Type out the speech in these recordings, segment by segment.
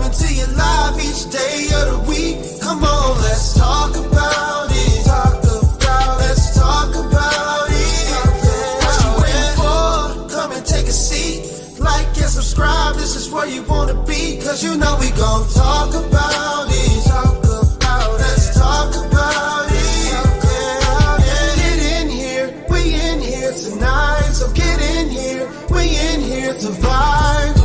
coming to you live each day of the week. Come on, let's talk about it. Let's talk about it. What you waiting for? Come and take a seat. Like and subscribe, this is where you wanna be. Cause you know we gon' talk about it. Let's talk about it. Get in here, we in here tonight. So get in here, we in here to vibe.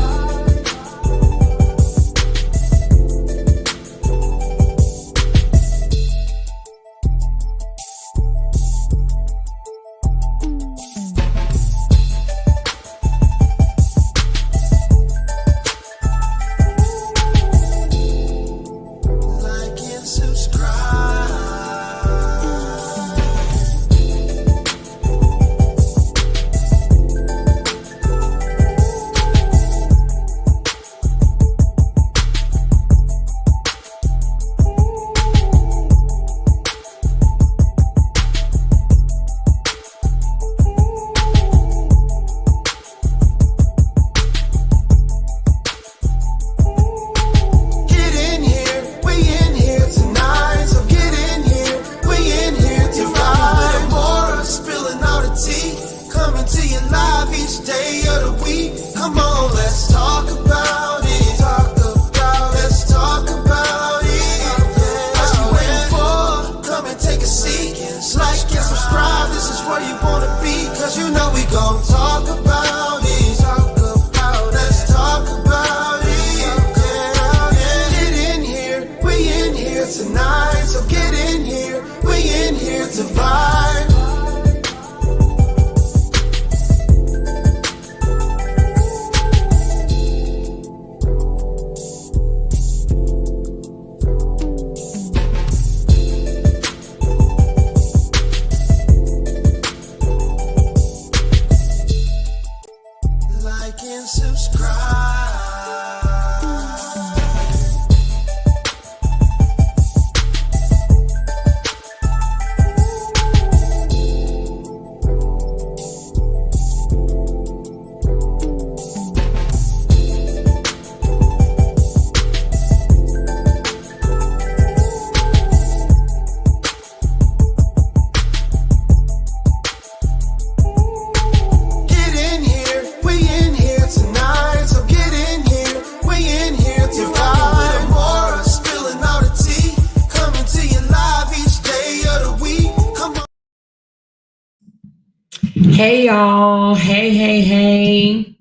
Hey y'all, hey.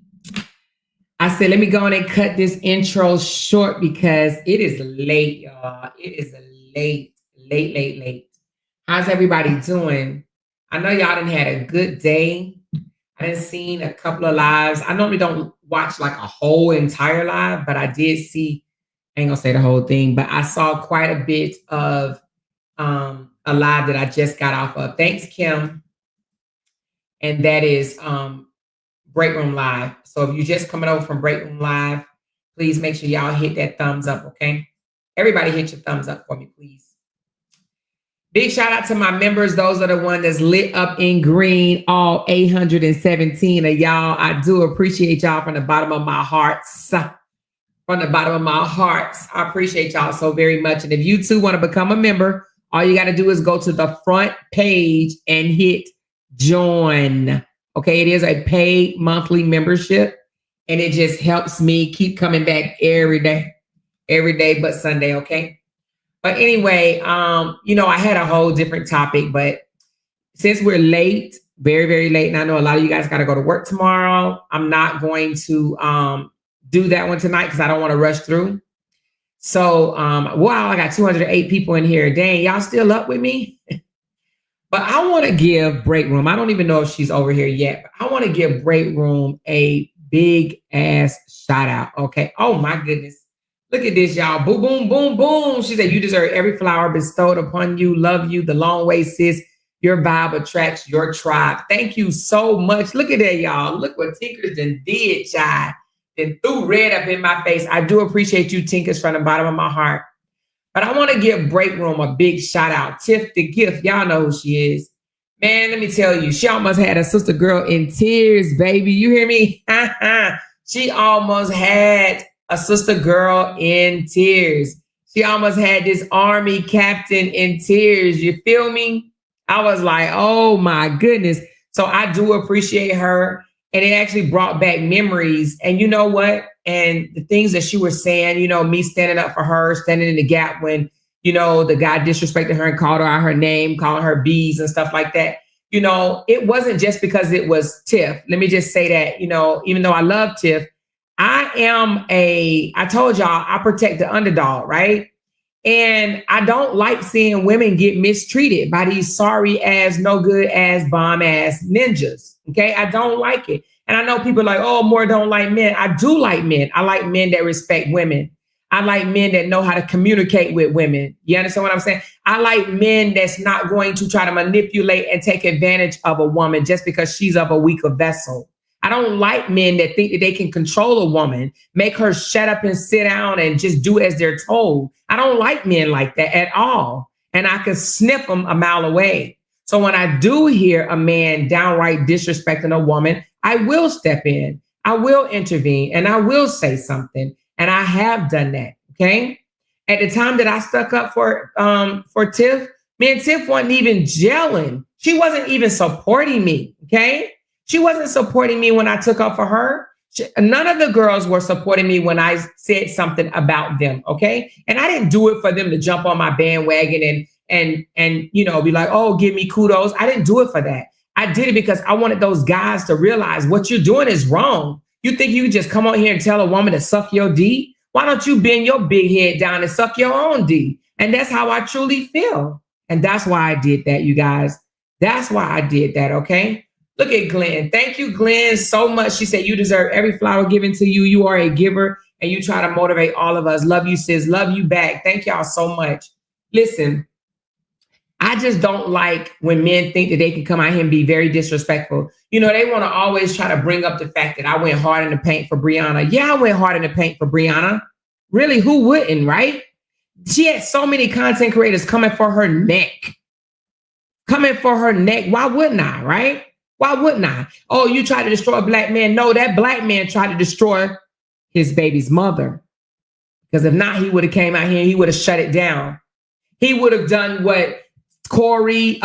I said, let me go on and cut this intro short because it is late, y'all. It is late. How's everybody doing? I know y'all done had a good day. I done seen a couple of lives. I normally don't watch like a whole entire live, but I did see, I ain't gonna say the whole thing, but I saw quite a bit of a live that I just got off of. Thanks, Kim. And that is Break Room Live. So if you're just coming over from Break Room Live, please make sure y'all hit that thumbs up, okay? Everybody hit your thumbs up for me, please. Big shout out to my members. Those are the ones that's lit up in green, all 817 of y'all. I do appreciate y'all from the bottom of my hearts. From the bottom of my hearts. I appreciate y'all so very much. And if you too want to become a member, all you got to do is go to the front page and hit join. Okay, it is a paid monthly membership, and it just helps me keep coming back every day but Sunday. Okay, but anyway, I had a whole different topic, but since we're late, very late, and I know a lot of you guys got to go to work tomorrow, I'm not going to do that one tonight because I don't want to rush through. So wow, I got 208 people in here. Dang, y'all still up with me? But I want to give Break Room, I don't even know if she's over here yet, but I want to give Break Room a big ass shout out. Okay. Oh my goodness. Look at this, y'all. Boom, boom, boom, boom. She said, you deserve every flower bestowed upon you. Love you the long way, sis. Your vibe attracts your tribe. Thank you so much. Look at that, y'all. Look what Tinker's done did, child. Then threw red up in my face. I do appreciate you, Tinkers, from the bottom of my heart. But I want to give Break Room a big shout out. Tiff the Gift, y'all know who she is. Man, let me tell you, she almost had a sister girl in tears, baby. You hear me? She almost had a sister girl in tears. She almost had this army captain in tears. You feel me? I was like, oh my goodness. So I do appreciate her. And it actually brought back memories. And you know what? And the things that she was saying, me standing up for her, standing in the gap when, the guy disrespected her and called her out her name, calling her bees and stuff like that. It wasn't just because it was Tiff. Let me just say that, even though I love Tiff, I told y'all, I protect the underdog, right? And I don't like seeing women get mistreated by these sorry ass, no good ass, bomb ass ninjas. Okay. I don't like it. And I know people are like, oh, more don't like men. I do like men. I like men that respect women. I like men that know how to communicate with women. You understand what I'm saying? I like men that's not going to try to manipulate and take advantage of a woman just because she's of a weaker vessel. I don't like men that think that they can control a woman, make her shut up and sit down and just do as they're told. I don't like men like that at all. And I can sniff them a mile away. So when I do hear a man downright disrespecting a woman, I will step in, I will intervene, and I will say something. And I have done that. Okay. At the time that I stuck up for Tiff, me and Tiff wasn't even gelling. She wasn't even supporting me. Okay. She wasn't supporting me when I took up for her. None of the girls were supporting me when I said something about them. Okay. And I didn't do it for them to jump on my bandwagon and be like, oh, give me kudos. I didn't do it for that. I did it because I wanted those guys to realize what you're doing is wrong. You think you can just come on here and tell a woman to suck your D? Why don't you bend your big head down and suck your own D? And that's how I truly feel. And that's why I did that, you guys. That's why I did that, okay? Look at Glenn. Thank you, Glenn, so much. She said, you deserve every flower given to you. You are a giver, and you try to motivate all of us. Love you, sis. Love you back. Thank y'all so much. Listen, I just don't like when men think that they can come out here and be very disrespectful. They want to always try to bring up the fact that I went hard in the paint for Brianna. Yeah, I went hard in the paint for Brianna. Really, who wouldn't, right? She had so many content creators coming for her neck. Coming for her neck. Why wouldn't I, right? Why wouldn't I? Oh, you tried to destroy a black man. No, that black man tried to destroy his baby's mother. Because if not, he would have came out here and he would have shut it down. He would have done what Corey,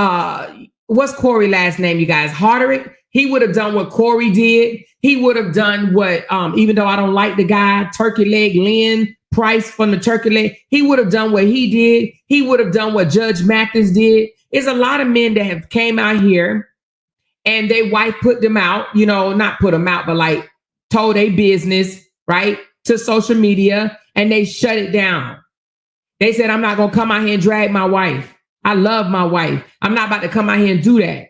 what's Corey's last name, you guys? Harderick. He would have done what Corey did. He would have done what, even though I don't like the guy, Turkey Leg Lynn Price from the Turkey Leg, he would have done what he did. He would have done what Judge Mathis did. There's a lot of men that have came out here and their wife put them out, not put them out, but like told their business, right, to social media, and they shut it down. They said, I'm not going to come out here and drag my wife. I love my wife. I'm not about to come out here and do that.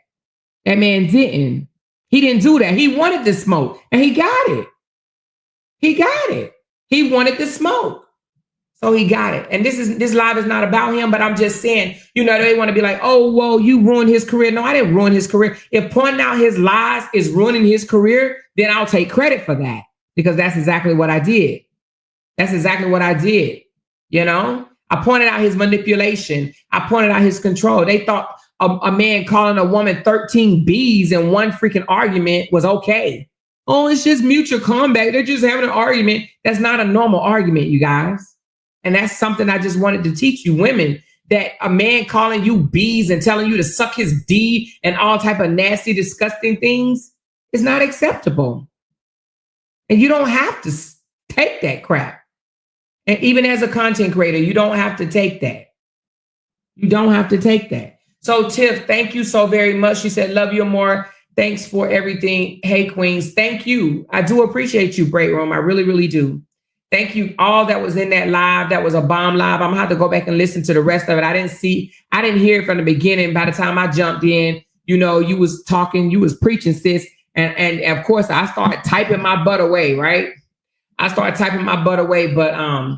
That man didn't. He didn't do that. He wanted the smoke, and he got it. He got it. He wanted the smoke. So he got it. And this live is not about him, but I'm just saying, they want to be like, oh, well, you ruined his career. No, I didn't ruin his career. If pointing out his lies is ruining his career, then I'll take credit for that, because that's exactly what I did. That's exactly what I did. I pointed out his manipulation. I pointed out his control. They thought a man calling a woman 13 B's in one freaking argument was okay. Oh, it's just mutual combat. They're just having an argument. That's not a normal argument, you guys. And that's something I just wanted to teach you women, that a man calling you B's and telling you to suck his D and all type of nasty, disgusting things is not acceptable. And you don't have to take that crap. And even as a content creator, you don't have to take that. You don't have to take that. So Tiff, thank you so very much. She said, love you more. Thanks for everything. Hey, Queens, thank you. I do appreciate you, Break Room. I really, really do. Thank you all that was in that live. That was a bomb live. I'm gonna have to go back and listen to the rest of it. I didn't hear it from the beginning. By the time I jumped in, you was talking, you was preaching, sis. And of course I started typing my butt away, right? I started typing my butt away, but I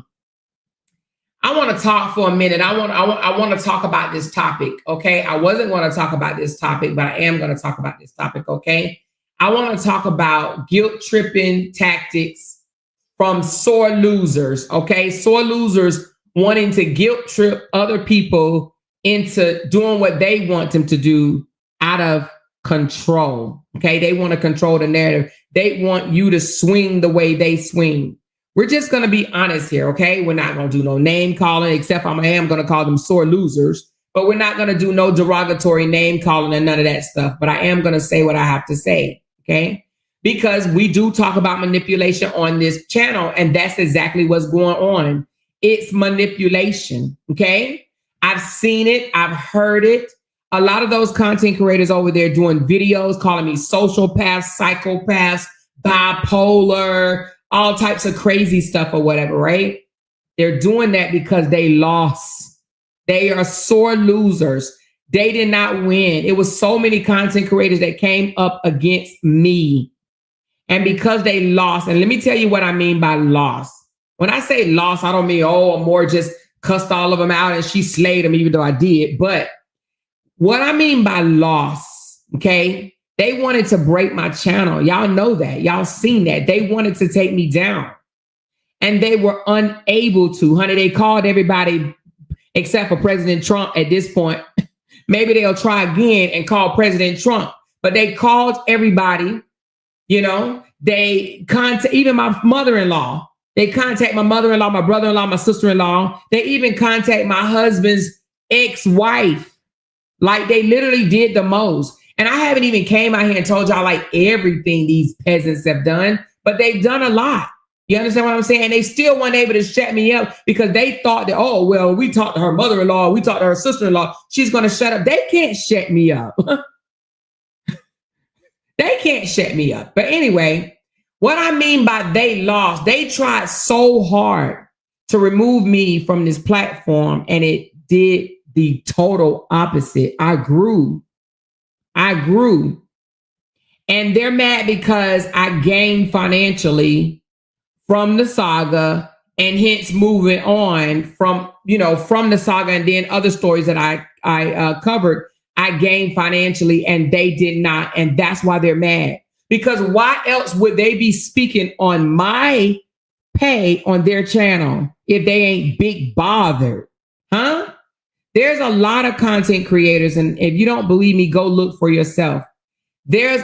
want to talk for a minute. I want to talk about this topic, okay? I wasn't going to talk about this topic, but I am going to talk about this topic, okay? I want to talk about guilt-tripping tactics from sore losers, okay? Sore losers wanting to guilt-trip other people into doing what they want them to do out of control, okay? They want to control the narrative. They want you to swing the way they swing. We're just going to be honest here, okay? We're not going to do no name calling, except I am going to call them sore losers. But we're not going to do no derogatory name calling and none of that stuff. But I am going to say what I have to say, okay? Because we do talk about manipulation on this channel, and that's exactly what's going on. It's manipulation, okay? I've seen it. I've heard it. A lot of those content creators over there doing videos calling me sociopath, psychopath, bipolar, all types of crazy stuff or whatever, right? They're doing that because they lost. They are sore losers. They did not win. It was so many content creators that came up against me. And because they lost, and let me tell you what I mean by loss. When I say loss, I don't mean, Amore just cussed all of them out and she slayed them, even though I did. But what I mean by loss, okay, they wanted to break my channel. Y'all know that. Y'all seen that. They wanted to take me down. And they were unable to. Honey, they called everybody except for President Trump at this point. Maybe they'll try again and call President Trump. But they called everybody, They contact even my mother-in-law. They contact my mother-in-law, my brother-in-law, my sister-in-law. They even contact my husband's ex-wife. Like, they literally did the most. And I haven't even came out here and told y'all like everything these peasants have done, but they've done a lot. You understand what I'm saying? And they still weren't able to shut me up because they thought that, we talked to her mother-in-law, we talked to her sister-in-law, she's going to shut up. They can't shut me up. They can't shut me up. But anyway, what I mean by they lost, they tried so hard to remove me from this platform, and it did the total opposite. I grew. And they're mad because I gained financially from the saga, and hence moving on from the saga and then other stories that I covered. I gained financially and they did not. And that's why they're mad. Because why else would they be speaking on my pay on their channel if they ain't big bothered? Huh? There's a lot of content creators. And if you don't believe me, go look for yourself. There's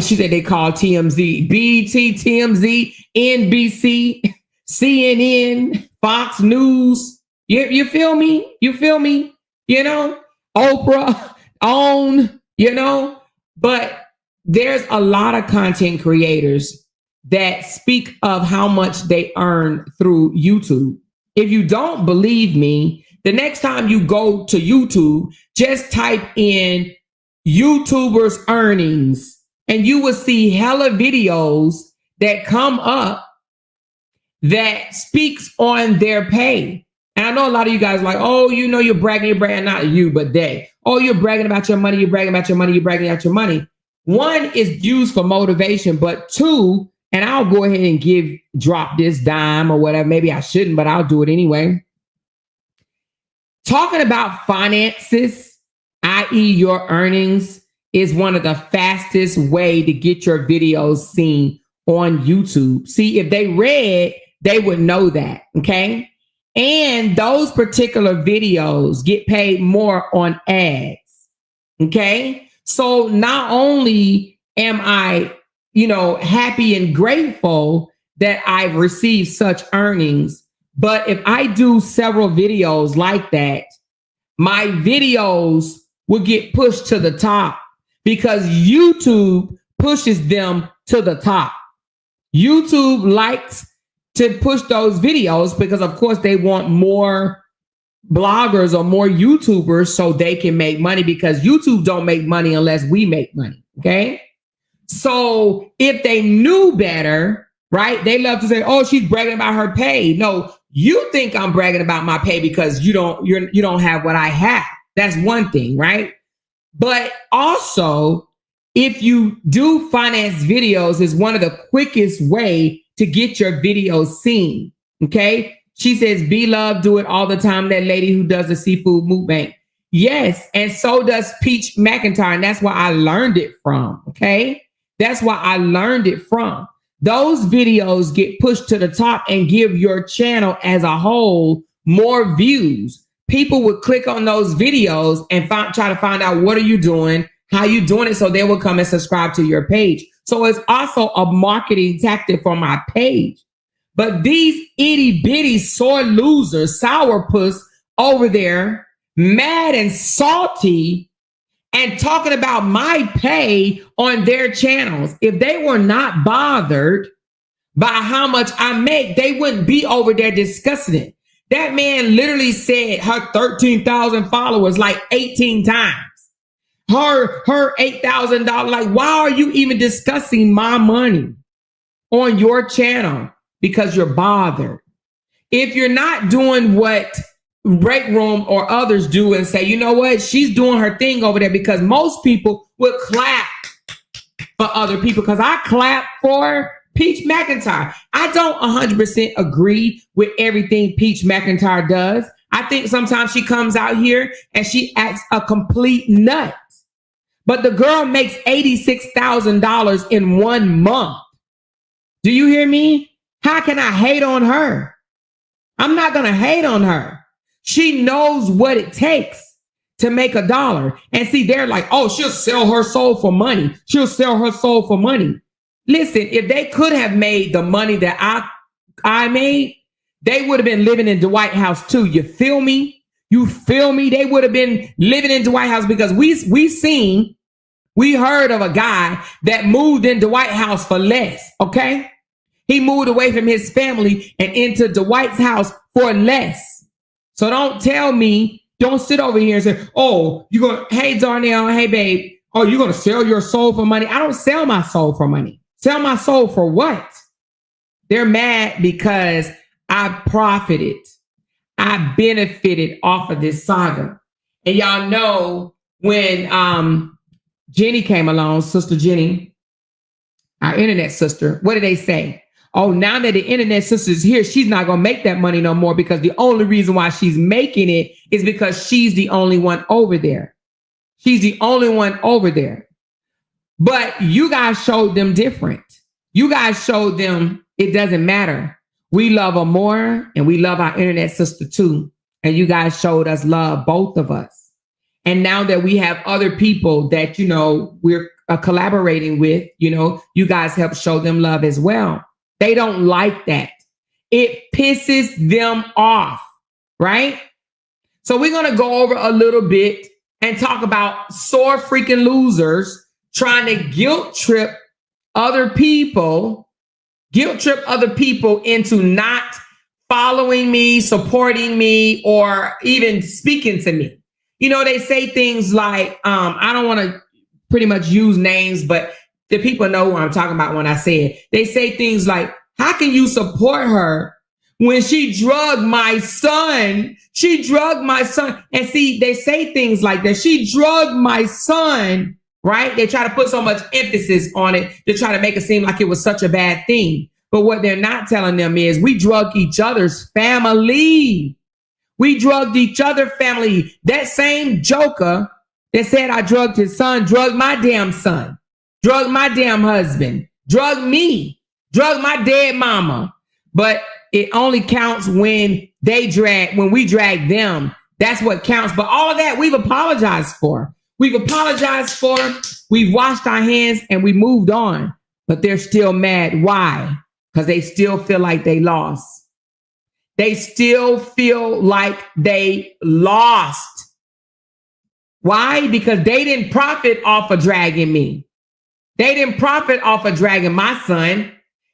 she said they call TMZ, BET, TMZ, NBC, CNN, Fox News. You feel me? You feel me? Oprah, OWN, but there's a lot of content creators that speak of how much they earn through YouTube. If you don't believe me, the next time you go to YouTube, just type in YouTubers earnings and you will see hella videos that come up that speaks on their pay. And I know a lot of you guys are like, you're bragging, not you, but they. You're bragging about your money, you're bragging about your money, you're bragging about your money. One is used for motivation, but two, and I'll go ahead and drop this dime or whatever. Maybe I shouldn't, but I'll do it anyway. Talking about finances, i.e. your earnings, is one of the fastest way to get your videos seen on YouTube. See, if they read, they would know that, okay? And those particular videos get paid more on ads, okay? So not only am I, happy and grateful that I've received such earnings, but if I do several videos like that, my videos will get pushed to the top because YouTube pushes them to the top. YouTube likes to push those videos because, of course, they want more bloggers or more YouTubers so they can make money, because YouTube don't make money unless we make money, okay? So if they knew better, right, they love to say, she's bragging about her pay. No, you think I'm bragging about my pay because you don't have what I have. That's one thing, right? But also, if you do finance videos, is one of the quickest way to get your videos seen, okay? She says, Be Love do it all the time, that lady who does the seafood mukbang. Yes, and so does Peach McIntyre, and that's where I learned it from, okay? That's why I learned it from. Those videos get pushed to the top and give your channel as a whole more views. People would click on those videos and try to find out, what are you doing? How you doing it? So they will come and subscribe to your page. So it's also a marketing tactic for my page. But these itty bitty sore losers, sourpuss over there, mad and salty and talking about my pay on their channels. If they were not bothered by how much I make, they wouldn't be over there discussing it. That man literally said her 13,000 followers like 18 times. Her $8,000. Like, why are you even discussing my money on your channel? Because you're bothered. If you're not doing what Break Room or others do and say, you know what, she's doing her thing over there, because most people would clap for other people, because I clap for Peach McIntyre. I don't 100% agree with everything Peach McIntyre does. I think sometimes she comes out here and she acts a complete nut. But the girl makes $86,000 in 1 month. Do you hear me? How can I hate on her? I'm not going to hate on her. She knows what it takes to make $1. And see, they're like, oh, she'll sell her soul for money. She'll sell her soul for money. Listen, if they could have made the money that I made, they would have been living in Dwight House too. You feel me? You feel me? They would have been living in Dwight House, because we heard of a guy that moved into Dwight House for less. Okay. He moved away from his family and into Dwight's house for less. So don't tell me, don't sit over here and say, oh, you're going to, hey, Darnell, hey, babe, oh, you're going to sell your soul for money. I don't sell my soul for money. Sell my soul for what? They're mad because I profited. I benefited off of this saga. And y'all know when Jenny came along, Sister Jenny, our internet sister, what did they say? Oh, now that the internet sister is here, she's not going to make that money no more, because the only reason why she's making it is because she's the only one over there. She's the only one over there. But you guys showed them different. You guys showed them it doesn't matter. We love her more, and we love our internet sister too. And you guys showed us love, both of us. And now that we have other people that, you know, we're collaborating with, you know, you guys help show them love as well. They don't like that. It pisses them off, right? So we're going to go over a little bit and talk about sore freaking losers trying to guilt trip other people into not following me, supporting me, or even speaking to me. You know, they say things like, I don't want to pretty much use names, but the people know who I'm talking about when I say it. They say things like, how can you support her when she drugged my son? She drugged my son. And see, they say things like that. She drugged my son, right? They try to put so much emphasis on it to try to make it seem like it was such a bad thing. But what they're not telling them is we drugged each other's family. We drugged each other's family. That same joker that said I drugged his son drugged my damn son. Drug my damn husband, drug me, drug my dead mama. But it only counts when we drag them. That's what counts. But all of that we've apologized for. We've washed our hands and we moved on. But they're still mad. Why? Because they still feel like they lost. They still feel like they lost. Why? Because they didn't profit off of dragging me. They didn't profit off of dragging my son.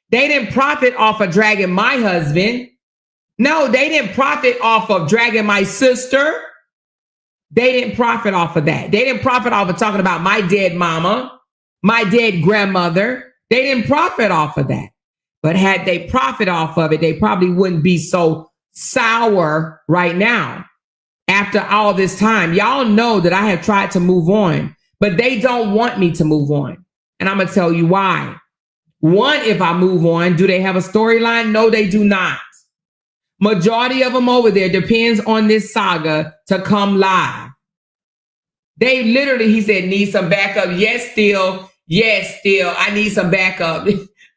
They didn't profit off of dragging my husband. No, they didn't profit off of dragging my sister. They didn't profit off of that. They didn't profit off of talking about my dead mama, my dead grandmother. They didn't profit off of that. But had they profit off of it, they probably wouldn't be so sour right now. After all this time, y'all know that I have tried to move on, but they don't want me to move on. And I'm going to tell you why. One, if I move on, do they have a storyline? No, they do not. Majority of them over there depends on this saga to come live. They literally, he said, need some backup. Yes, Still. Yes, Still. I need some backup.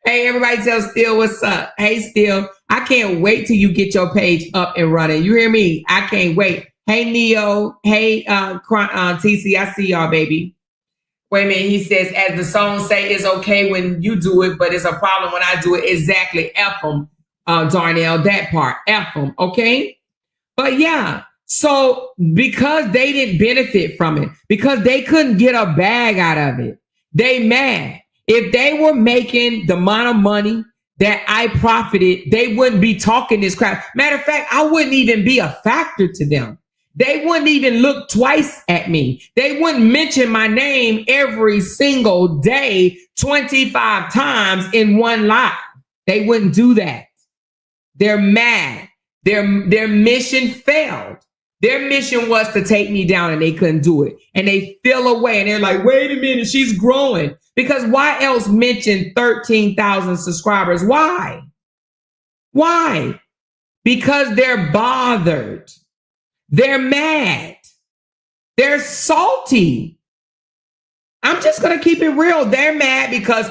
Hey, everybody tell Still what's up. Hey, Still. I can't wait till you get your page up and running. You hear me? I can't wait. Hey, Neo. Hey, TC. I see y'all, baby. Wait a minute, he says, as the song say, it's okay when you do it, but it's a problem when I do it. Exactly, F them. Darnell, that part. F them, okay? But yeah, so because they didn't benefit from it, because they couldn't get a bag out of it, they mad. If they were making the amount of money that I profited, they wouldn't be talking this crap. Matter of fact, I wouldn't even be a factor to them. They wouldn't even look twice at me. They wouldn't mention my name every single day, 25 times in one live. They wouldn't do that. They're mad. Their mission failed. Their mission was to take me down and they couldn't do it. And they feel away and they're like, wait a minute, she's growing. Because why else mention 13,000 subscribers? Why? Why? Because they're bothered. They're mad. They're salty. I'm just going to keep it real. They're mad because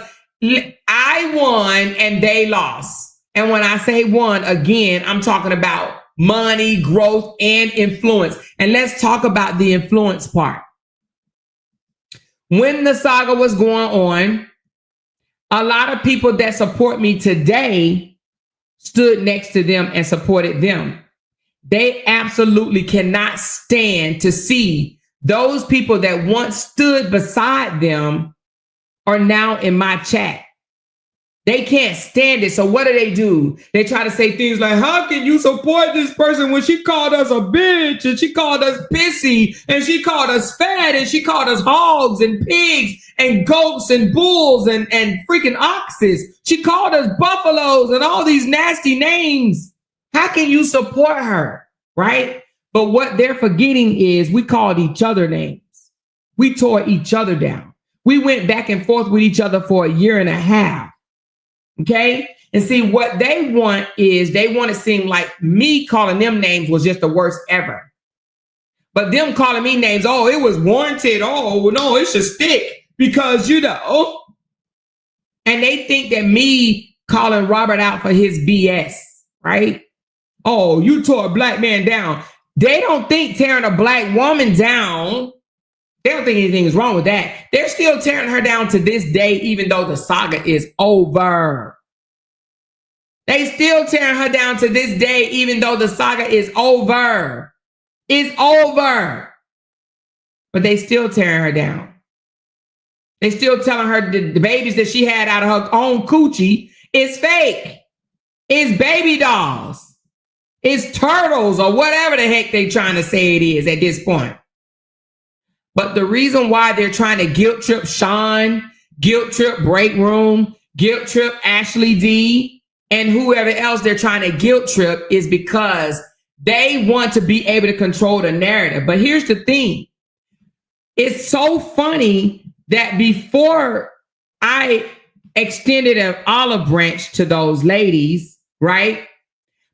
I won and they lost. And when I say won, again, I'm talking about money, growth, and influence. And let's talk about the influence part. When the saga was going on, a lot of people that support me today stood next to them and supported them. They absolutely cannot stand to see those people that once stood beside them are now in my chat. They can't stand it. So what do? They try to say things like, how can you support this person when she called us a bitch and she called us pissy and she called us fat and she called us hogs and pigs and goats and bulls and freaking oxes. She called us buffaloes and all these nasty names. How can you support her? Right? But what they're forgetting is we called each other names. We tore each other down. We went back and forth with each other for a year and a half. Okay. And see, what they want is they want to seem like me calling them names was just the worst ever. But them calling me names, oh, it was warranted. Oh, no, it should stick because, you know. And they think that me calling Robert out for his BS, right? Oh, you tore a black man down. They don't think tearing a black woman down. They don't think anything is wrong with that. They're still tearing her down to this day, even though the saga is over. They still tearing her down to this day, even though the saga is over. It's over. But they still tearing her down. They still telling her the babies that she had out of her own coochie is fake. It's baby dolls. It's turtles or whatever the heck they trying to say it is at this point. But the reason why they're trying to guilt trip Sean, guilt trip Break Room, guilt trip Ashley D, and whoever else they're trying to guilt trip is because they want to be able to control the narrative. But here's the thing. It's so funny that before I extended an olive branch to those ladies, right?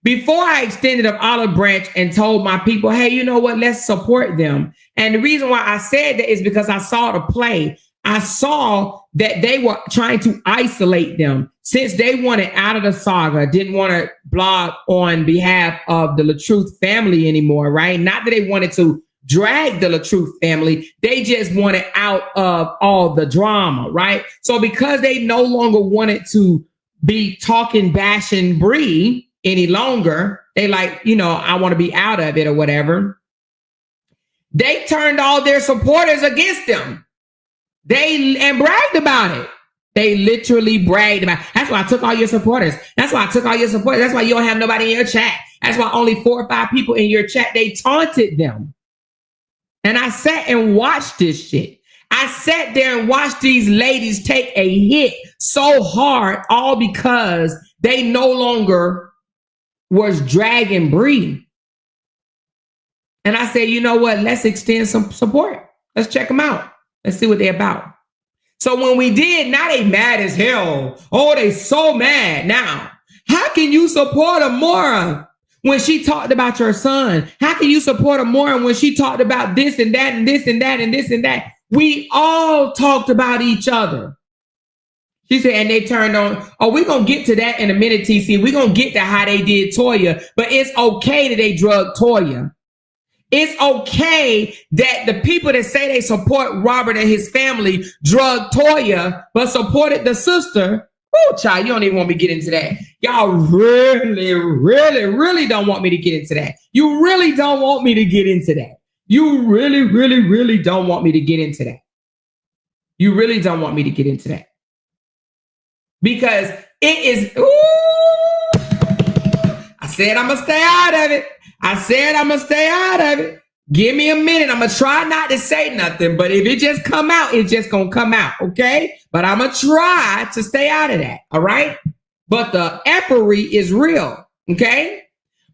Before I extended an olive branch and told my people, hey, you know what, let's support them. And the reason why I said that is because I saw the play. I saw that they were trying to isolate them since they wanted out of the saga, didn't want to blog on behalf of the LaTruth family anymore, right? Not that they wanted to drag the LaTruth family. They just wanted out of all the drama, right? So because they no longer wanted to be talking, bashing Bree any longer, they like, you know, I want to be out of it or whatever. They turned all their supporters against them. And bragged about it. They literally bragged about it. That's why I took all your supporters. That's why I took all your supporters. That's why you don't have nobody in your chat. That's why only 4 or 5 people in your chat. They taunted them. And I sat and watched this shit. I sat there and watched these ladies take a hit so hard, all because they no longer was dragging Bree. And I said, you know what? Let's extend some support. Let's check them out. Let's see what they're about. So when we did, now they mad as hell. Oh, they so mad. Now, how can you support Amora when she talked about your son? How can you support Amora when she talked about this and that and this and that and this and that? We all talked about each other. She said, and they turned on, oh, we're going to get to that in a minute, TC. We're going to get to how they did Toya, but it's okay that they drugged Toya. It's okay that the people that say they support Robert and his family drugged Toya, but supported the sister. Woo, child, you don't even want me to get into that. Y'all really don't want me to get into that. You really don't want me to get into that. You really don't want me to get into that. You really don't want me to get into that. Because it is, I said I'm going to stay out of it. Give me a minute. I'm going to try not to say nothing, but if it just come out, it's just going to come out, okay? But I'm going to try to stay out of that, all right? But the effery is real, okay?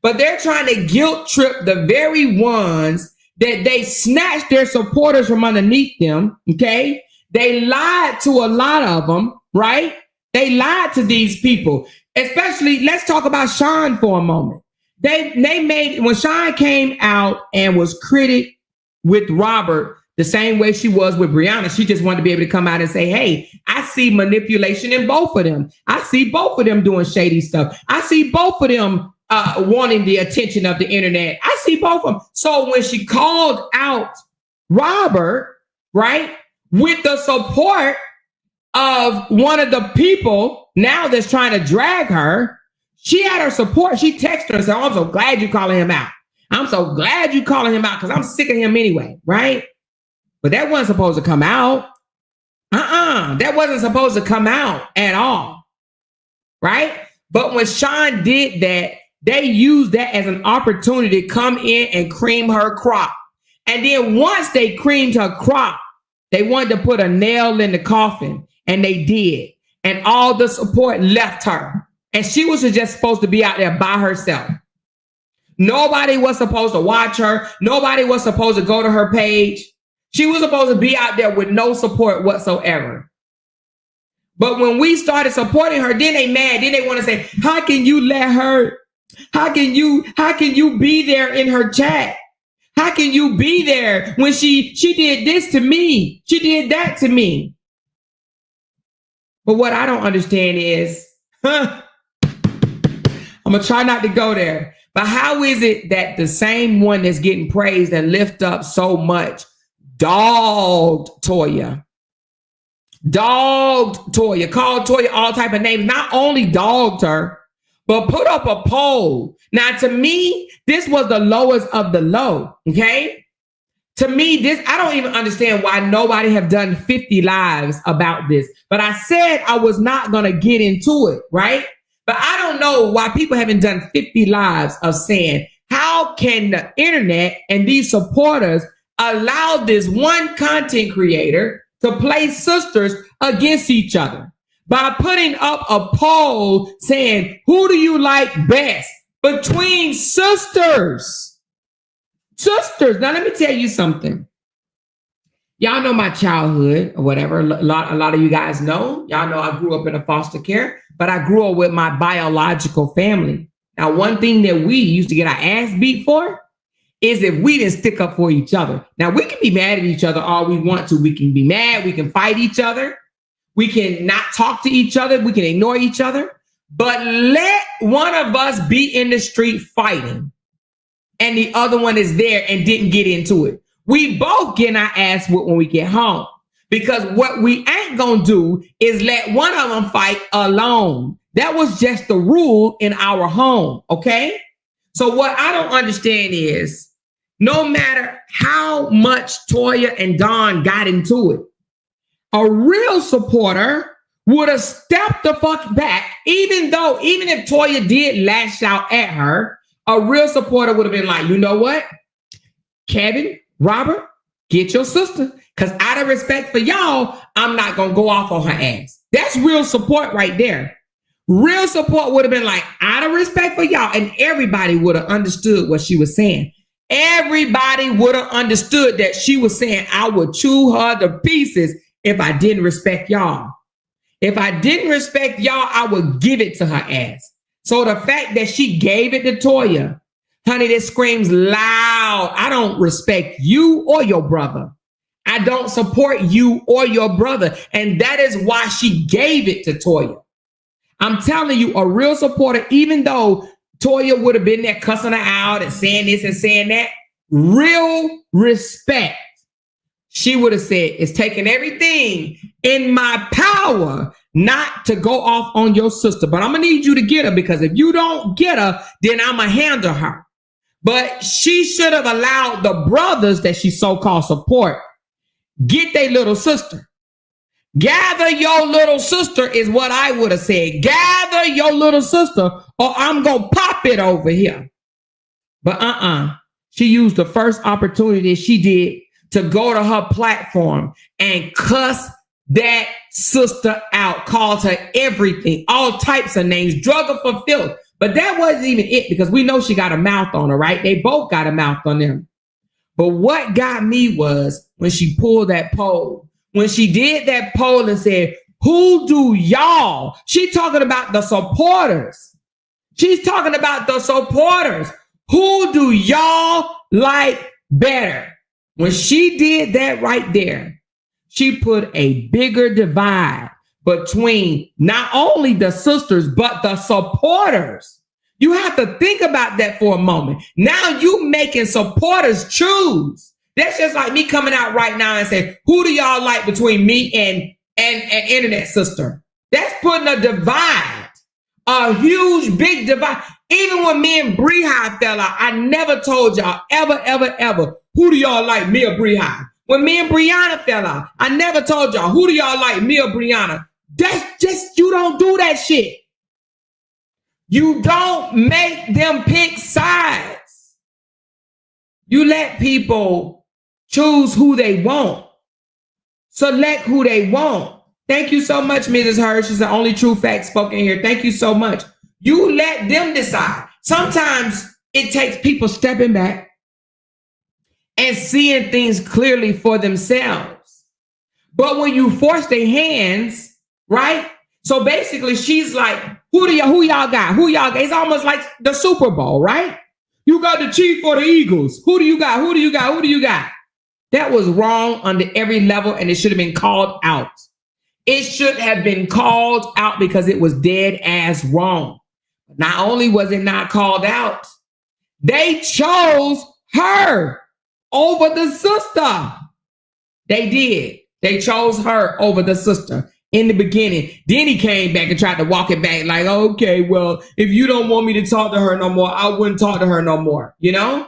But they're trying to guilt trip the very ones that they snatched their supporters from underneath them, okay? They lied to a lot of them, right? They lied to these people, especially, let's talk about Sean for a moment. They made, when Sean came out and was critic with Robert the same way she was with Brianna, she just wanted to be able to come out and say, hey, I see manipulation in both of them. I see both of them doing shady stuff. I see both of them wanting the attention of the internet. I see both of them. So when she called out Robert, right, with the support of one of the people now that's trying to drag her, she had her support. She texted her and said, oh, I'm so glad you're calling him out. I'm so glad you're calling him out because I'm sick of him anyway, right? But that wasn't supposed to come out. That wasn't supposed to come out at all, right? But when Sean did that, they used that as an opportunity to come in and cream her crop. And then once they creamed her crop, they wanted to put a nail in the coffin, and they did. And all the support left her. And she was just supposed to be out there by herself. Nobody was supposed to watch her. Nobody was supposed to go to her page. She was supposed to be out there with no support whatsoever. But when we started supporting her, then they mad. Then they want to say, how can you let her? How can you be there in her chat? How can you be there when she did this to me? She did that to me. But what I don't understand is, I'm going to try not to go there. But how is it that the same one that's getting praised and lift up so much dogged Toya, called Toya all type of names, not only dogged her, but put up a poll. Now, to me, this was the lowest of the low, okay? To me, I don't even understand why nobody have done 50 lives about this. But I said I was not going to get into it, right? But I don't know why people haven't done 50 lives of saying, how can the internet and these supporters allow this one content creator to play sisters against each other by putting up a poll saying, who do you like best between sisters? Sisters. Now, let me tell you something. Y'all know my childhood or whatever. A lot of you guys know. Y'all know I grew up in a foster care, but I grew up with my biological family. Now, one thing that we used to get our ass beat for is if we didn't stick up for each other. Now, we can be mad at each other all we want to. We can be mad. We can fight each other. We can not talk to each other. We can ignore each other. But let one of us be in the street fighting and the other one is there and didn't get into it. We both get our ass whooped when we get home, because what we ain't gonna do is let one of them fight alone. That was just the rule in our home, okay? So what I don't understand is, no matter how much Toya and Dawn got into it, a real supporter would have stepped the fuck back, even if Toya did lash out at her, a real supporter would have been like, you know what? Kevin, Robert, get your sister. Because out of respect for y'all, I'm not going to go off on her ass. That's real support right there. Real support would have been like, out of respect for y'all. And everybody would have understood what she was saying. Everybody would have understood that she was saying, I would chew her to pieces if I didn't respect y'all. If I didn't respect y'all, I would give it to her ass. So the fact that she gave it to Toya, honey, this screams loud. I don't respect you or your brother. I don't support you or your brother. And that is why she gave it to Toya. I'm telling you, a real supporter, even though Toya would have been there cussing her out and saying this and saying that, real respect, she would have said, it's taking everything in my power not to go off on your sister, but I'm going to need you to get her, because if you don't get her, then I'm going to handle her. But she should have allowed the brothers that she so-called support get their little sister. Gather your little sister is what I would have said. Gather your little sister, or I'm going to pop it over here. But she used the first opportunity she did to go to her platform and cuss that sister out, called her everything, all types of names, drug her for filth. But that wasn't even it, because we know she got a mouth on her, right? They both got a mouth on them. But what got me was when she pulled that poll. When she did that poll and said, who do y'all? She talking about the supporters. She's talking about the supporters. Who do y'all like better? When she did that right there, she put a bigger divide between not only the sisters, but the supporters. You have to think about that for a moment. Now you making supporters choose. That's just like me coming out right now and saying, who do y'all like between me and internet sister? That's putting a divide, a huge, big divide. Even when me and Bree-Hi fell out, I never told y'all ever, who do y'all like, me or Bree-Hi? When me and Brianna fell out, I never told y'all, who do y'all like, me or Brianna? That's just, you don't do that shit. You don't make them pick sides. You let people choose who they want. Select who they want. Thank you so much, Mrs. Hirsch. She's the only true fact spoken here. Thank you so much. You let them decide. Sometimes it takes people stepping back and seeing things clearly for themselves. But when you force their hands, right? So basically she's like, who y'all got? Who y'all got? It's almost like the Super Bowl, right? You got the Chiefs or the Eagles. Who do you got? Who do you got? Who do you got? That was wrong under every level, and it should have been called out. It should have been called out because it was dead ass wrong. Not only was it not called out, they chose her over the sister. They did. They chose her over the sister in the beginning. Then he came back and tried to walk it back like, okay, well, if you don't want me to talk to her no more, I wouldn't talk to her no more. You know,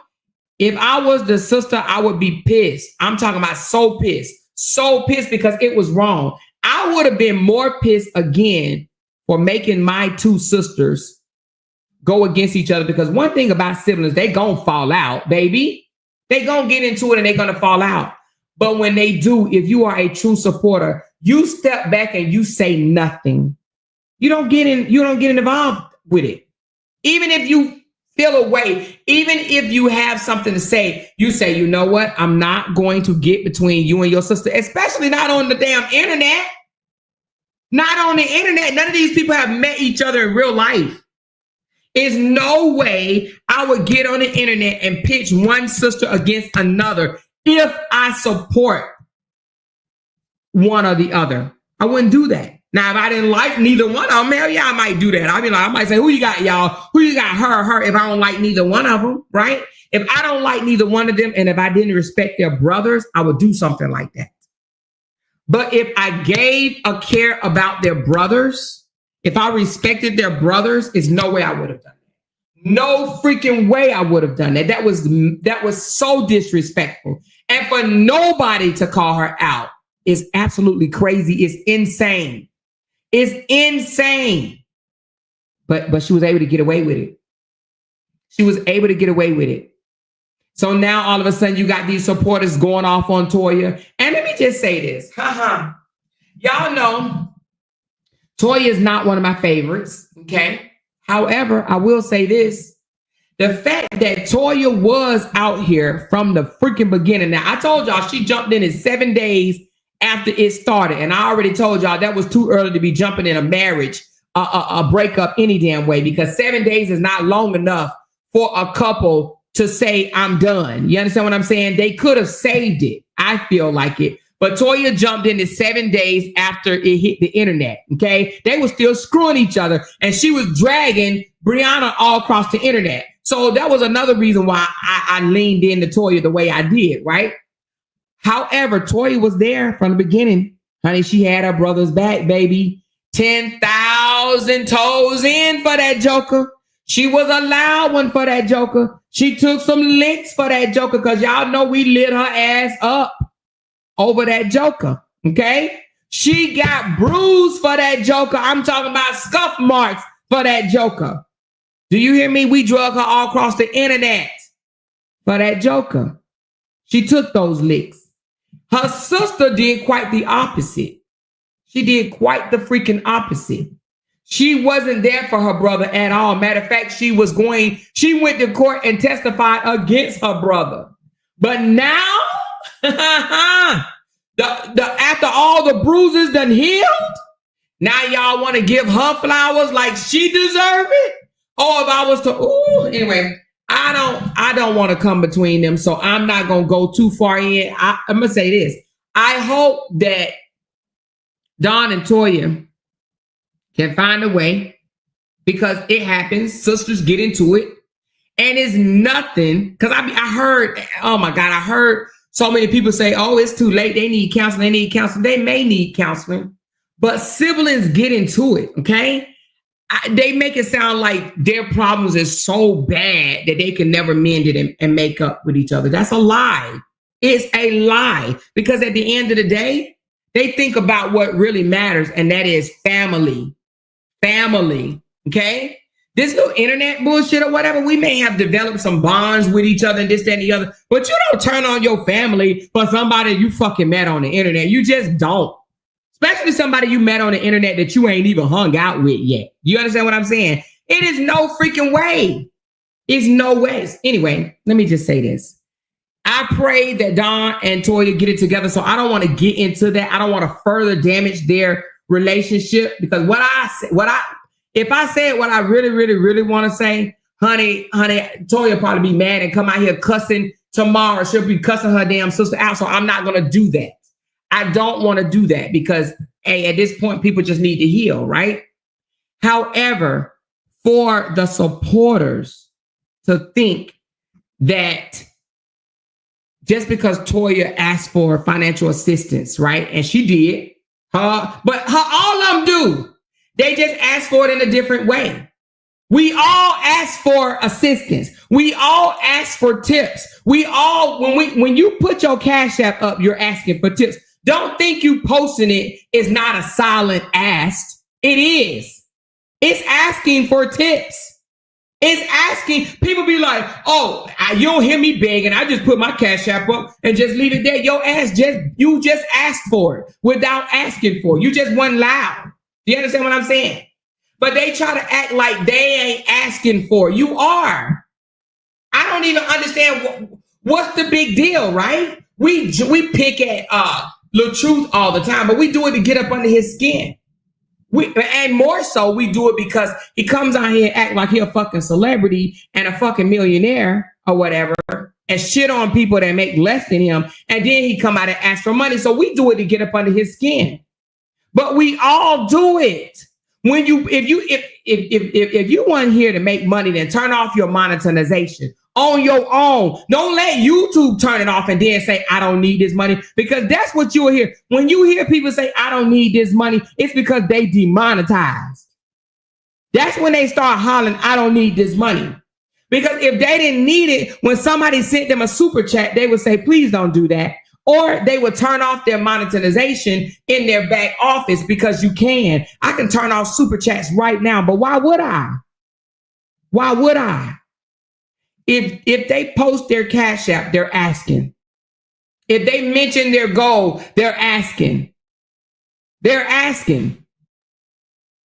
if I was the sister, I would be pissed. I'm talking about so pissed because it was wrong. I would have been more pissed again for making my two sisters go against each other, because one thing about siblings, they gonna fall out, baby. They gonna get into it and they gonna fall out. But when they do, if you are a true supporter, you step back and you say nothing. You don't get involved with it. Even if you feel a way, even if you have something to say, you say, you know what? I'm not going to get between you and your sister, especially not on the damn internet. Not on the internet. None of these people have met each other in real life. There's no way I would get on the internet and pitch one sister against another if I support one or the other. I wouldn't do that. Now, if I didn't like neither one of them, hell yeah, I might do that. I might say, who you got, y'all? Who you got, her, if I don't like neither one of them, right? If I don't like neither one of them, and if I didn't respect their brothers, I would do something like that. But if I gave a care about their brothers, if I respected their brothers, there's no way I would have done that. No freaking way I would have done that. That was so disrespectful. And for nobody to call her out is absolutely crazy. It's insane. It's insane. But she was able to get away with it. She was able to get away with it. So now all of a sudden you got these supporters going off on Toya. And let me just say this. Y'all know Toya is not one of my favorites, okay? However, I will say this. The fact that Toya was out here from the freaking beginning. Now, I told y'all she jumped in 7 days after it started. And I already told y'all that was too early to be jumping in a marriage, a breakup any damn way, because 7 days is not long enough for a couple to say, I'm done. You understand what I'm saying? They could have saved it. I feel like it. But Toya jumped in 7 days after it hit the internet, okay? They were still screwing each other, and she was dragging Brianna all across the internet. So that was another reason why I leaned into Toya the way I did, right? However, Toya was there from the beginning. Honey, she had her brother's back, baby. 10,000 toes in for that joker. She was a loud one for that joker. She took some licks for that joker because y'all know we lit her ass up over that joker. Okay? She got bruised for that joker. I'm talking about scuff marks for that joker. Do you hear me? We drug her all across the internet for that joker. She took those licks. Her sister did quite the opposite. She did quite the freaking opposite. She wasn't there for her brother at all. Matter of fact, she went to court and testified against her brother. But now, after all the bruises done healed, now y'all want to give her flowers like she deserve it? Or if I was to, anyway, I don't want to come between them, so I'm not going to go too far in. I'm going to say this. I hope that Dawn and Toya can find a way, because it happens. Sisters get into it. And it's nothing, because I heard, oh my God, I heard so many people say, oh, it's too late. They need counseling. They may need counseling, but siblings get into it, okay? They make it sound like their problems is so bad that they can never mend it and make up with each other. That's a lie. It's a lie, because at the end of the day, they think about what really matters, and that is family. Family, okay? This little internet bullshit or whatever, we may have developed some bonds with each other and this, that, and the other, but you don't turn on your family for somebody you fucking met on the internet. You just don't. Especially somebody you met on the internet that you ain't even hung out with yet. You understand what I'm saying? It is no freaking way. It's no way. Anyway, let me just say this. I pray that Dawn and Toya get it together. So I don't want to get into that. I don't want to further damage their relationship, because if I said what I really, really, really want to say, honey, Toya probably be mad and come out here cussing tomorrow. She'll be cussing her damn sister out. So I'm not going to do that. I don't want to do that, because at this point, people just need to heal, right? However, for the supporters to think that just because Toya asked for financial assistance, right? And she did, but all of them do. They just ask for it in a different way. We all ask for assistance. We all ask for tips. When you put your Cash App up, you're asking for tips. Don't think you posting it is not a silent ask. It is. It's asking for tips. It's asking. People be like, oh, you don't hear me begging. I just put my Cash App up and just leave it there. Your ass you just asked for it without asking for it. You just wasn't loud. Do you understand what I'm saying? But they try to act like they ain't asking for it. You are. I don't even understand what's the big deal, right? We pick at Lil Truth all the time, but we do it to get up under his skin. And more so, we do it because he comes out here and act like he a fucking celebrity and a fucking millionaire or whatever, and shit on people that make less than him. And then he come out and ask for money. So we do it to get up under his skin. But we all do it. If you want here to make money, then turn off your monetization on your own. Don't let YouTube turn it off and then say, I don't need this money, because that's what you'll hear. When you hear people say, I don't need this money, it's because they demonetized. That's when they start hollering, I don't need this money. Because if they didn't need it, when somebody sent them a super chat, they would say, please don't do that. Or they would turn off their monetization in their back office, because you can. I can turn off super chats right now, but why would I? Why would I? If they post their Cash App, they're asking. If they mention their goal, they're asking. They're asking.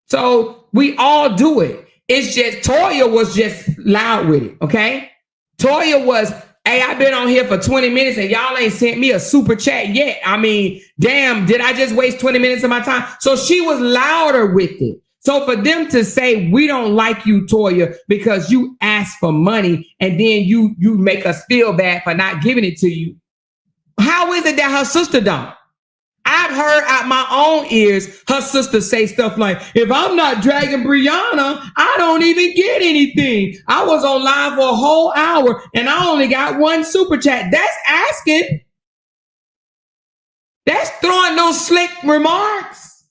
So we all do it. It's just Toya was just loud with it, okay? Toya was, hey, I've been on here for 20 minutes and y'all ain't sent me a super chat yet. I mean, damn, did I just waste 20 minutes of my time? So she was louder with it. So for them to say, we don't like you, Toya, because you asked for money and then you make us feel bad for not giving it to you. How is it that her sister don't? I've heard out my own ears her sister say stuff like, if I'm not dragging Brianna, I don't even get anything. I was on live for a whole hour and I only got one super chat. That's asking. That's throwing those slick remarks.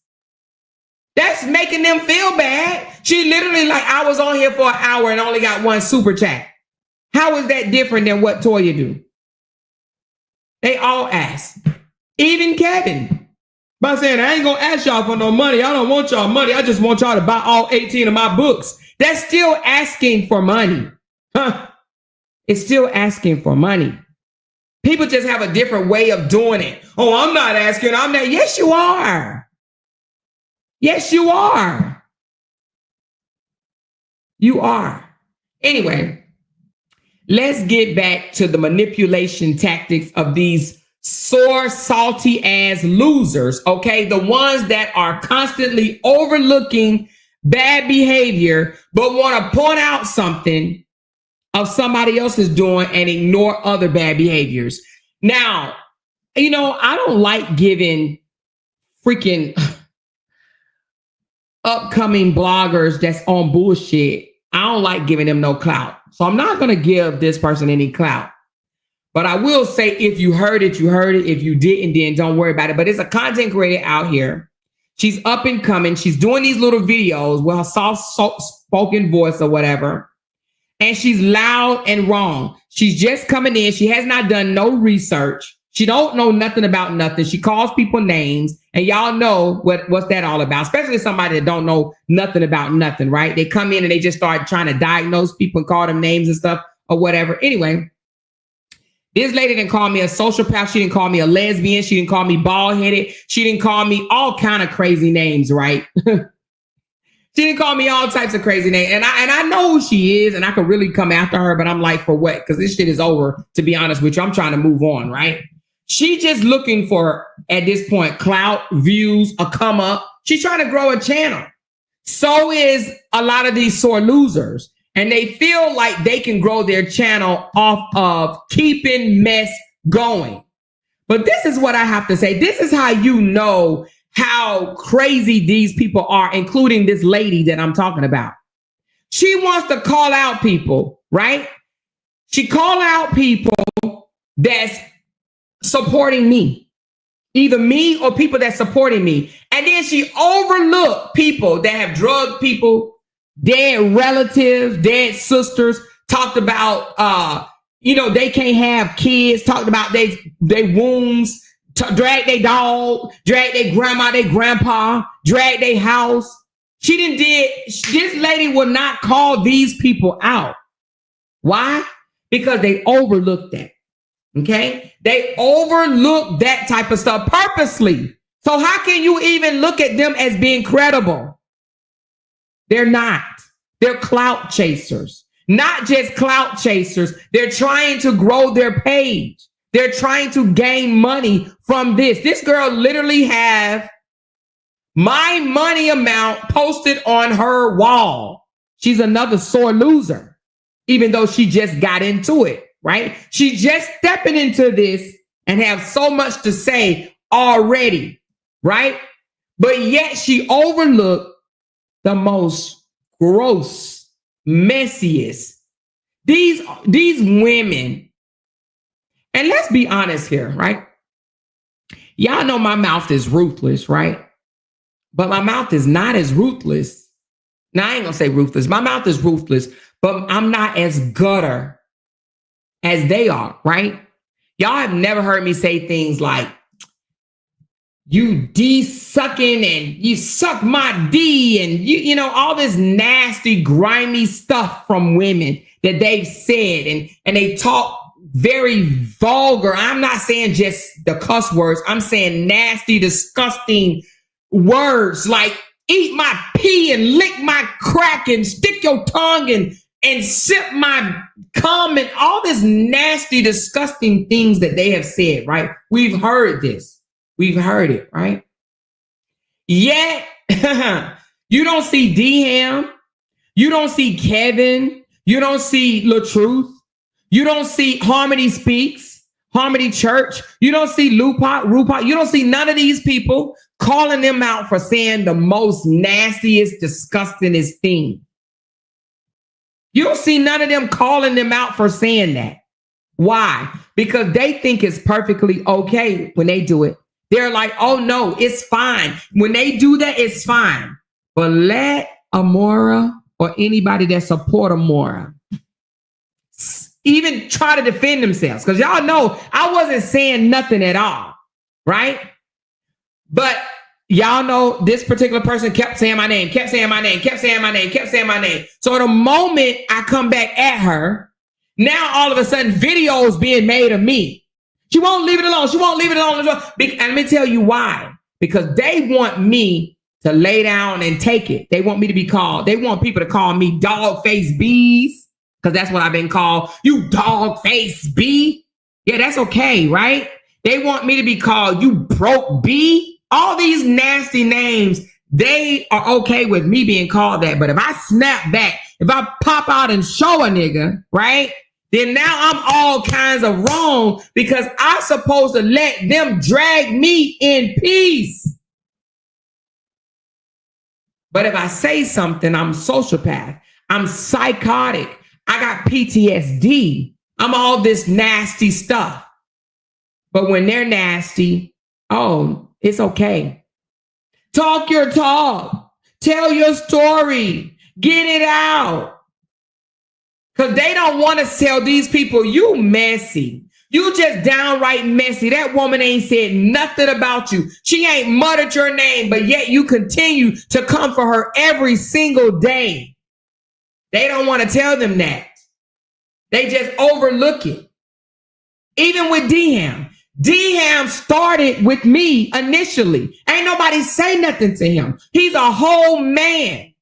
That's making them feel bad. She literally like, I was on here for an hour and only got one super chat. How is that different than what Toya do? They all ask. Even Kevin. By saying, I ain't gonna ask y'all for no money. I don't want y'all money. I just want y'all to buy all 18 of my books. That's still asking for money. Huh? It's still asking for money. People just have a different way of doing it. Oh, I'm not asking. I'm not. Yes, you are. Yes, you are. You are. Anyway, let's get back to the manipulation tactics of these sore, salty ass losers. Okay. The ones that are constantly overlooking bad behavior, but want to point out something of somebody else's doing and ignore other bad behaviors. Now, you know, I don't like giving freaking upcoming bloggers that's on bullshit. I don't like giving them no clout. So I'm not going to give this person any clout. But I will say, if you heard it, you heard it. If you didn't, then don't worry about it. But it's a content creator out here. She's up and coming. She's doing these little videos with her soft-spoken voice or whatever. And she's loud and wrong. She's just coming in. She has not done no research. She don't know nothing about nothing. She calls people names. And y'all know what's that all about, especially somebody that don't know nothing about nothing, right? They come in and they just start trying to diagnose people and call them names and stuff or whatever. Anyway, this lady didn't call me a sociopath. She didn't call me a lesbian. She didn't call me bald-headed. She didn't call me all kind of crazy names, right? She didn't call me all types of crazy names. And I know who she is, and I could really come after her, but I'm like, for what? Because this shit is over, to be honest with you. I'm trying to move on, right? She just looking for, at this point, clout, views, a come up. She's trying to grow a channel. So is a lot of these sore losers. And they feel like they can grow their channel off of keeping mess going. But this is what I have to say. This is how you know how crazy these people are, including this lady that I'm talking about. She wants to call out people, right? She call out people that's supporting me, either me or people that's supporting me. And then she overlooked people that have drugged people, dead relatives, dead sisters, talked about, they can't have kids, talked about they wombs, drag their dog, drag their grandma, their grandpa, drag their house. This lady will not call these people out. Why? Because they overlooked that. Okay? They overlook that type of stuff purposely. So how can you even look at them as being credible? They're not. They're clout chasers. Not just clout chasers. They're trying to grow their page. They're trying to gain money from this. This girl literally have my money amount posted on her wall. She's another sore loser, even though she just got into it, right? She just stepping into this and have so much to say already, right? But yet she overlooked the most gross, messiest. These women. And let's be honest here, right? Y'all know my mouth is ruthless, right? But my mouth is not as ruthless. Now, I ain't gonna say ruthless. My mouth is ruthless, but I'm not as gutter as they are, right? Y'all have never heard me say things like, you D-sucking and you suck my D and you know, all this nasty, grimy stuff from women that they've said and they talk very vulgar. I'm not saying just the cuss words. I'm saying nasty, disgusting words like eat my pee and lick my crack and stick your tongue and sip my cum and all this nasty, disgusting things that they have said, right? We've heard this. We've heard it, right? Yet, you don't see D-Ham. You don't see Kevin. You don't see LaTruth. You don't see Harmony Speaks, Harmony Church. You don't see RuPaul. You don't see none of these people calling them out for saying the most nastiest, disgustingest thing. You don't see none of them calling them out for saying that. Why? Because they think it's perfectly okay when they do it. They're like, oh no, it's fine. When they do that, it's fine. But let Amora or anybody that support Amora even try to defend themselves. Because y'all know I wasn't saying nothing at all, right? But y'all know this particular person kept saying my name, kept saying my name, kept saying my name, kept saying my name. So the moment I come back at her, now all of a sudden videos being made of me. She won't leave it alone. She won't leave it alone. And let me tell you why. Because they want me to lay down and take it. They want me to be called. They want people to call me dog face bees. Because that's what I've been called. You dog face bee. Yeah, that's okay, right? They want me to be called you broke bee. All these nasty names, they are okay with me being called that. But if I snap back, if I pop out and show a nigga, right? Then now I'm all kinds of wrong because I'm supposed to let them drag me in peace. But if I say something, I'm sociopath. I'm psychotic. I got PTSD. I'm all this nasty stuff. But when they're nasty, oh, it's okay. Talk your talk. Tell your story. Get it out. Because they don't want to tell these people, you messy. You just downright messy. That woman ain't said nothing about you. She ain't muttered your name, but yet you continue to come for her every single day. They don't want to tell them that. They just overlook it. Even with D-Ham. D-Ham started with me initially. Ain't nobody say nothing to him. He's a whole man.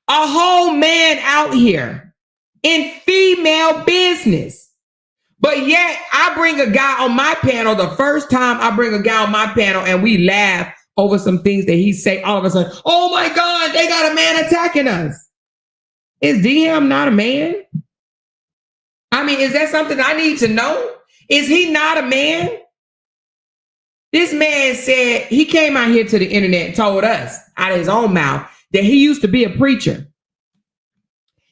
A whole man out here in female business. But yet I bring a guy on my panel. The first time I bring a guy on my panel and we laugh over some things that he say, all of a sudden, oh my God, they got a man attacking us. Is DM not a man? I mean, is that something I need to know? Is he not a man? This man said, he came out here to the internet and told us out of his own mouth that he used to be a preacher.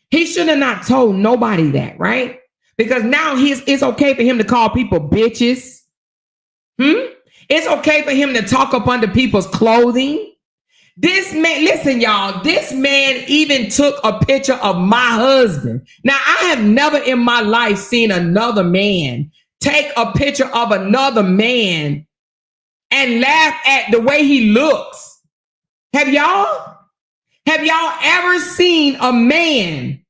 He should have not told nobody that, right? Because now it's okay for him to call people bitches. It's okay for him to talk up under people's clothing. This man, listen, y'all, this man even took a picture of my husband. Now, I have never in my life seen another man take a picture of another man and laugh at the way he looks. Have y'all ever seen a man,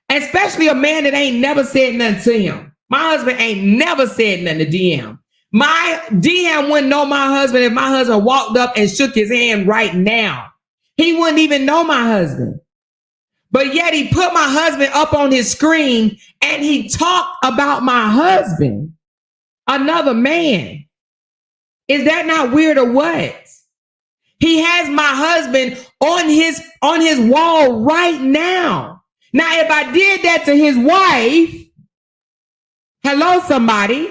especially a man that ain't never said nothing to him? My husband ain't never said nothing to DM. My DM wouldn't know my husband if my husband walked up and shook his hand right now. He wouldn't even know my husband. But yet he put my husband up on his screen and he talked about my husband, another man. Is that not weird or what? He has my husband on his wall right now. Now, if I did that to his wife, hello, somebody.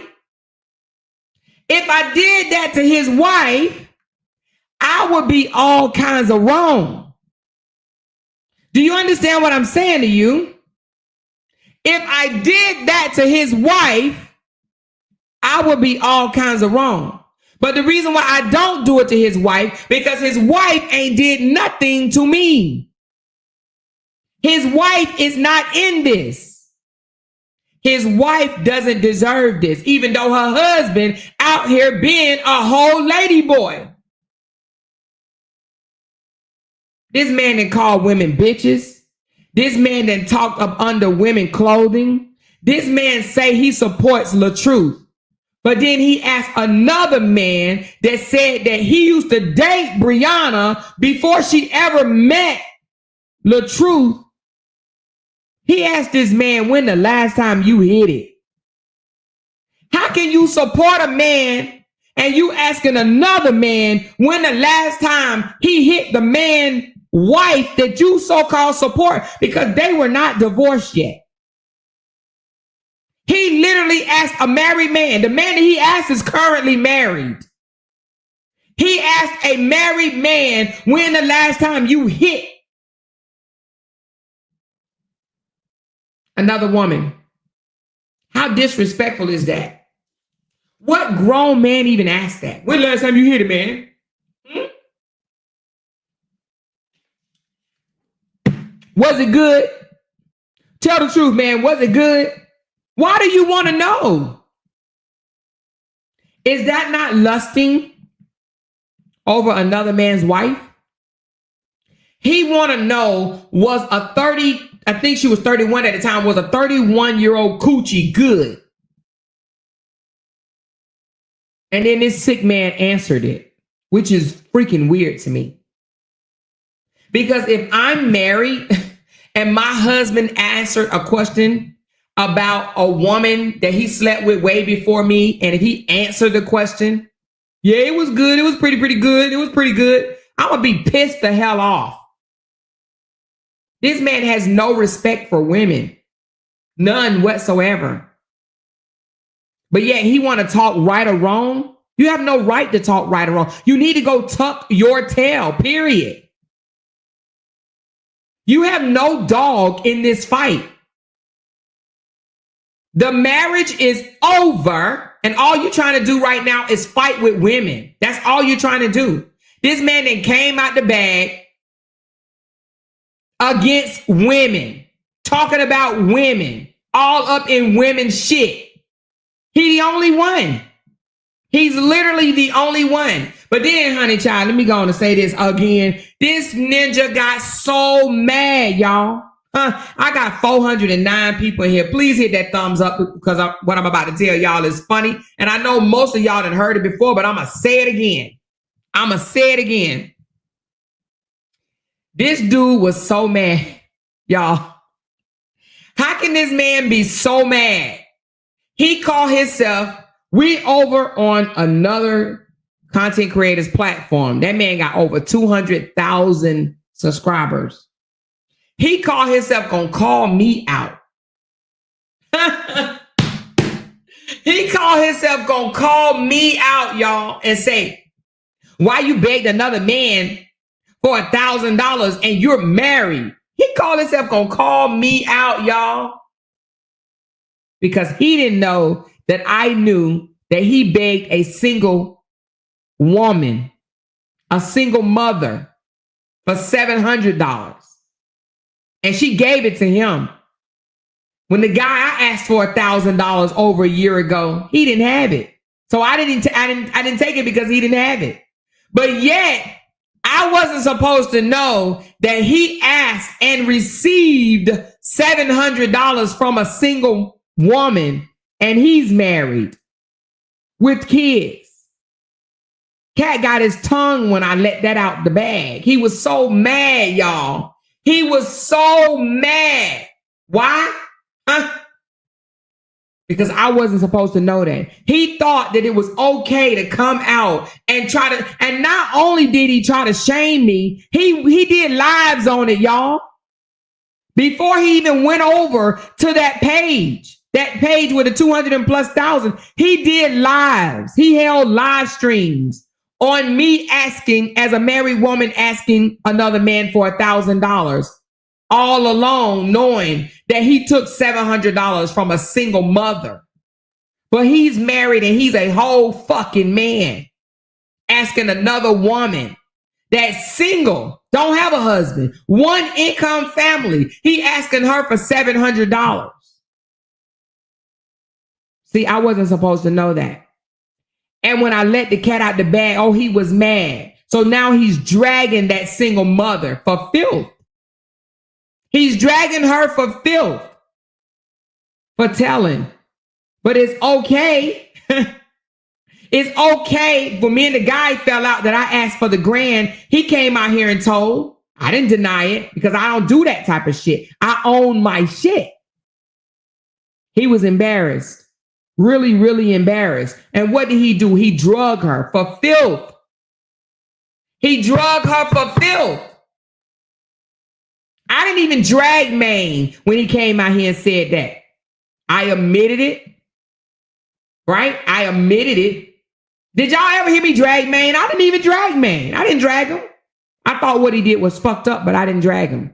If I did that to his wife, I would be all kinds of wrong. Do you understand what I'm saying to you? If I did that to his wife, I would be all kinds of wrong. But the reason why I don't do it to his wife, because his wife ain't did nothing to me. His wife is not in this. His wife doesn't deserve this, even though her husband out here being a whole lady boy. This man that called women bitches. This man that talked up under women clothing. This man say he supports LaTruth. But then he asked another man that said that he used to date Brianna before she ever met LaTruth. He asked this man, when the last time you hit it? How can you support a man and you asking another man when the last time he hit the man wife that you so-called support, because they were not divorced yet? He literally asked a married man. The man that he asked is currently married. He asked a married man, when the last time you hit another woman? How disrespectful is that? What grown man even asked that? When the last time you hit it, man? Was it good? Tell the truth, man. Was it good? Why do you want to know? Is that not lusting over another man's wife? He want to know, was a 30, I think she was 31 at the time, was a 31-year-old coochie good? And then this sick man answered it, which is freaking weird to me. Because if I'm married and my husband answered a question about a woman that he slept with way before me, and if he answered the question, yeah, it was good, it was pretty good, it was pretty good, I'm going to be pissed the hell off. This man has no respect for women. None whatsoever. But yet he want to talk right or wrong. You have no right to talk right or wrong. You need to go tuck your tail, period. You have no dog in this fight. The marriage is over, and all you're trying to do right now is fight with women. That's all you're trying to do. This man then came out the bag against women, talking about women, all up in women's shit. He the only one. He's literally the only one. But then, honey child, let me go on and say this again. This ninja got so mad, y'all. I got 409 people in here. Please hit that thumbs up because what I'm about to tell y'all is funny. And I know most of y'all done heard it before, but I'm going to say it again. This dude was so mad, y'all. How can this man be so mad? He called himself, we over on another content creators platform. That man got over 200,000 subscribers. He called himself gonna call me out. He called himself gonna call me out, y'all, and say, why you begged another man for $1,000 and you're married? He called himself gonna call me out, y'all. Because he didn't know that I knew that he begged a single woman, a single mother, for $700. And she gave it to him. When the guy I asked for $1,000 over a year ago, he didn't have it. So I didn't take it because he didn't have it. But yet, I wasn't supposed to know that he asked and received $700 from a single woman, and he's married with kids. Cat got his tongue when I let that out the bag. He was so mad, y'all. He was so mad. Why? Because I wasn't supposed to know that. He thought that it was okay to come out and try to, and not only did he try to shame me, he did lives on it, y'all. Before he even went over to that page with the 200,000+, he did lives. He held live streams on me asking, as a married woman, asking another man for $1,000, all alone, knowing that he took $700 from a single mother. But he's married and he's a whole fucking man asking another woman that's single, don't have a husband, one income family. He asking her for $700. See, I wasn't supposed to know that. And when I let the cat out the bag, oh, he was mad. So now he's dragging that single mother for filth. He's dragging her for filth, for telling. But it's okay. It's okay. When me and the guy fell out that I asked for the grand, he came out here and told. I didn't deny it because I don't do that type of shit. I own my shit. He was embarrassed. Really, really embarrassed. And what did he do? He drug her for filth. He drug her for filth. I didn't even drag Maine when he came out here and said that. I admitted it. Right? I admitted it. Did y'all ever hear me drag Maine? I didn't even drag Maine. I didn't drag him. I thought what he did was fucked up, but I didn't drag him.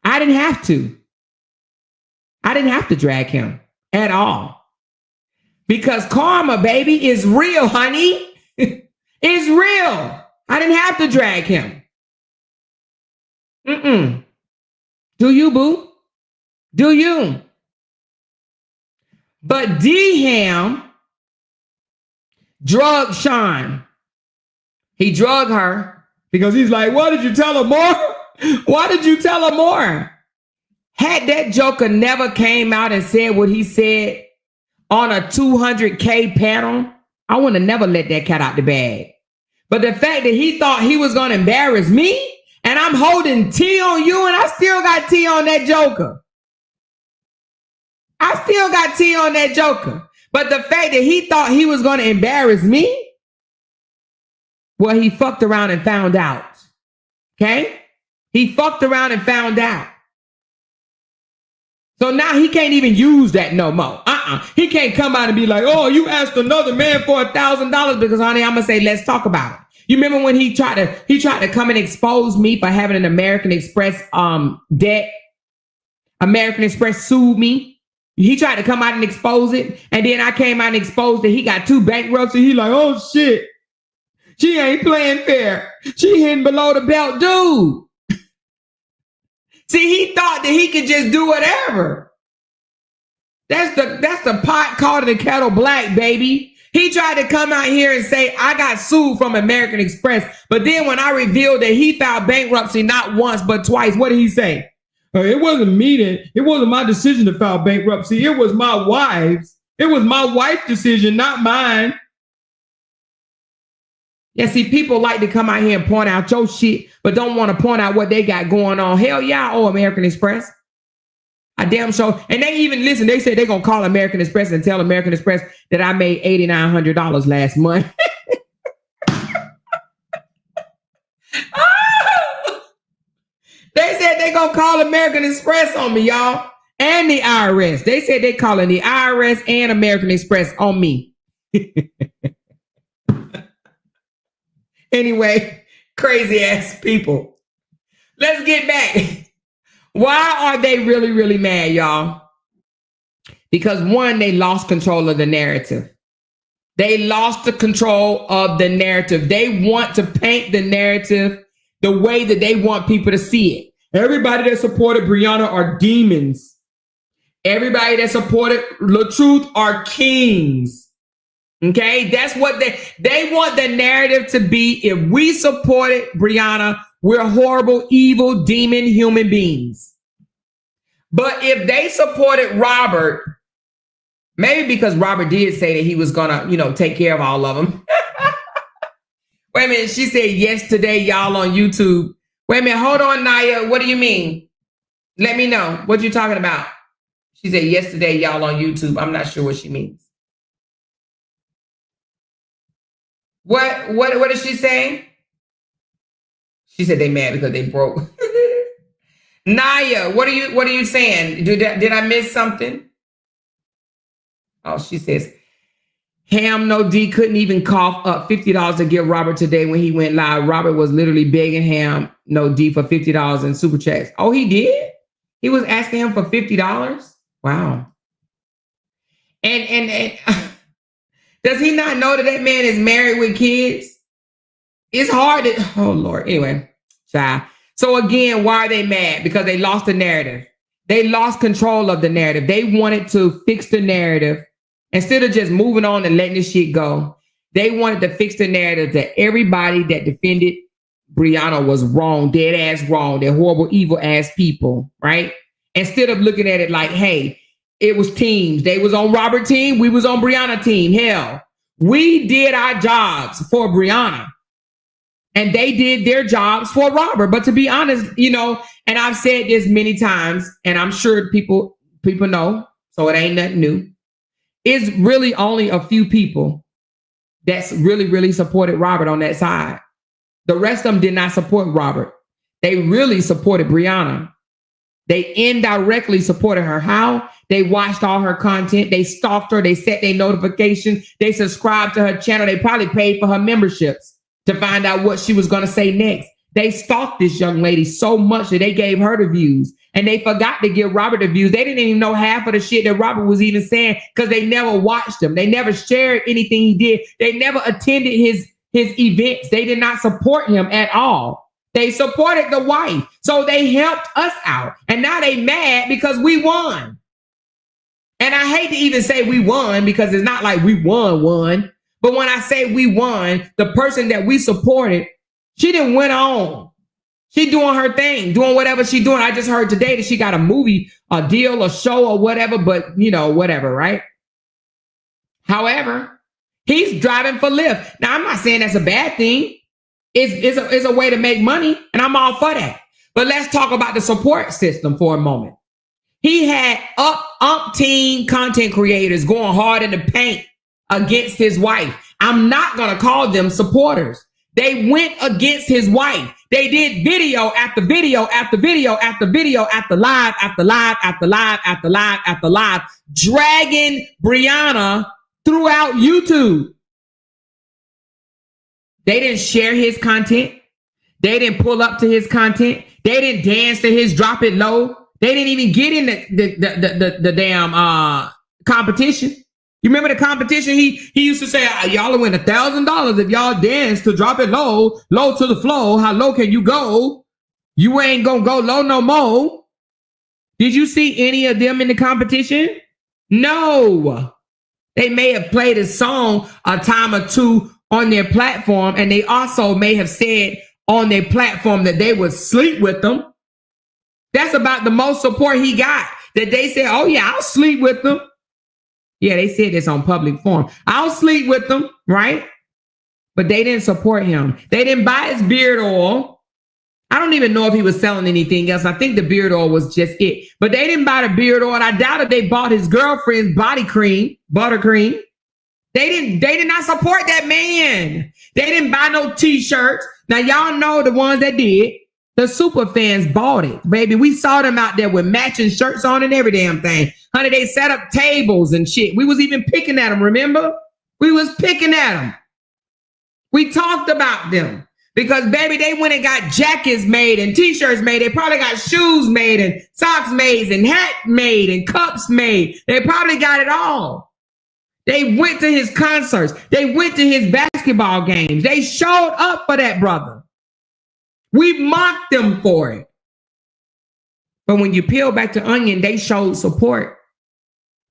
I didn't have to. I didn't have to drag him at all. Because karma, baby, is real, honey. It's real. I didn't have to drag him. Do you, boo? Do you? But D-Ham drugged Sean. He drugged her because he's like, why did you tell her more? Why did you tell her more? Had that joker never came out and said what he said on a 200K panel, I would have never let that cat out the bag. But the fact that he thought he was going to embarrass me, and I'm holding T on you, and I still got T on that joker. I still got T on that joker. But the fact that he thought he was going to embarrass me, well, he fucked around and found out. Okay? He fucked around and found out. So now he can't even use that no more. He can't come out and be like, oh, you asked another man for $1,000 because, honey, I'm going to say, let's talk about it. You remember when he tried to come and expose me for having an American Express debt? American Express sued me. He tried to come out and expose it. And then I came out and exposed that he got 2 bankruptcies. He like, oh, shit. She ain't playing fair. She hitting below the belt, dude. See, he thought that he could just do whatever. That's the pot calling the kettle black, baby. He tried to come out here and say, I got sued from American Express. But then when I revealed that he filed bankruptcy not once, but twice, what did he say? It wasn't me that, it wasn't my decision to file bankruptcy. It was my wife's. It was my wife's decision, not mine. Yeah, see, people like to come out here and point out your shit, but don't want to point out what they got going on. Hell yeah, I owe American Express. I damn sure. And they even, listen, they said they're going to call American Express and tell American Express that I made $8,900 last month. They said they're going to call American Express on me, y'all. And the IRS. They said they're calling the IRS and American Express on me. Anyway, crazy ass people. Let's get back. Why are they really, really mad, y'all? Because one, they lost control of the narrative. They lost the control of the narrative. They want to paint the narrative the way that they want people to see it. Everybody that supported Brianna are demons. Everybody that supported LaTruth are kings. Okay, that's what they want the narrative to be. If we supported Brianna, we're horrible, evil, demon human beings. But if they supported Robert, maybe because Robert did say that he was gonna, take care of all of them. Wait a minute, she said yes today, y'all on YouTube. Wait a minute, hold on, Naya. What do you mean? Let me know. What you talking about? She said yes today, y'all on YouTube. I'm not sure what she means. What is she saying? She said they mad because they broke. Naya, what are you saying? Did I miss something? Oh, she says Ham No D couldn't even cough up $50 to give Robert today when he went live. Robert was literally begging Ham No D for $50 in super chats. Oh, he did? He was asking him for $50? Wow. And does he not know that man is married with kids? It's hard to, oh Lord. Anyway, child. So again, why are they mad? Because they lost the narrative. They lost control of the narrative. They wanted to fix the narrative. Instead of just moving on and letting this shit go, they wanted to fix the narrative that everybody that defended Brianna was wrong, dead ass wrong. They're horrible, evil ass people, right? Instead of looking at it like, hey, it was teams. They was on Robert's team. We was on Brianna's team. Hell, we did our jobs for Brianna. And they did their jobs for Robert. But to be honest, and I've said this many times, and I'm sure people know, so it ain't nothing new. It's really only a few people that's really, really supported Robert on that side. The rest of them did not support Robert. They really supported Brianna. They indirectly supported her. How? They watched all her content. They stalked her. They set their notifications. They subscribed to her channel. They probably paid for her memberships to find out what she was going to say next. They stalked this young lady so much that they gave her the views. And they forgot to give Robert the views. They didn't even know half of the shit that Robert was even saying because they never watched him. They never shared anything he did. They never attended his events. They did not support him at all. They supported the wife. So they helped us out. And now they mad because we won. And I hate to even say we won because it's not like we won. But when I say we won, the person that we supported, she didn't went on. She doing her thing, doing whatever she doing. I just heard today that she got a movie, a deal, a show or whatever, but whatever, right? However, he's driving for Lyft. Now, I'm not saying that's a bad thing. It's a way to make money, and I'm all for that. But let's talk about the support system for a moment. He had umpteen content creators going hard in the paint against his wife. I'm not going to call them supporters. They went against his wife. They did video after video after video after video after live after live after live after live after live, dragging Brianna throughout YouTube. They didn't share his content. They didn't pull up to his content. They didn't dance to his drop it low. They didn't even get in the damn competition. You remember the competition? He used to say, y'all will win $1,000 if y'all dance to drop it low to the floor. How low can you go? You ain't gonna go low no more. Did you see any of them in the competition? No. They may have played a song a time or two on their platform, and they also may have said on their platform that they would sleep with them. That's about the most support he got. That they said, oh yeah, I'll sleep with them. Yeah, they said this on public forum. I'll sleep with them, right? But they didn't support him. They didn't buy his beard oil. I don't even know if he was selling anything else. I think the beard oil was just it. But they didn't buy the beard oil. And I doubt if they bought his girlfriend's body cream, buttercream. They did not support that man. They didn't buy no t-shirts. Now, y'all know the ones that did. The super fans bought it, baby. We saw them out there with matching shirts on and every damn thing. Honey, they set up tables and shit. We was even picking at them, remember? We was picking at them. We talked about them. Because, baby, they went and got jackets made and t-shirts made. They probably got shoes made and socks made and hat made and cups made. They probably got it all. They went to his concerts. They went to his basketball games. They showed up for that brother. We mocked them for it. But when you peel back the onion, they showed support.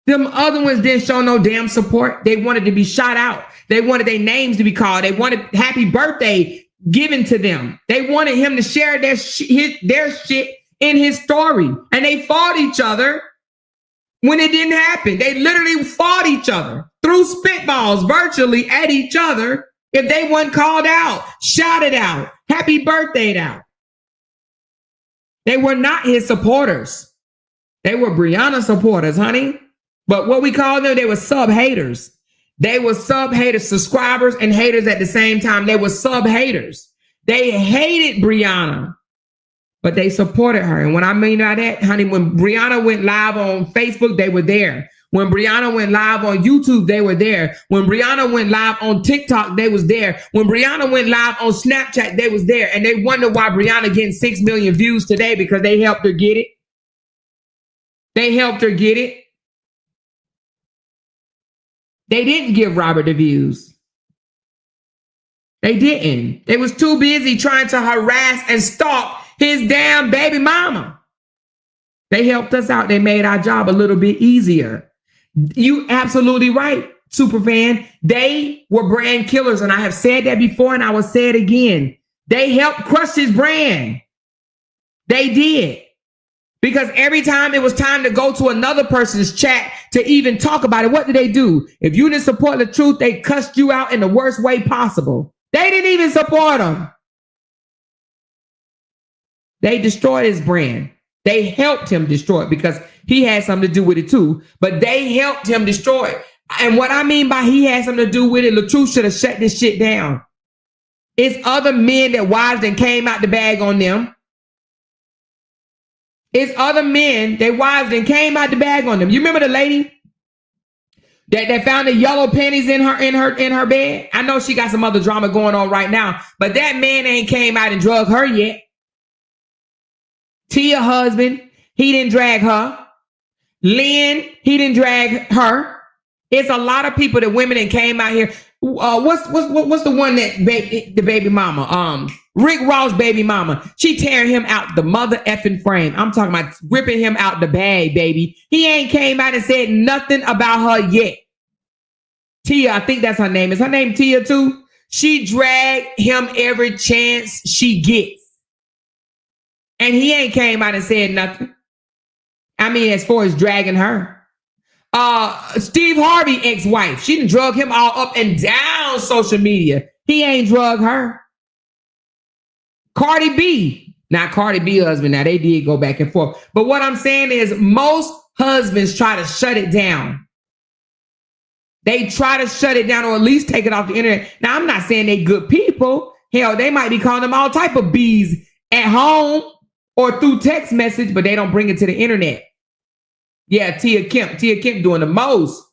Them other ones didn't show no damn support. They wanted to be shot out. They wanted their names to be called. They wanted happy birthday given to them. They wanted him to share their shit in his story. And they fought each other when it didn't happen. They literally fought each other, threw spitballs virtually at each other if they weren't called out, shouted out, happy birthday out. They were not his supporters. They were Brianna supporters, honey. But what we call them, they were sub-haters. They were sub-haters, subscribers and haters at the same time. They were sub-haters. They hated Brianna, but they supported her. And what I mean by that, honey, when Brianna went live on Facebook, they were there. When Brianna went live on YouTube, they were there. When Brianna went live on TikTok, they was there. When Brianna went live on Snapchat, they was there. And they wonder why Brianna getting 6 million views today, because they helped her get it. They helped her get it. They didn't give Robert the views. They didn't. They was too busy trying to harass and stalk his damn baby mama. They helped us out. They made our job a little bit easier. You absolutely right, superfan. They were brand killers, and I have said that before, and I will say it again. They helped crush his brand. They did. Because every time it was time to go to another person's chat to even talk about it, what did they do? If you didn't support the truth, they cussed you out in the worst way possible. They didn't even support him. They destroyed his brand. They helped him destroy it because he had something to do with it too. But they helped him destroy it. And what I mean by he had something to do with it, LaTruth should have shut this shit down. It's other men that wives that came out the bag on them. It's other men, their wives that came out the bag on them. You remember the lady that found the yellow panties in her bed? I know she got some other drama going on right now, but that man ain't came out and drug her yet. Tia husband, he didn't drag her. Lynn, he didn't drag her. It's a lot of people that women that came out here. what's the one that the baby mama, Rick Ross baby mama, she tearing him out the mother effing frame. I'm talking about ripping him out the bag, baby. He ain't came out and said nothing about her yet. Tia, I think that's her name. Is her name Tia too? She dragged him every chance she gets. And he ain't came out and said nothing. I mean, as far as dragging her. Steve Harvey ex-wife, she done drug him all up and down social media. He ain't drug her. Cardi B, not Cardi B husband. Now they did go back and forth. But what I'm saying is most husbands try to shut it down. They try to shut it down or at least take it off the internet. Now, I'm not saying they good people. Hell, they might be calling them all type of B's at home or through text message, but they don't bring it to the internet. Yeah, Tia Kemp doing the most.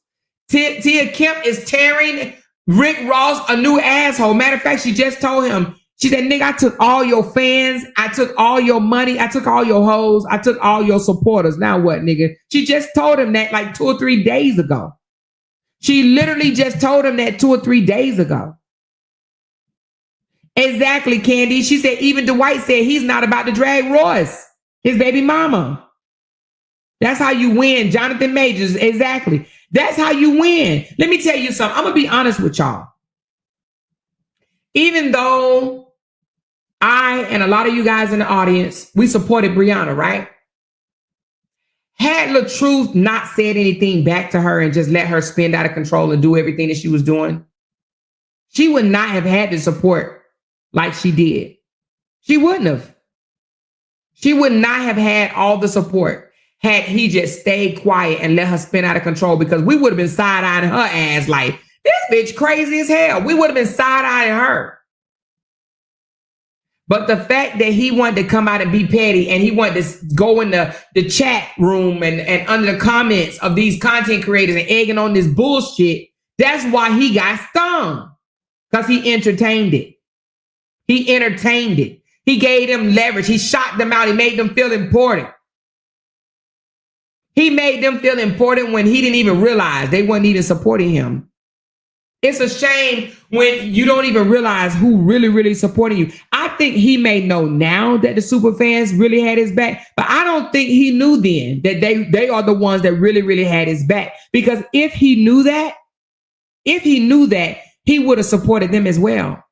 Tia Kemp is tearing Rick Ross a new asshole. Matter of fact, she just told him, she said, nigga, I took all your fans. I took all your money. I took all your hoes. I took all your supporters. Now what, nigga? She just told him that like 2 or 3 days ago. She literally just told him that 2 or 3 days ago. Exactly, Candy. She said, even Dwight said he's not about to drag Royce, his baby mama. That's how you win. Jonathan Majors, exactly. That's how you win. Let me tell you something. I'm going to be honest with y'all. Even though I and a lot of you guys in the audience, we supported Brianna, right? Had LaTruth not said anything back to her and just let her spin out of control and do everything that she was doing, she would not have had the support like she did. She wouldn't have. She would not have had all the support had he just stayed quiet and let her spin out of control, because we would have been side-eyeing her ass like, this bitch crazy as hell. We would have been side-eyeing her. But the fact that he wanted to come out and be petty and he wanted to go in the chat room and under the comments of these content creators and egging on this bullshit, that's why he got stung. Because he entertained it. He entertained it. He gave them leverage. He shot them out. He made them feel important. He made them feel important when he didn't even realize they weren't even supporting him. It's a shame when you don't even realize who really, really supporting you. I think he may know now that the super fans really had his back, but I don't think he knew then that they are the ones that really, really had his back. Because if he knew that, he would have supported them as well.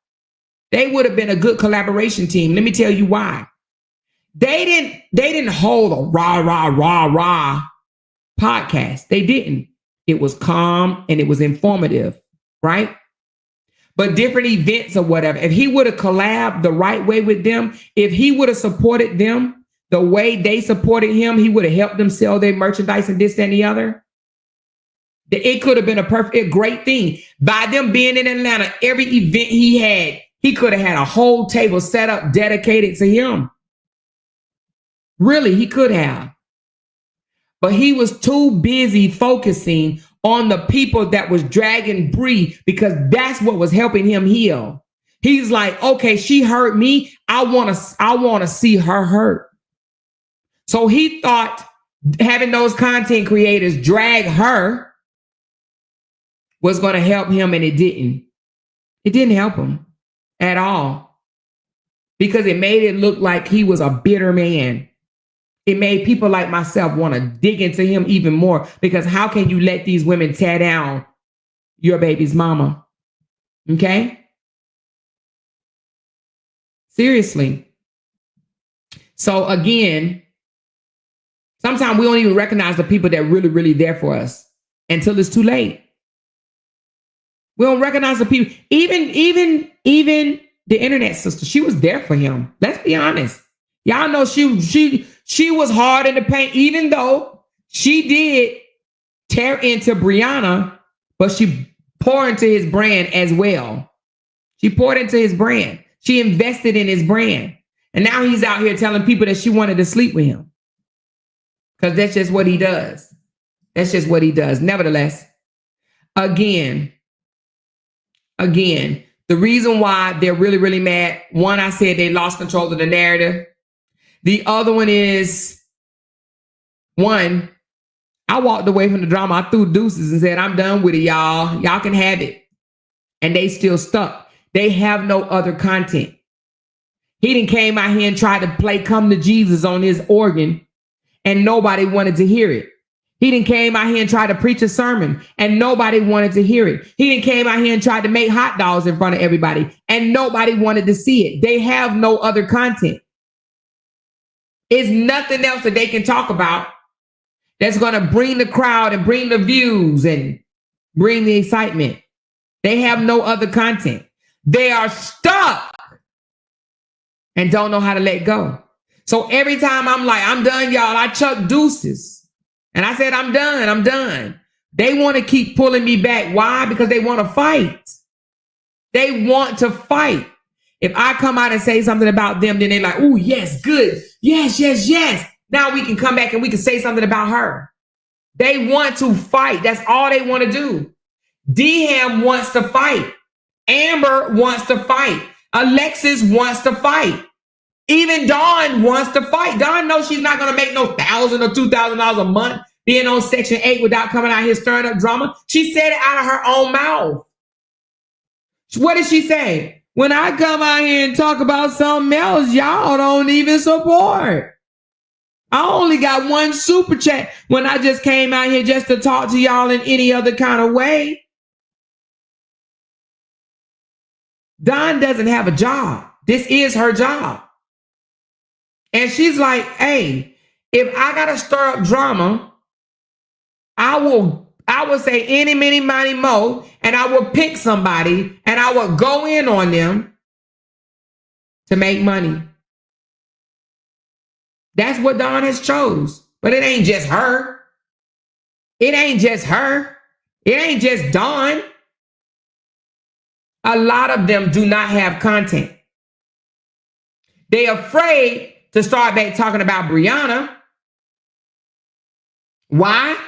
They would have been a good collaboration team. Let me tell you why. They didn't hold a rah podcast. They didn't. It was calm and it was informative, right? But different events or whatever, if he would have collabed the right way with them, if he would have supported them the way they supported him, he would have helped them sell their merchandise and this and the other. It could have been a great thing. By them being in Atlanta, every event he could have had a whole table set up dedicated to him. Really, he could have. But he was too busy focusing on the people that was dragging Bree, because that's what was helping him heal. He's like, okay, she hurt me. I want to see her hurt. So he thought having those content creators drag her was going to help him, and it didn't. It didn't help him at all, because it made it look like he was a bitter man. It made people like myself want to dig into him even more, because how can you let these women tear down your baby's mama? Okay? Seriously. So again, sometimes we don't even recognize the people that really, really there for us until it's too late. We don't recognize the people. Even the internet sister, she was there for him. Let's be honest. Y'all know she was hard in the paint, even though she did tear into Brianna, but she poured into his brand as well. She poured into his brand. She invested in his brand. And now he's out here telling people that she wanted to sleep with him. Because that's just what he does. That's just what he does. Nevertheless, again, the reason why they're really, really mad, one, I said they lost control of the narrative. The other one is, one, I walked away from the drama. I threw deuces and said, I'm done with it, y'all. Y'all can have it. and they still stuck. They have no other content. He done came out here and tried to play Come to Jesus on his organ, and nobody wanted to hear it. He done came out here and tried to preach a sermon, and nobody wanted to hear it. He done came out here and tried to make hot dogs in front of everybody, and nobody wanted to see it. They have no other content. It's nothing else that they can talk about that's going to bring the crowd and bring the views and bring the excitement. They have no other content. They are stuck and don't know how to let go. So every time I'm like, I'm done, y'all, I chuck deuces. And I said, I'm done. They want to keep pulling me back. Why? Because they want to fight. They want to fight. If I come out and say something about them, then they're like, oh, yes, good. Yes. Now we can come back and we can say something about her. They want to fight. That's all they want to do. D-Ham wants to fight. Amber wants to fight. Alexis wants to fight. Even Dawn wants to fight. Dawn knows she's not going to make no $1,000 or $2,000 a month being on Section 8 without coming out here stirring up drama. She said it out of her own mouth. What did she say? When I come out here and talk about something else, y'all don't even support. I only got one super chat when I just came out here just to talk to y'all in any other kind of way. Dawn doesn't have a job. This is her job. And she's like, hey, if I got to stir up drama, I will say any, many, miny, mo, and I will pick somebody and I will go in on them to make money. That's what Dawn has chose. But it ain't just her. It ain't just her. It ain't just Dawn. A lot of them do not have content. They're afraid to start back talking about Brianna. Why?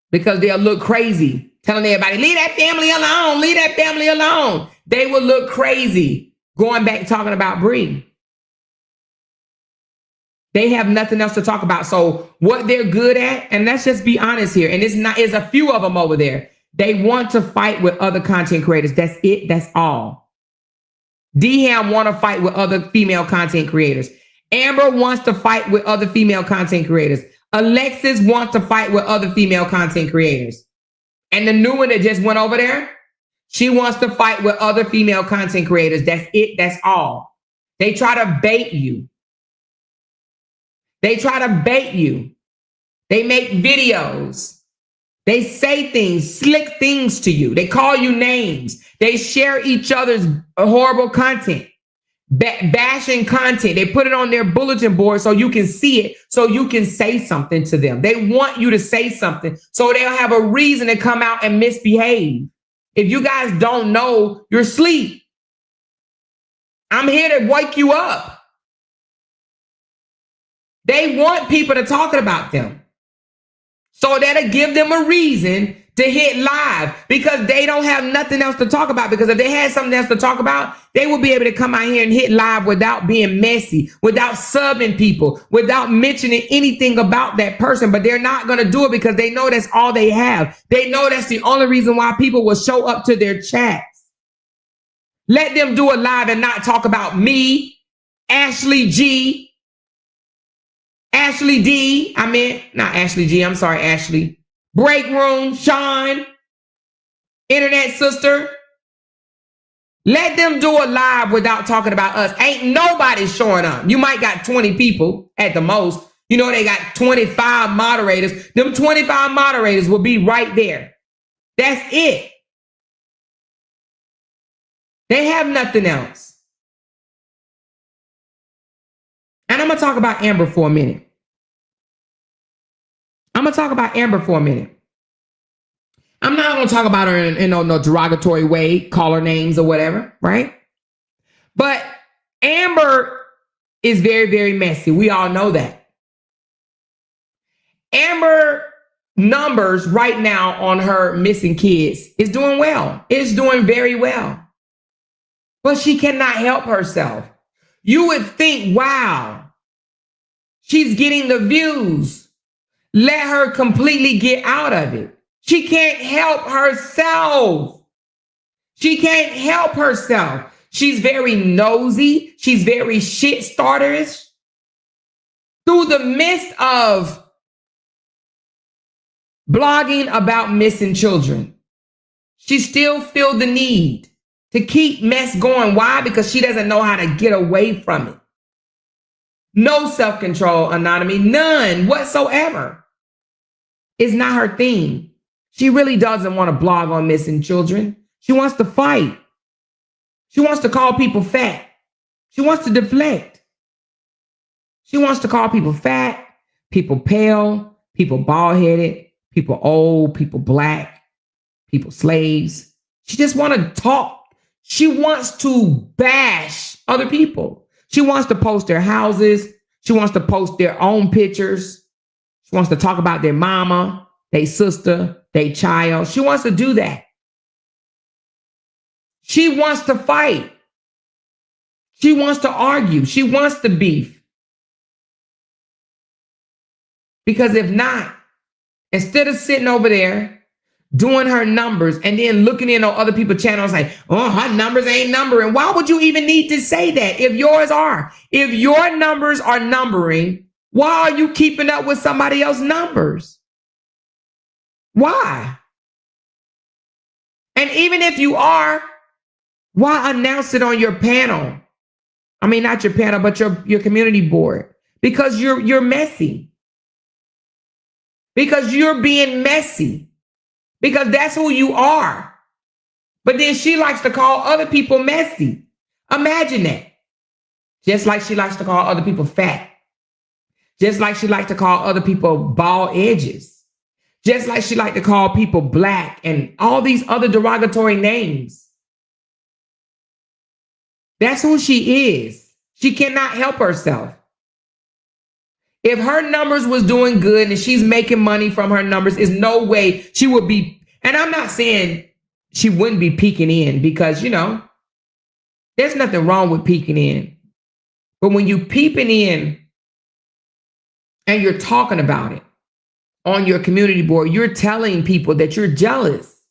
Because they'll look crazy, telling everybody, leave that family alone, leave that family alone. They will look crazy going back talking about Bree. They have nothing else to talk about. So what they're good at, and let's just be honest here, and it's a few of them over there. They want to fight with other content creators. That's it. That's all. D-Ham want to fight with other female content creators. Amber wants to fight with other female content creators. Alexis wants to fight with other female content creators. And the new one that just went over there, she wants to fight with other female content creators. That's it. That's all. They try to bait you. They try to bait you. They make videos. They say things, slick things to you. They call you names. They share each other's horrible content, bashing content. They put it on their bulletin board so you can see it, so you can say something to them. They want you to say something so they'll have a reason to come out and misbehave. If you guys don't know, you're asleep. I'm here to wake you up. They want people to talk about them. So that'll give them a reason to hit live because they don't have nothing else to talk about. Because if they had something else to talk about, they would be able to come out here and hit live without being messy, without subbing people, without mentioning anything about that person. But they're not going to do it because they know that's all they have. They know that's the only reason why people will show up to their chats. Let them do it live and not talk about me, Ashley G, Ashley D. Not Ashley G. I'm sorry, Ashley. Break Room, Sean, Internet Sister. Let them do it live without talking about us. Ain't nobody showing up. You might got 20 people at the most. You know, they got 25 moderators. Them 25 moderators will be right there. That's it. They have nothing else. And I'm going to talk about Amber for a minute. I'm not going to talk about her in no derogatory way, call her names or whatever, right? But Amber is very, very messy. We all know that. Amber numbers right now on her missing kids is doing well. It's doing very well. But she cannot help herself. You would think, wow, she's getting the views. Let her completely get out of it. She can't help herself. She can't help herself. She's very nosy. She's very shit starterish. Through the midst of blogging about missing children, she still feels the need to keep mess going. Why? Because she doesn't know how to get away from it. No self-control, Anonymous, none whatsoever. It's not her thing. She really doesn't want to blog on missing children. She wants to fight. She wants to call people fat. She wants to deflect. She wants to call people fat, people pale, people bald-headed, people old, people black, people slaves. She just wants to talk. She wants to bash other people. She wants to post their houses. She wants to post their own pictures. She wants to talk about their mama, their sister, their child. She wants to do that. She wants to fight. She wants to argue. She wants to beef. Because if not, instead of sitting over there doing her numbers and then looking in on other people's channels like, oh, her numbers ain't numbering. Why would you even need to say that if yours are? If your numbers are numbering, why are you keeping up with somebody else's numbers? Why? And even if you are, why announce it on your panel? I mean, not your panel, but your community board. Because you're messy. Because you're being messy. Because that's who you are. But then she likes to call other people messy. Imagine that. Just like she likes to call other people fat. Just like she likes to call other people bald edges. Just like she likes to call people black and all these other derogatory names. That's who she is. She cannot help herself. If her numbers was doing good and she's making money from her numbers, there's no way she would be. And I'm not saying she wouldn't be peeking in because, there's nothing wrong with peeking in. But when you peeping in and you're talking about it on your community board, you're telling people that you're jealous.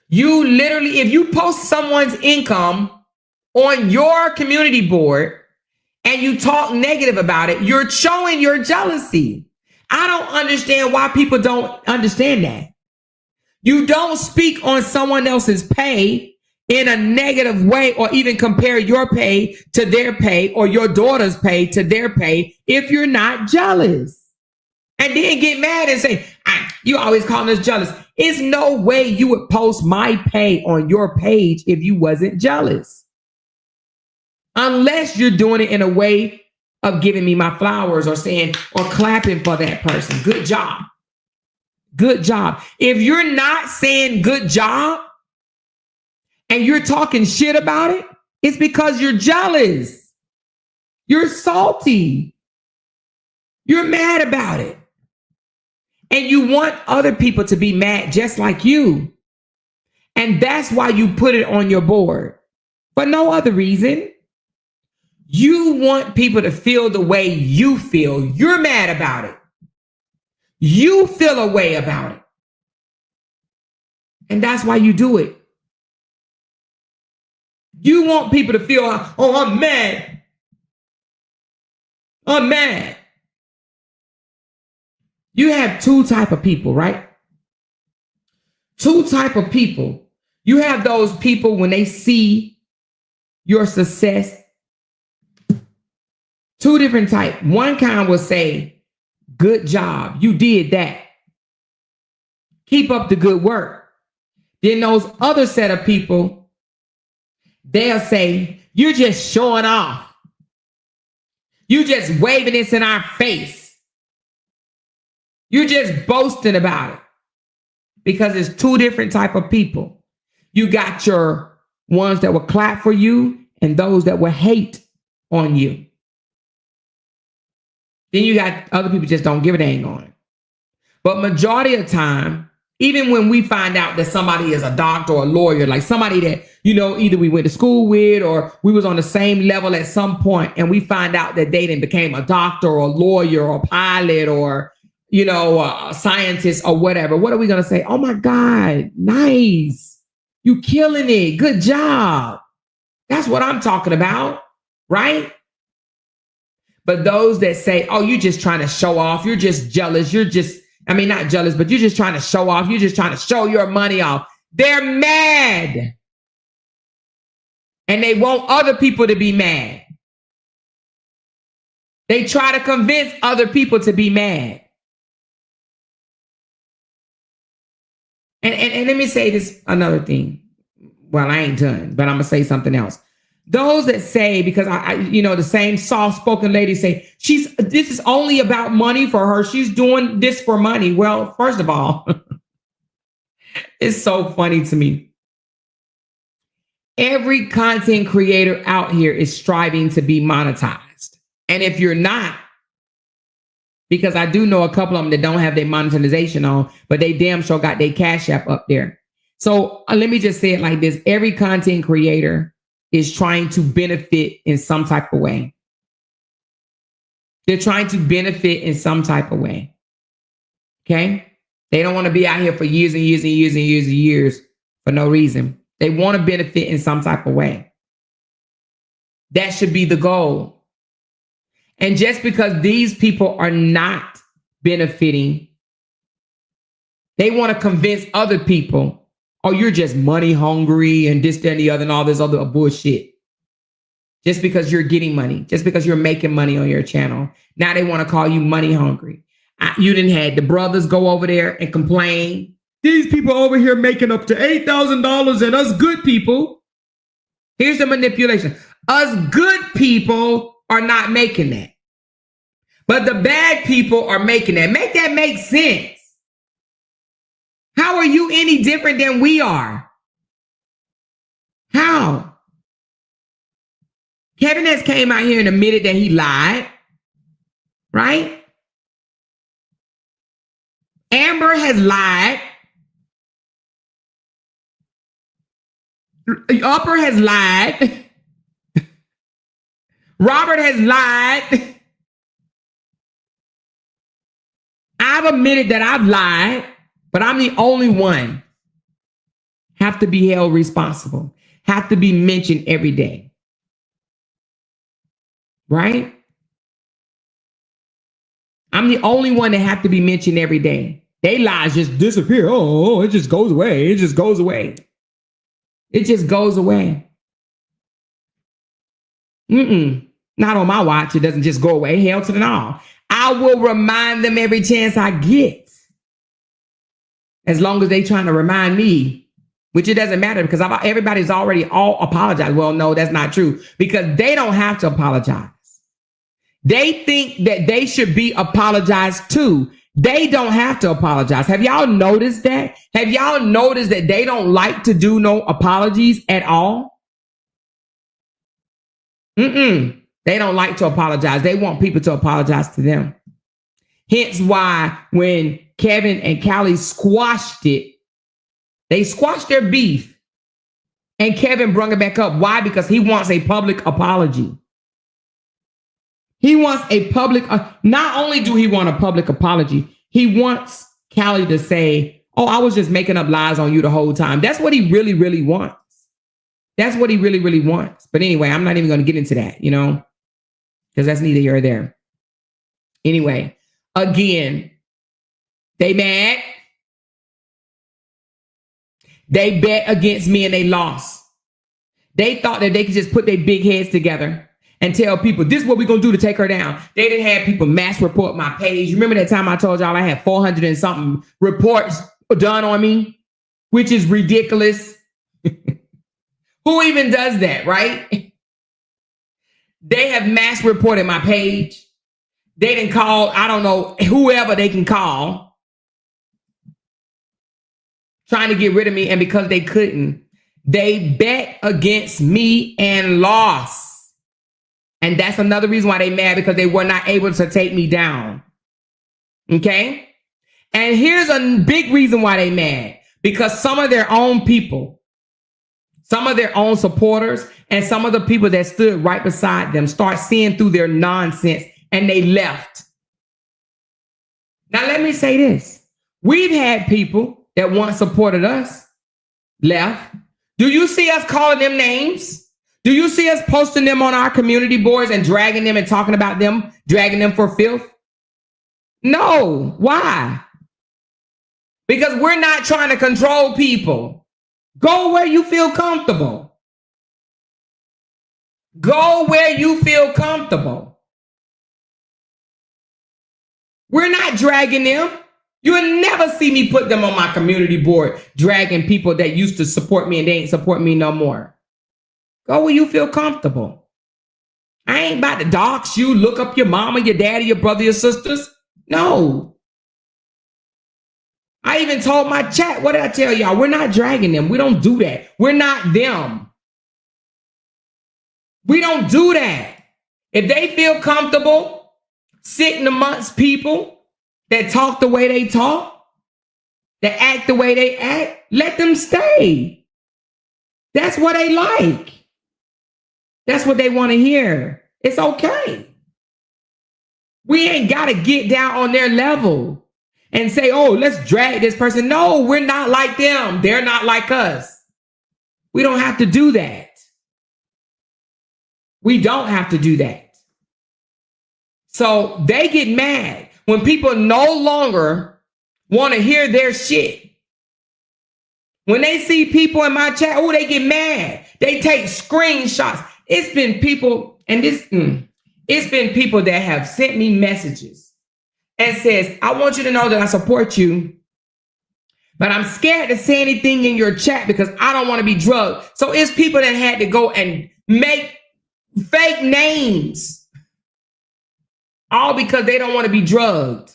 You literally, if you post someone's income on your community board, and you talk negative about it, you're showing your jealousy. I don't understand why people don't understand that. You don't speak on someone else's pay in a negative way or even compare your pay to their pay or your daughter's pay to their pay if you're not jealous. And then get mad and say, you always calling us jealous. It's no way you would post my pay on your page if you wasn't jealous. Unless you're doing it in a way of giving me my flowers or saying, or clapping for that person. Good job. Good job. If you're not saying good job and you're talking shit about it, it's because you're jealous. You're salty. You're mad about it. And you want other people to be mad just like you. And that's why you put it on your board. For no other reason. You want people to feel the way you feel. You're mad about it. You feel a way about it. And that's why you do it. You want people to feel, oh, I'm mad. I'm mad. You have two type of people, right? Two type of people. You have those people when they see your success. Two different type. One kind will say, good job. You did that. Keep up the good work. Then those other set of people, they'll say, you're just showing off. You just waving this in our face. You're just boasting about it. Because it's two different type of people. You got your ones that will clap for you and those that will hate on you. Then you got other people just don't give a dang on. But majority of the time, even when we find out that somebody is a doctor or a lawyer, like somebody that, either we went to school with or we was on the same level at some point, and we find out that they then became a doctor or a lawyer or a pilot or, a scientist or whatever, what are we going to say? Oh my God, nice. You killing it. Good job. That's what I'm talking about, right? But those that say, oh, you're just trying to show off. You're just jealous. Not jealous, but you're just trying to show off. You're just trying to show your money off. They're mad. And they want other people to be mad. They try to convince other people to be mad. And let me say this another thing. Well, I ain't done, but I'm going to say something else. Those that say, because the same soft-spoken lady say, this is only about money for her. She's doing this for money. Well, first of all, it's so funny to me. Every content creator out here is striving to be monetized. And if you're not, because I do know a couple of them that don't have their monetization on, but they damn sure got their Cash App up there. So let me just say it like this. Every content creator is trying to benefit in some type of way. They're trying to benefit in some type of way. Okay? They don't want to be out here for years and years and years and years and years for no reason. They want to benefit in some type of way. That should be the goal. And just because these people are not benefiting, they want to convince other people, oh, you're just money hungry and this, that, and the other, and all this other bullshit. Just because you're getting money, just because you're making money on your channel. Now they want to call you money hungry. You didn't had the brothers go over there and complain. These people over here making up to $8,000 and us good people. Here's the manipulation. Us good people are not making that. But the bad people are making that. Make that make sense. How are you any different than we are? How? Kevin has came out here and admitted that he lied, right? Amber has lied. Upper has lied. Robert has lied. I've admitted that I've lied, but I'm the only one. Have to be held responsible. Have to be mentioned every day. Right? I'm the only one that have to be mentioned every day. They lies just disappear. Oh, it just goes away. It just goes away. It just goes away. Not on my watch. It doesn't just go away. Hell to the no. I will remind them every chance I get. As long as they trying to remind me, which it doesn't matter because everybody's already all apologized. Well, no, that's not true because they don't have to apologize. They think that they should be apologized to. They don't have to apologize. Have y'all noticed that? Have y'all noticed that they don't like to do no apologies at all? They don't like to apologize. They want people to apologize to them. Hence why when Kevin and Callie squashed it, they squashed their beef and Kevin brought it back up. Why? Because he wants a public apology. He wants a public, not only do he want a public apology, he wants Callie to say, oh, I was just making up lies on you the whole time. That's what he really, really wants. That's what he really, really wants. But anyway, I'm not even going to get into that, because that's neither here or there. Anyway, again, they mad. They bet against me and they lost. They thought that they could just put their big heads together and tell people, this is what we're going to do to take her down. They didn't have people mass report my page. Remember that time I told y'all I had 400 and something reports done on me, which is ridiculous. Who even does that, right? They have mass reported my page. They didn't call, I don't know, whoever they can call, trying to get rid of me. And because they couldn't, they bet against me and lost. And that's another reason why they mad, because they were not able to take me down. Okay? And here's a big reason why they mad. Because some of their own people, some of their own supporters, and some of the people that stood right beside them start seeing through their nonsense and they left. Now, let me say this. We've had people that once supported us left. Do you see us calling them names? Do you see us posting them on our community boards and dragging them and talking about them, dragging them for filth? No. Why? Because we're not trying to control people. Go where you feel comfortable. Go where you feel comfortable. We're not dragging them. You will never see me put them on my community board, dragging people that used to support me and they ain't support me no more. Go where you feel comfortable. I ain't about to dox you, look up your mama, your daddy, your brother, your sisters. No. I even told my chat, what did I tell y'all? We're not dragging them. We don't do that. We're not them. We don't do that. If they feel comfortable sitting amongst people that talk the way they talk, that act the way they act, let them stay. That's what they like. That's what they want to hear. It's okay. We ain't got to get down on their level and say, oh, let's drag this person. No, we're not like them. They're not like us. We don't have to do that. We don't have to do that. So they get mad when people no longer want to hear their shit. When they see people in my chat, oh, they get mad. They take screenshots. It's been people, and it's been people that have sent me messages and says, I want you to know that I support you, but I'm scared to say anything in your chat because I don't want to be drugged. So it's people that had to go and make fake names, all because they don't want to be drugged.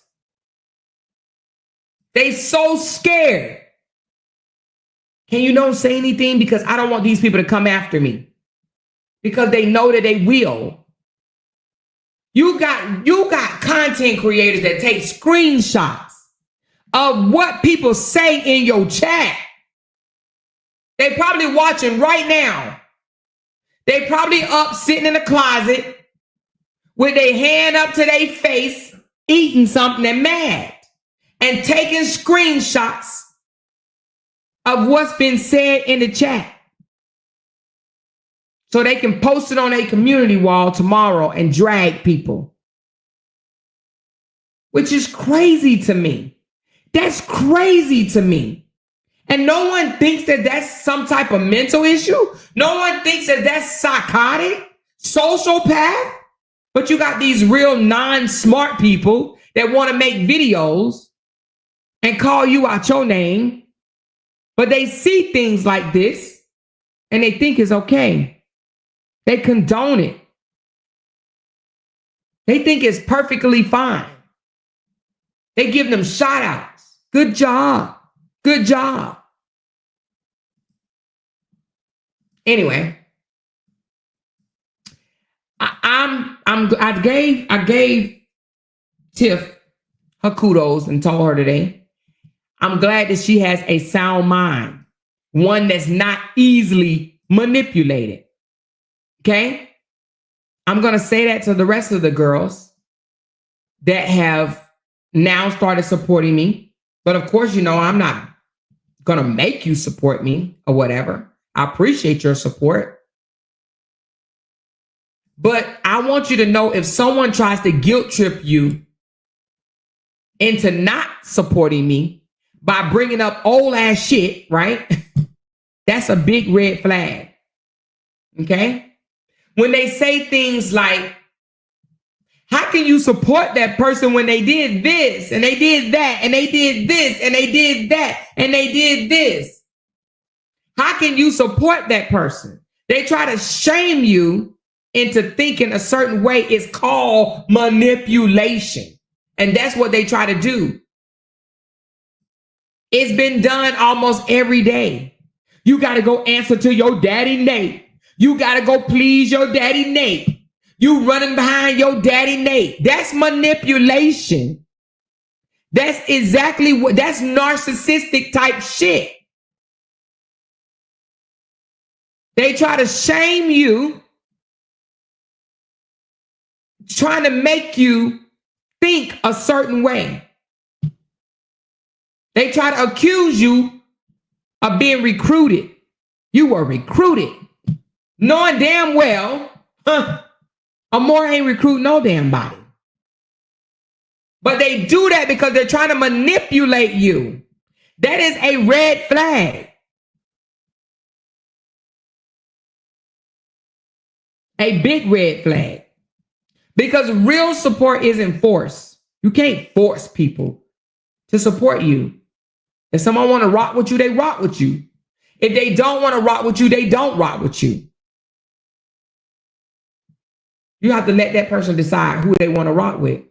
They so scared. Can you don't say anything because I don't want these people to come after me? Because they know that they will. You got content creators that take screenshots of what people say in your chat. They probably watching right now. They probably up sitting in the closet with their hand up to their face, eating something and mad, and taking screenshots of what's been said in the chat, so they can post it on a community wall tomorrow and drag people. Which is crazy to me. That's crazy to me. And no one thinks that that's some type of mental issue. No one thinks that that's psychotic, sociopath. But you got these real non-smart people that want to make videos and call you out your name. But they see things like this and they think it's okay. They condone it. They think it's perfectly fine. They give them shout outs. Good job. Good job. Anyway, I gave Tiff her kudos and told her today, I'm glad that she has a sound mind, one that's not easily manipulated. Okay? I'm going to say that to the rest of the girls that have now started supporting me. But of course, you know, I'm not going to make you support me or whatever. I appreciate your support. But I want you to know, if someone tries to guilt trip you into not supporting me by bringing up old ass shit, right? That's a big red flag. Okay? When they say things like, how can you support that person when they did this and they did that and they did this and they did that and they did this? How can you support that person? They try to shame you into thinking a certain way. Is called manipulation. And that's what they try to do. It's been done almost every day. You got to go answer to your daddy Nate. You got to go please your daddy Nate. You running behind your daddy Nate. That's manipulation. That's exactly what, that's narcissistic type shit. They try to shame you, trying to make you think a certain way. They try to accuse you of being recruited You were recruited, knowing damn well, Amore ain't recruiting no damn body. But they do that because they're trying to manipulate you. That is a red flag. A big red flag. Because real support isn't force. You can't force people to support you. If someone want to rock with you, they rock with you. If they don't want to rock with you, they don't rock with you. You have to let that person decide who they want to rock with.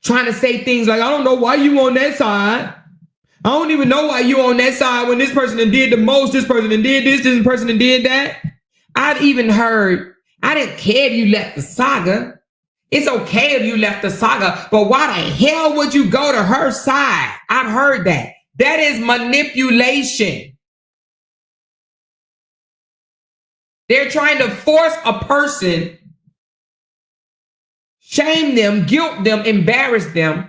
Trying to say things like, I don't know why you on that side. I don't even know why you on that side when this person did the most, this person did this person did that. I've even heard, I didn't care if you left the saga. It's okay if you left the saga, but why the hell would you go to her side? I've heard that. That is manipulation. They're trying to force a person, shame them, guilt them, embarrass them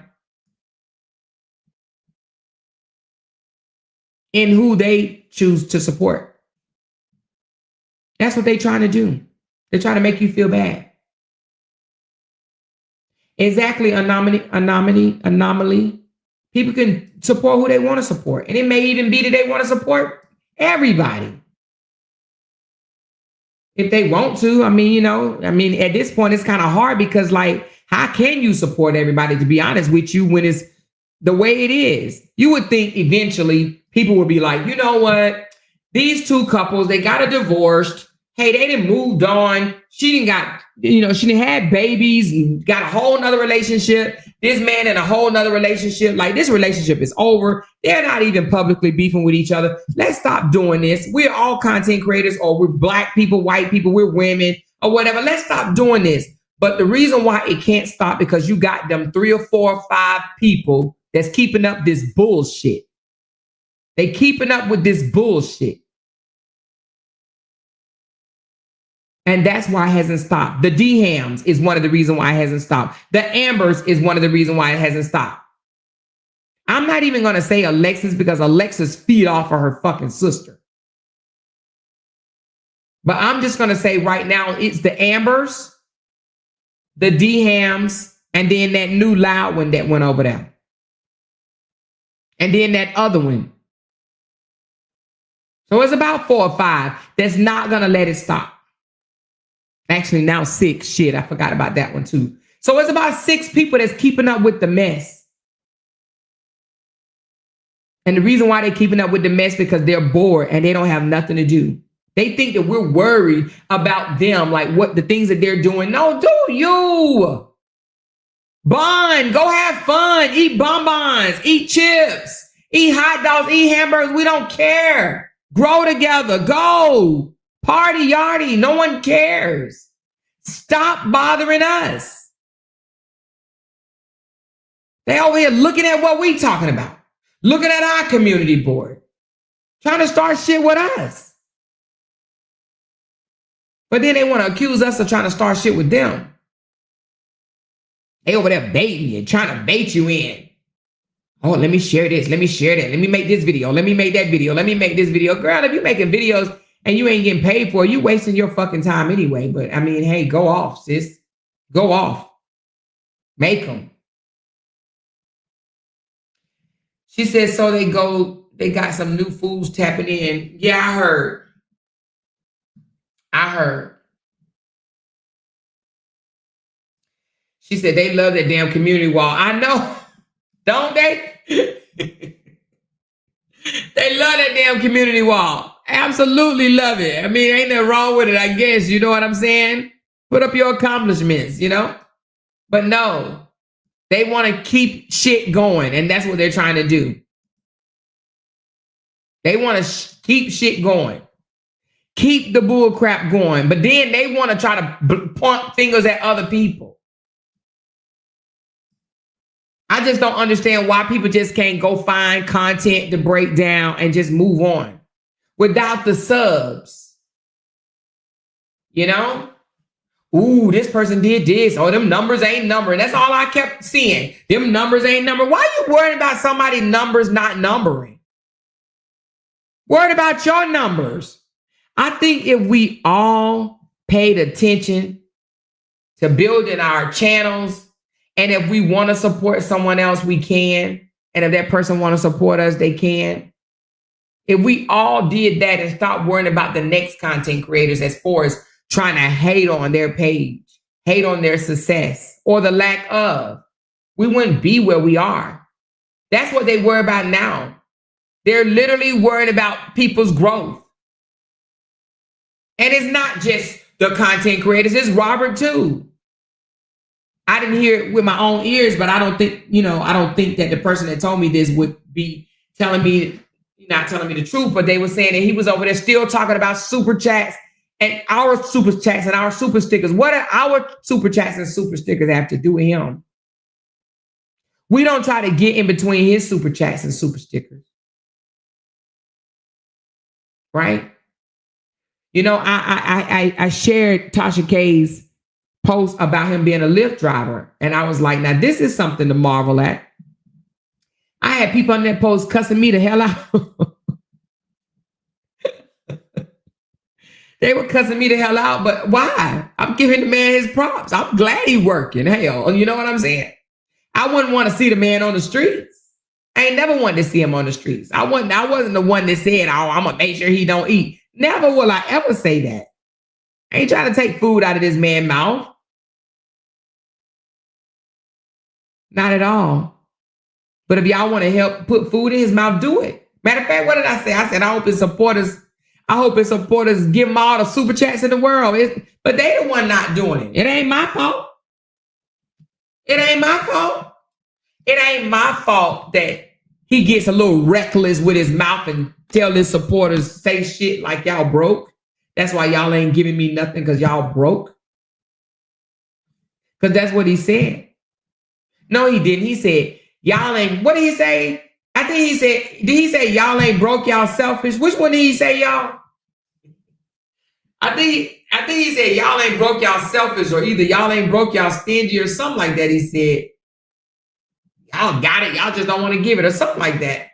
in who they choose to support. That's what they're trying to do. They're trying to make you feel bad. Exactly, anomaly. People can support who they want to support. And it may even be that they want to support everybody. If they want to, at this point, it's kind of hard because, like, how can you support everybody, to be honest with you, when it's the way it is? You would think eventually people would be like, you know what? These two couples, they got a divorced. Hey, they done moved on. She done had babies and got a whole nother relationship. This man in a whole nother relationship. Like, this relationship is over. They're not even publicly beefing with each other. Let's stop doing this. We're all content creators, or we're black people, white people, we're women, or whatever. Let's stop doing this. But the reason why it can't stop, because you got them 3 or 4 or 5 people that's keeping up this bullshit. They keeping up with this bullshit. And that's why it hasn't stopped. The D-Hams is one of the reasons why it hasn't stopped. The Ambers is one of the reasons why it hasn't stopped. I'm not even going to say Alexis, because Alexis feed off of her fucking sister. But I'm just going to say right now, it's the Ambers, the D-Hams, and then that new loud one that went over there. And then that other one. So it's about 4 or 5 that's not going to let it stop. Actually, now 6. Shit, I forgot about that one too. So it's about 6 people that's keeping up with the mess. And the reason why they're keeping up with the mess, because they're bored and they don't have nothing to do. They think that we're worried about them, like what the things that they're doing. No, do you. Bond, go have fun. Eat bonbons, eat chips, eat hot dogs, eat hamburgers. We don't care. Grow together, go. Party yardy, no one cares. Stop bothering us. They over here looking at what we talking about. Looking at our community board. Trying to start shit with us. But then they want to accuse us of trying to start shit with them. They over there baiting you, trying to bait you in. Oh, let me share this. Let me share that. Let me make this video. Let me make that video. Let me make this video. Girl, if you're making videos and you ain't getting paid for it, you wasting your fucking time anyway. But hey, go off, sis. Go off. Make them. She says, so they got some new foods tapping in. Yeah, I heard. She said they love that damn community wall. I know. Don't they? They love that damn community wall. Absolutely love it. Ain't nothing wrong with it, I guess. You know what I'm saying? Put up your accomplishments, But no, they want to keep shit going, and that's what they're trying to do. They want to keep shit going. Keep the bull crap going. But then they want to try to point fingers at other people. I just don't understand why people just can't go find content to break down and just move on without the subs. Ooh, this person did this. Oh, them numbers ain't numbering. That's all I kept seeing. Them numbers ain't numbering. Why are you worried about somebody's numbers not numbering? Worried about your numbers. I think if we all paid attention to building our channels, and if we want to support someone else, we can. And if that person want to support us, they can. If we all did that and stop worrying about the next content creators as far as trying to hate on their page, hate on their success or the lack of, we wouldn't be where we are. That's what they worry about now. They're literally worried about people's growth. And it's not just the content creators, it's Robert too. I didn't hear it with my own ears, but I don't think that the person that told me this would be telling me, not telling me the truth, but they were saying that he was over there still talking about super chats and our super chats and our super stickers. What do our super chats and super stickers have to do with him? We don't try to get in between his super chats and super stickers. Right? You know, I shared Tasha K's post about him being a Lyft driver. And I was like, now this is something to marvel at. I had people on that post cussing me the hell out. They were cussing me the hell out, but why? I'm giving the man his props. I'm glad he's working. Hell, you know what I'm saying? I wouldn't want to see the man on the streets. I ain't never wanted to see him on the streets. I wasn't the one that said, oh, I'm gonna make sure he don't eat. Never will I ever say that. I ain't trying to take food out of this man's mouth. Not at all. But if y'all want to help put food in his mouth, do it. Matter of fact, what did I say? I said, I hope his supporters give him all the super chats in the world. But they the one not doing it. It ain't my fault. It ain't my fault. It ain't my fault that he gets a little reckless with his mouth and tell his supporters, say shit like y'all broke. That's why y'all ain't giving me nothing because y'all broke. Because that's what he said. No, he didn't. He said, y'all ain't, what did he say? I think he said, did he say y'all ain't broke, y'all selfish? Which one did he say, y'all? I think he said y'all ain't broke, y'all selfish, or either y'all ain't broke, y'all stingy, or something like that. He said, y'all got it, y'all just don't want to give it, or something like that.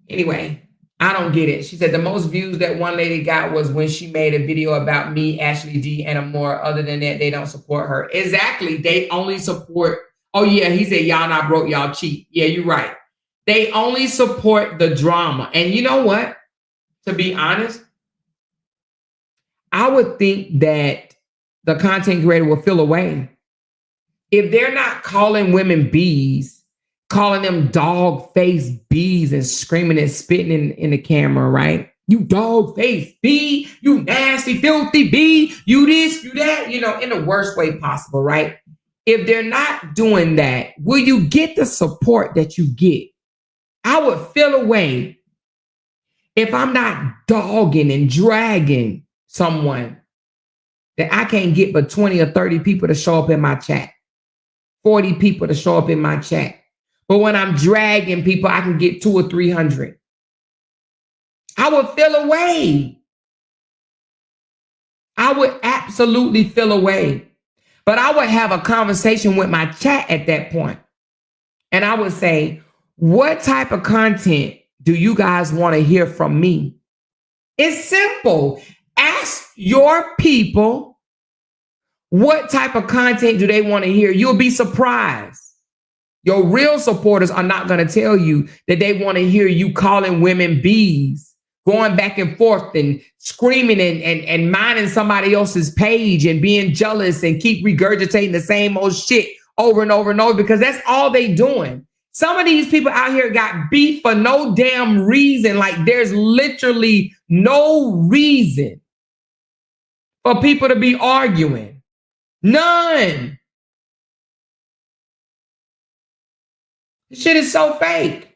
Anyway, I don't get it. She said the most views that one lady got was when she made a video about me, Ashley D, and Amore. Other than that, they don't support her. Exactly. They only support, oh yeah, he said y'all not broke, y'all cheat. Yeah, you're right. They only support the drama. And you know what? To be honest, I would think that the content creator will feel away. If they're not calling women bees, calling them dog-faced bees and screaming and spitting in the camera, right? You dog-faced bee, you nasty, filthy bee, you this, you that, you know, in the worst way possible, right? If they're not doing that, will you get the support that you get? I would feel away if I'm not dogging and dragging someone that I can't get but 20 or 30 people to show up in my chat, 40 people to show up in my chat. But when I'm dragging people, I can get 200 or 300. I would feel away. I would absolutely feel away. But I would have a conversation with my chat at that point. And I would say, what type of content do you guys want to hear from me? It's simple. Ask your people what type of content do they want to hear. You'll be surprised. Your real supporters are not going to tell you that they want to hear you calling women bees, going back and forth and screaming and minding somebody else's page and being jealous and keep regurgitating the same old shit over and over and over, because that's all they doing. Some of these people out here got beef for no damn reason. Like there's literally no reason for people to be arguing. None. This shit is so fake.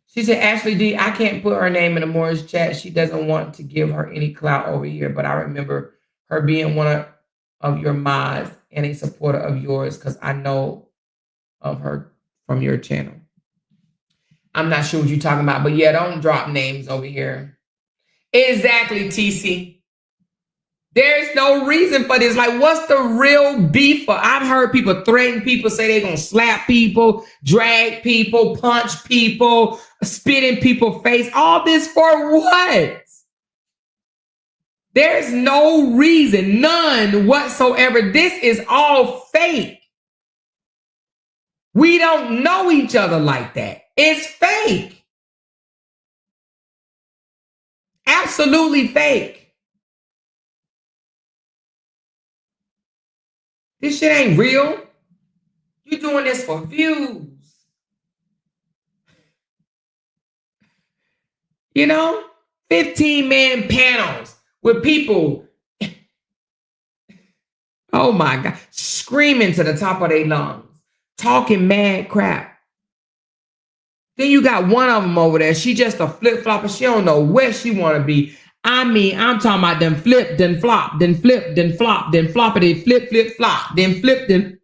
She said, Ashley D, I can't put her name in Amore's chat. She doesn't want to give her any clout over here, but I remember her being one of your mods and a supporter of yours because I know of her from your channel. I'm not sure what you're talking about, but yeah, don't drop names over here. Exactly, TC. There's no reason for this. Like, what's the real beef for? I've heard people threaten people, say they're going to slap people, drag people, punch people, spit in people's face. All this for what? There's no reason, none whatsoever. This is all fake. We don't know each other like that. It's fake. Absolutely fake. This shit ain't real. You're doing this for views. You know, 15-man panels with people, oh my God, screaming to the top of their lungs, talking mad crap. Then you got one of them over there. She just a flip-flopper. She don't know where she want to be. I mean, I'm talking about them flip, then flop, then flip, then flop, then floppity, flip, flip, flop, then flip, then.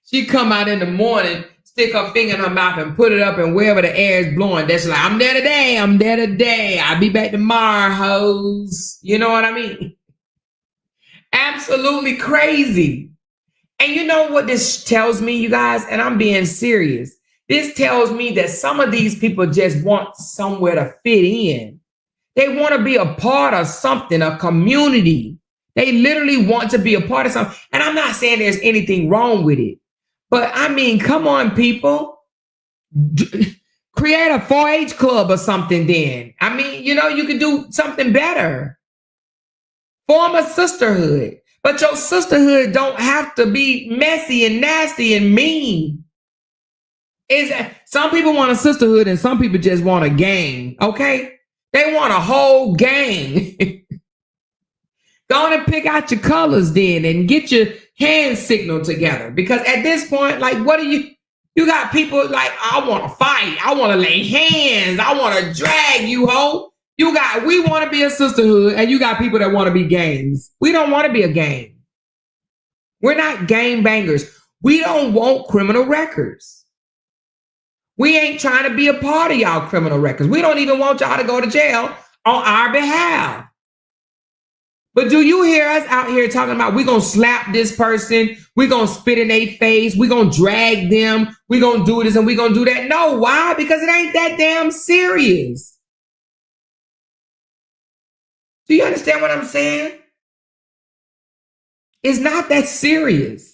She come out in the morning, stick her finger in her mouth and put it up, and wherever the air is blowing, that's like, I'm there today, I'm there today. I'll be back tomorrow, hoes. You know what I mean? Absolutely crazy. And you know what this tells me, you guys? And I'm being serious. This tells me that some of these people just want somewhere to fit in. They want to be a part of something, a community. They literally want to be a part of something. And I'm not saying there's anything wrong with it. But I mean, come on, people. Create a 4-H club or something then. I mean, you know, you could do something better. Form a sisterhood. But your sisterhood don't have to be messy and nasty and mean. Some people want a sisterhood and some people just want a gang, okay? They want a whole gang. Go on and pick out your colors then and get your hand signal together. Because at this point, like, what do you got people like, I want to fight. I want to lay hands. I want to drag you, ho. We want to be a sisterhood, and you got people that want to be gangs. We don't want to be a gang. We're not gang bangers. We don't want criminal records. We ain't trying to be a part of y'all criminal records. We don't even want y'all to go to jail on our behalf. But do you hear us out here talking about we're going to slap this person, we're going to spit in their face, we're going to drag them, we're going to do this and we're going to do that? No, why? Because it ain't that damn serious. Do you understand what I'm saying? It's not that serious.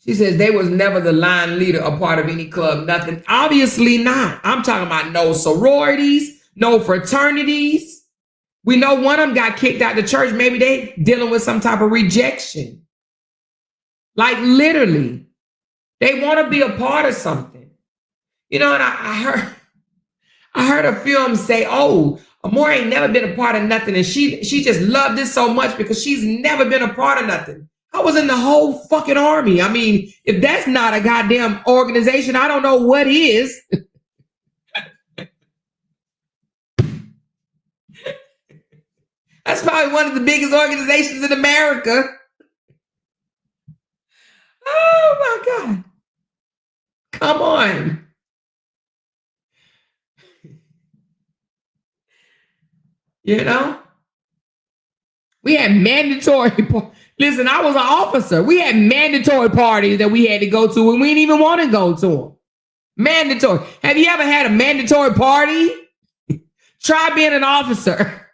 She says they was never the line leader, a part of any club, nothing. Obviously not. I'm talking about no sororities, no fraternities. We know one of them got kicked out of the church. Maybe they dealing with some type of rejection. Like literally, they want to be a part of something. You know, and I heard a few of them say, oh, Amore ain't never been a part of nothing. And she just loved this so much because she's never been a part of nothing. I was in the whole fucking army. I mean, if that's not a goddamn organization, I don't know what is. That's probably one of the biggest organizations in America. Oh my God. Come on. You know? We had mandatory, listen, I was an officer. We had mandatory parties that we had to go to and we didn't even want to go to them. Mandatory. Have you ever had a mandatory party? Try being an officer.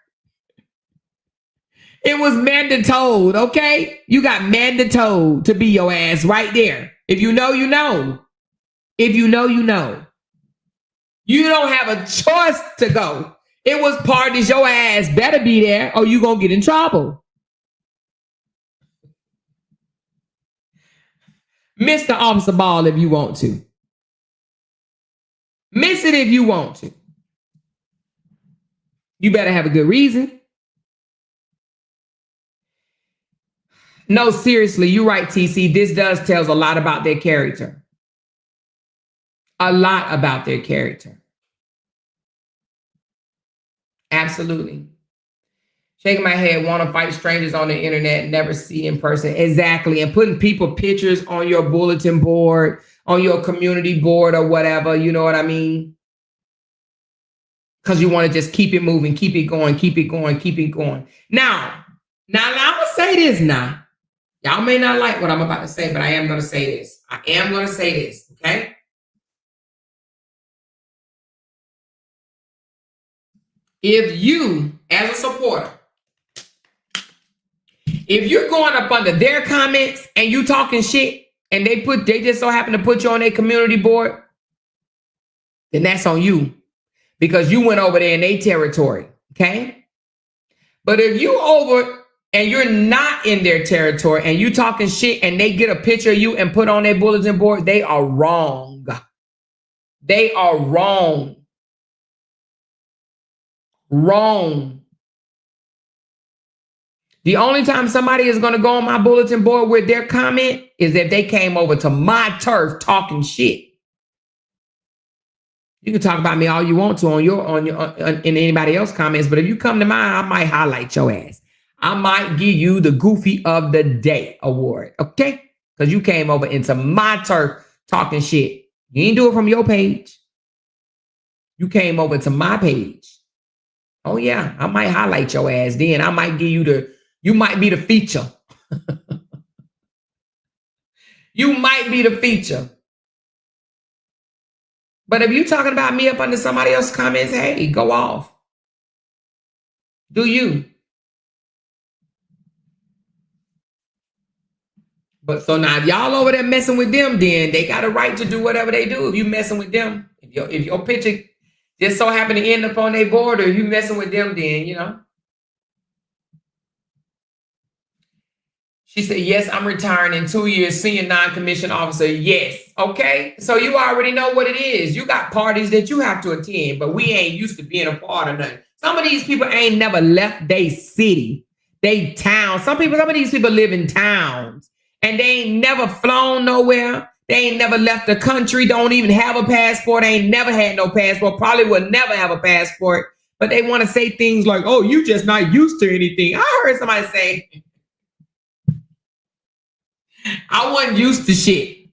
It was mandatory, okay? You got mandatory to be your ass right there. If you know, you know. If you know, you know. You don't have a choice to go. It was parties, your ass better be there or you gonna get in trouble. Miss the officer ball if you want to. Miss it if you want to. You better have a good reason. No, seriously, you're right, TC. This does tells a lot about their character. A lot about their character. Absolutely. Shaking my head, want to fight strangers on the internet, never see in person. Exactly. And putting people pictures on your bulletin board, on your community board or whatever. You know what I mean? because you want to just keep it moving, keep it going, keep it going, keep it going. Now I'm going to say this now. Y'all may not like what I'm about to say, but I am going to say this. I am going to say this, okay? If you, as a supporter, if you're going up under their comments and you talking shit and they just so happen to put you on their community board, then that's on you because you went over there in their territory, okay? But if you over and you're not in their territory and you talking shit and they get a picture of you and put on their bulletin board, they are wrong. They are wrong. Wrong. The only time somebody is going to go on my bulletin board with their comment is if they came over to my turf talking shit. You can talk about me all you want to in anybody else's comments, but if you come to mine, I might highlight your ass. I might give you the Goofy of the Day award, okay? Because you came over into my turf talking shit. You ain't do it from your page. You came over to my page. Oh yeah, I might highlight your ass then. I might give you you might be the feature. You might be the feature. But if you talking about me up under somebody else's comments, hey, go off. Do you? But so now if y'all over there messing with them, then they got a right to do whatever they do. If you messing with them, if your picture just so happen to end up on their board, or you messing with them, then you know. She said, yes, I'm retiring in 2 years, senior non-commissioned officer. Yes. Okay. So you already know what it is. You got parties that you have to attend, but we ain't used to being a part of nothing. Some of these people ain't never left their city, they town. Some of these people live in towns and they ain't never flown nowhere. They ain't never left the country, don't even have a passport, ain't never had no passport, probably will never have a passport. But they want to say things like, oh, you just not used to anything. I heard somebody say, I wasn't used to shit.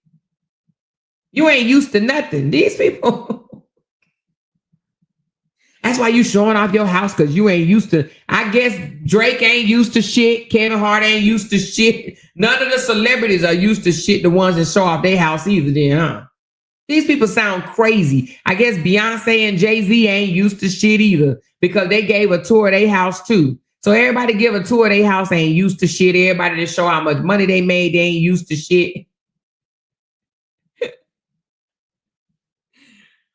You ain't used to nothing. These people. That's why you showing off your house, because you ain't used to. I guess Drake ain't used to shit. Kevin Hart ain't used to shit. None of the celebrities are used to shit, the ones that show off their house either then, huh? These people sound crazy. I guess Beyonce and Jay-Z ain't used to shit either, because they gave a tour of their house too. So everybody give a tour of their house ain't used to shit. Everybody to show how much money they made, they ain't used to shit.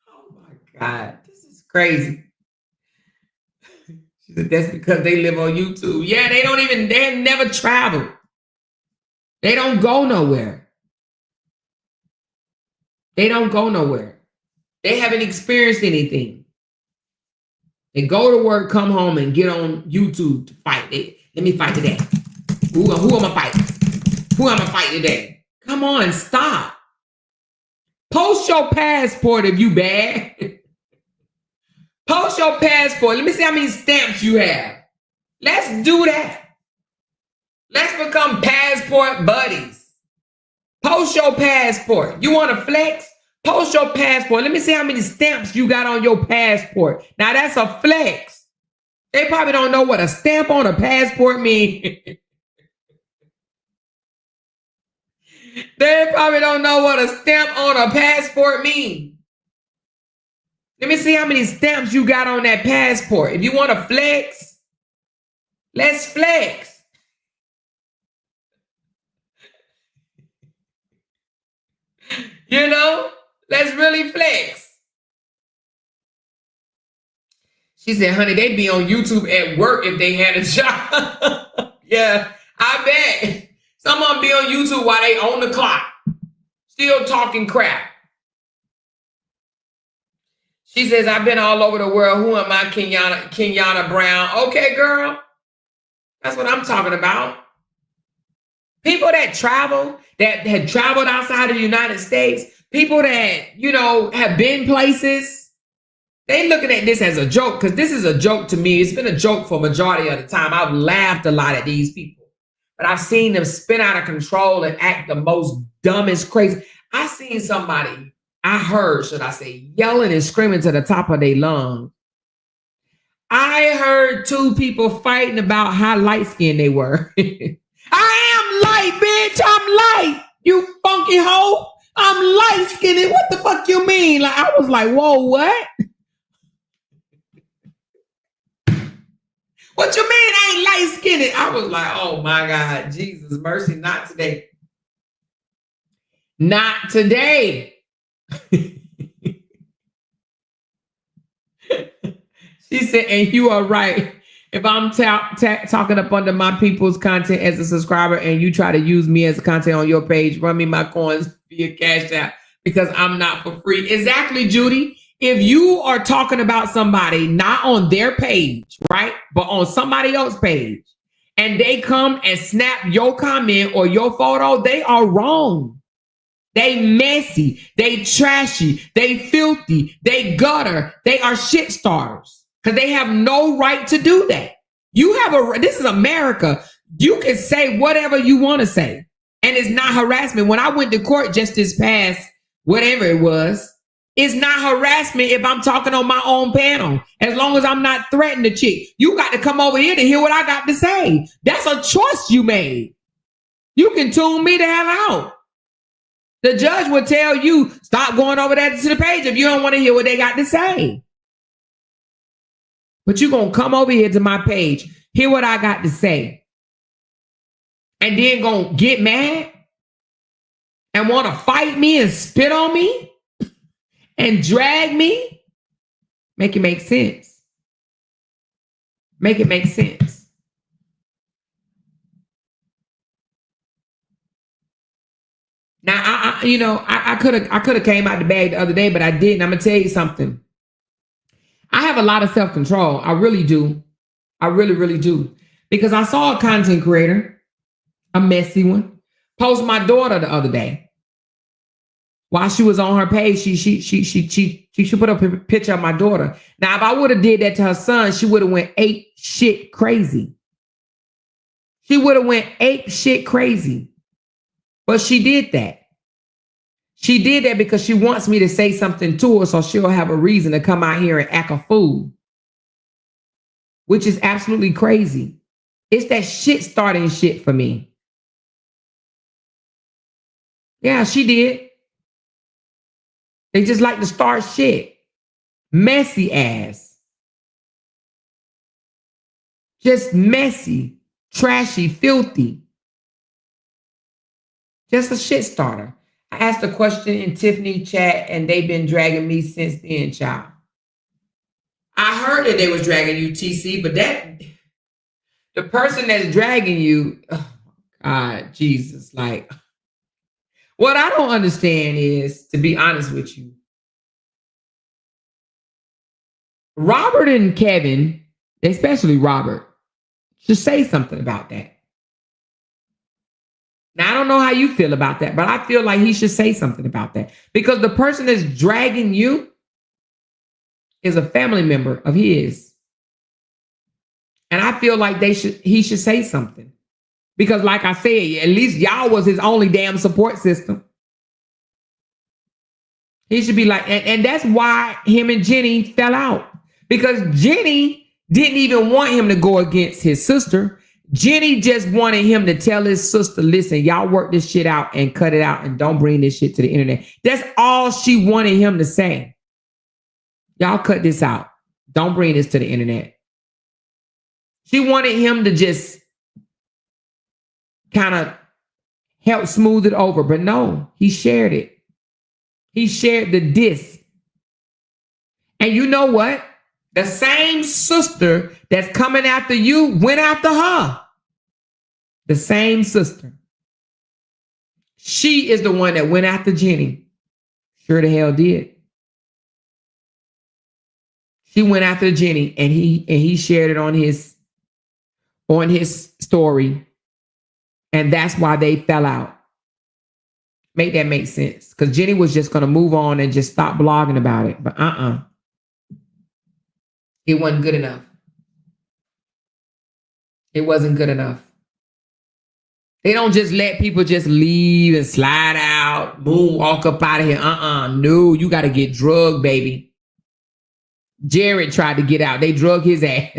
Oh my God, this is crazy. She said that's because they live on YouTube. Yeah, they never traveled. They don't go nowhere. They don't go nowhere. They haven't experienced anything. They go to work, come home, and get on YouTube to fight. Let me fight today. Who am I fighting? Who am I fighting today? Come on, stop. Post your passport if you bad. Post your passport. Let me see how many stamps you have. Let's do that. Let's become passport buddies. Post your passport. You want to flex? Post your passport. Let me see how many stamps you got on your passport. Now that's a flex. They probably don't know what a stamp on a passport means. They probably don't know what a stamp on a passport means. Let me see how many stamps you got on that passport. If you want to flex, let's flex. You know? Let's really flex. She said, honey, they'd be on YouTube at work if they had a job. Yeah, I bet. Some of them be on YouTube while they on the clock. Still talking crap. She says, I've been all over the world. Who am I, Kenyatta Brown? Okay, girl. That's what I'm talking about. People that travel, that had traveled outside of the United States, people that, you know, have been places, they looking at this as a joke, because this is a joke to me. It's been a joke for majority of the time. I've laughed a lot at these people, but I've seen them spin out of control and act the most dumbest, crazy. I seen somebody, I heard, should I say, yelling and screaming to the top of their lungs I heard two people fighting about how light skinned they were. I am light, bitch. I'm light. You funky hoe. I'm light skinned. What the fuck you mean? Like, I was like, whoa, what? What you mean I ain't light skinned? I was like, oh my God, Jesus, mercy, not today. Not today. She said, and you are right. If I'm talking up under my people's content as a subscriber and you try to use me as a content on your page, run me my coins via Cash App because I'm not for free. Exactly, Judy. If you are talking about somebody not on their page, right, but on somebody else's page, and they come and snap your comment or your photo, they are wrong. They messy, they trashy, they filthy, they gutter, they are shit starters because they have no right to do that. You have this is America. You can say whatever you want to say, and it's not harassment. When I went to court just this past, whatever it was, it's not harassment if I'm talking on my own panel, as long as I'm not threatening the chick. You got to come over here to hear what I got to say. That's a choice you made. You can tune me the hell out. The judge will tell you, stop going over there to the page if you don't want to hear what they got to say. But you're going to come over here to my page, hear what I got to say, and then going to get mad and want to fight me and spit on me and drag me? Make it make sense. Make it make sense. Now, I could have came out the bag the other day, but I didn't. I'm gonna tell you something. I have a lot of self-control. I really do. I really, really do. Because I saw a content creator, a messy one, post my daughter the other day. While she was on her page, she put up a picture of my daughter. Now, if I would have did that to her son, she would have went ape shit crazy. She would have went ape shit crazy. But she did that. She did that because she wants me to say something to her so she'll have a reason to come out here and act a fool. Which is absolutely crazy. It's that shit starting shit for me. Yeah, she did. They just like to start shit. Messy ass. Just messy, trashy, filthy. Just a shit starter. I asked a question in Tiffany chat and they've been dragging me since then, child. I heard that they was dragging you, TC, but the person that's dragging you, oh God, Jesus, like, what I don't understand is, to be honest with you, Robert and Kevin, especially Robert, should say something about that. Now, I don't know how you feel about that, but I feel like he should say something about that because the person that's dragging you is a family member of his. And I feel like he should say something because like I said, at least y'all was his only damn support system. He should be like, and that's why him and Jenny fell out because Jenny didn't even want him to go against his sister. Jenny just wanted him to tell his sister, listen, y'all work this shit out and cut it out and don't bring this shit to the internet. That's all she wanted him to say. Y'all cut this out. Don't bring this to the internet. She wanted him to just kind of help smooth it over, but no, he shared it. He shared the diss. And you know what? The same sister that's coming after you went after her. The same sister. She is the one that went after Jenny. Sure the hell did. She went after Jenny and he shared it on his story. And that's why they fell out. Make that make sense. Because Jenny was just going to move on and just stop blogging about it. But it wasn't good enough. It wasn't good enough. They don't just let people just leave and slide out, boom, walk up out of here. No, you got to get drugged, baby. Jared tried to get out. They drug his ass.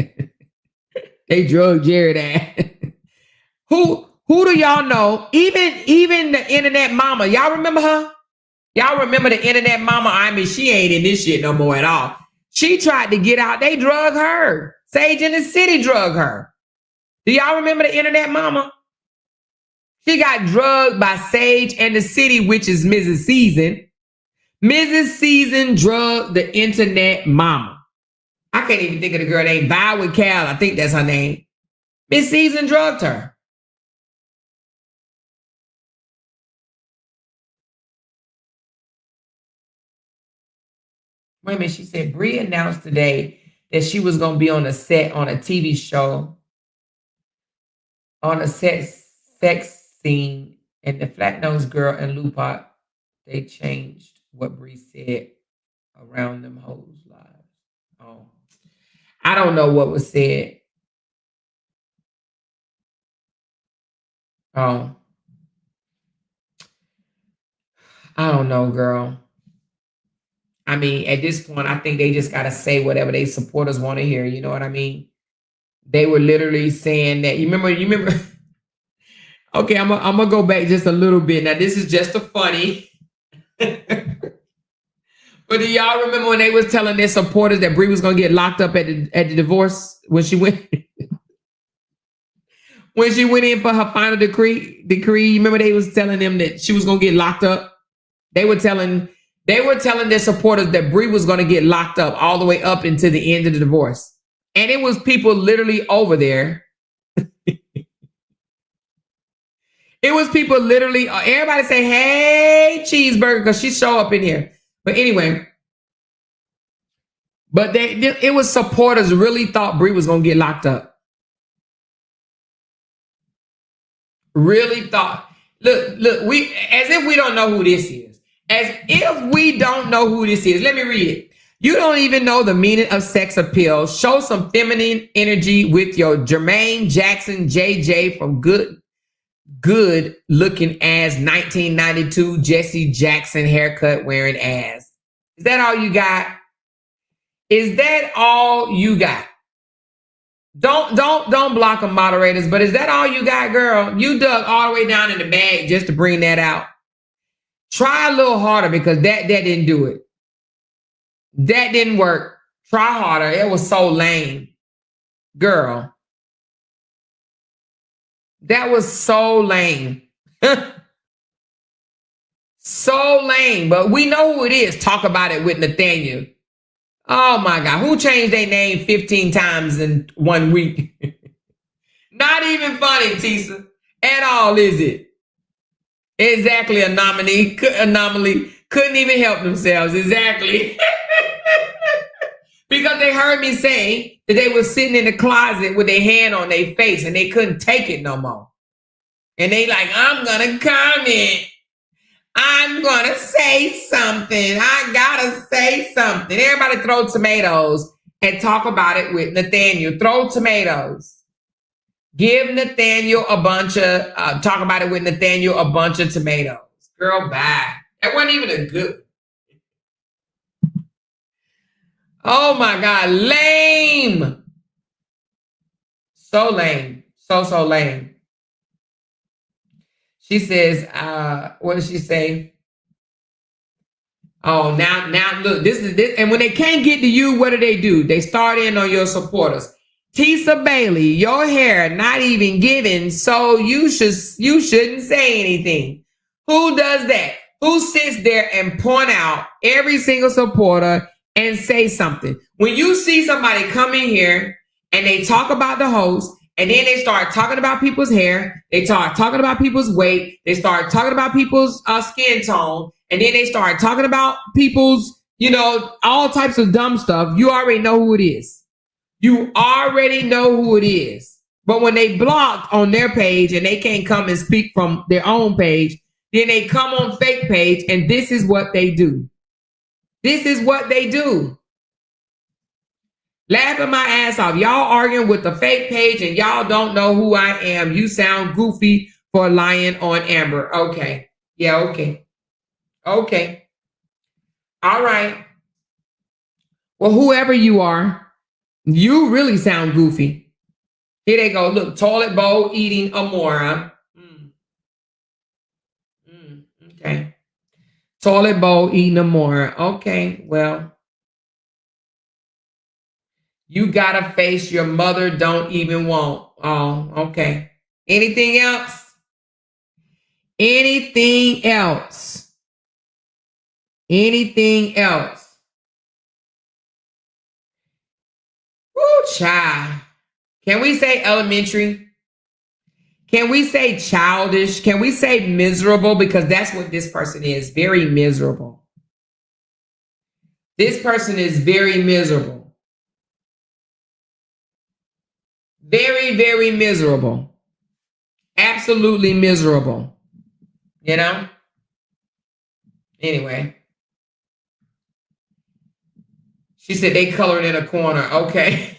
They drug Jared ass. Who do y'all know? Even the internet mama. Y'all remember her? Y'all remember the internet mama? I mean, she ain't in this shit no more at all. She tried to get out. They drug her. Sage in the City drug her. Do y'all remember the internet mama? She got drugged by Sage and the City, which is Mrs. Season. Mrs. Season drugged the internet mama. I can't even think of the girl named Violet Cal. I think that's her name. Miss Season drugged her. Wait a minute. She said Bree announced today that she was going to be on a set on a TV show on a sex scene, and the flat-nosed girl and Lupac, they changed what Bree said around them hoes' lives. Oh, I don't know what was said. Oh, I don't know, girl. I mean, at this point, I think they just got to say whatever they supporters want to hear. You know what I mean? They were literally saying that. You remember? Okay, I'm gonna go back just a little bit. Now, this is just a funny. But do y'all remember when they was telling their supporters that Bree was gonna get locked up at the divorce when she went when she went in for her final decree? You remember they was telling them that she was gonna get locked up? They were telling their supporters that Bree was gonna get locked up all the way up into the end of the divorce. And it was people literally over there. It was people literally, everybody say, hey, cheeseburger, because she show up in here. But anyway, but it was supporters really thought Bree was going to get locked up. Really thought. Look, as if we don't know who this is. As if we don't know who this is. Let me read it. You don't even know the meaning of sex appeal. Show some feminine energy with your Jermaine Jackson JJ from good looking ass 1992 Jesse Jackson haircut wearing ass. Is that all you got? Is that all you got? Don't block them, moderators, but is that all you got, girl? You dug all the way down in the bag just to bring that out. Try a little harder, because that didn't do it. That didn't work. Try harder. It was so lame. Girl. That was so lame. So lame. But we know who it is. Talk about it with Nathaniel. Oh my God. Who changed their name 15 times in 1 week? Not even funny, Tisa. At all, is it? Exactly. Anomaly couldn't even help themselves. Exactly. Because they heard me say that they were sitting in the closet with their hand on their face and they couldn't take it no more. And they like, I'm going to comment. I'm going to say something. I got to say something. Everybody throw tomatoes and talk about it with Nathaniel. Throw tomatoes. Give Nathaniel a bunch of, talk about it with Nathaniel, a bunch of tomatoes. Girl, bye. That wasn't even a good. Oh my God, lame. So lame. So lame. She says, what does she say? Oh, now look, this is this. And when they can't get to you, what do? They start in on your supporters. Tisa Bailey, your hair not even given, so you shouldn't say anything. Who does that? Who sits there and point out every single supporter and say something? When you see somebody come in here and they talk about the host, and then they start talking about people's hair, they start talking about people's weight, they start talking about people's skin tone, and then they start talking about people's, all types of dumb stuff, you already know who it is. You already know who it is. But when they blocked on their page and they can't come and speak from their own page, then they come on fake page, and this is what they do. This is what they do. Laughing my ass off. Y'all arguing with the fake page and y'all don't know who I am. You sound goofy for lying on Amber. Okay. Yeah, okay. Okay. All right. Well, whoever you are, you really sound goofy. Here they go. Look, toilet bowl eating Amora. Okay. Toilet bowl eating Amora. Okay, well, you got a face your mother don't even want. Oh, okay. Anything else? Anything else? Anything else? Woo, child. Can we say elementary? Can we say childish? Can we say miserable? Because that's what this person is. Very miserable. This person is very miserable. Very, very miserable. Absolutely miserable. You know? Anyway. She said they colored in a corner. Okay.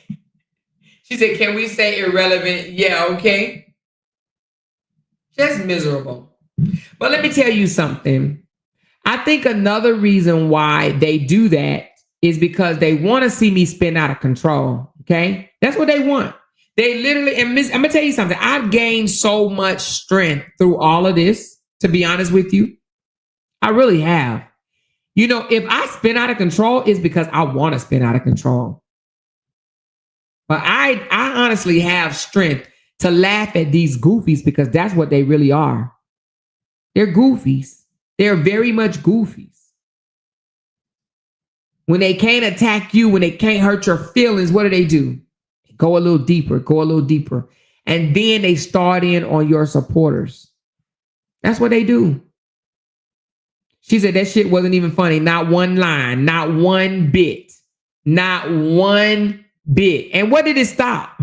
She said, can we say irrelevant? Yeah, okay. Just miserable. But let me tell you something. I think another reason why they do that is because they want to see me spin out of control. Okay. That's what they want. They literally, and I'm going to tell you something. I've gained so much strength through all of this, to be honest with you. I really have. You know, if I spin out of control, it's because I want to spin out of control. But I honestly have strength to laugh at these goofies because that's what they really are. They're goofies. They're very much goofies. When they can't attack you, when they can't hurt your feelings, what do? Go a little deeper, go a little deeper. And then they start in on your supporters. That's what they do. She said that shit wasn't even funny. Not one line, not one bit, not one bit. And what did it stop?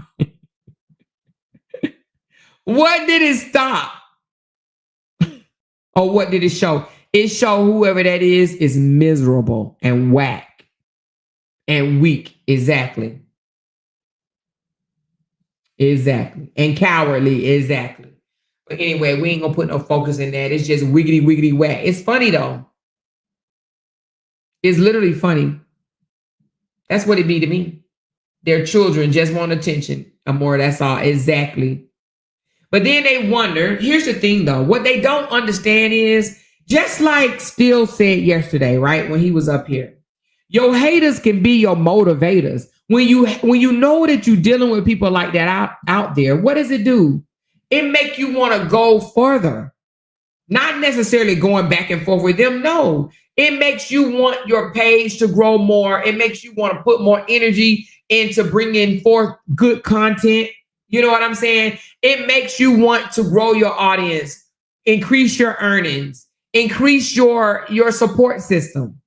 What did it stop? Or what did it show? It showed whoever that is miserable and whack and weak. Exactly. Exactly. And cowardly. Exactly. But anyway, we ain't gonna put no focus in that. It's just wiggity, wiggity, whack. It's funny though. It's literally funny. That's what it be to me. Their children just want attention. Amor, that's all. Exactly. But then they wonder, here's the thing though, what they don't understand is, just like Steele said yesterday, right, when he was up here, your haters can be your motivators. When you know that you're dealing with people like that out there, what does it do? It make you want to go further. Not necessarily going back and forth with them. No, it makes you want your page to grow more. It makes you want to put more energy into bringing forth good content. You know what I'm saying? It makes you want to grow your audience, increase your earnings, increase your support system.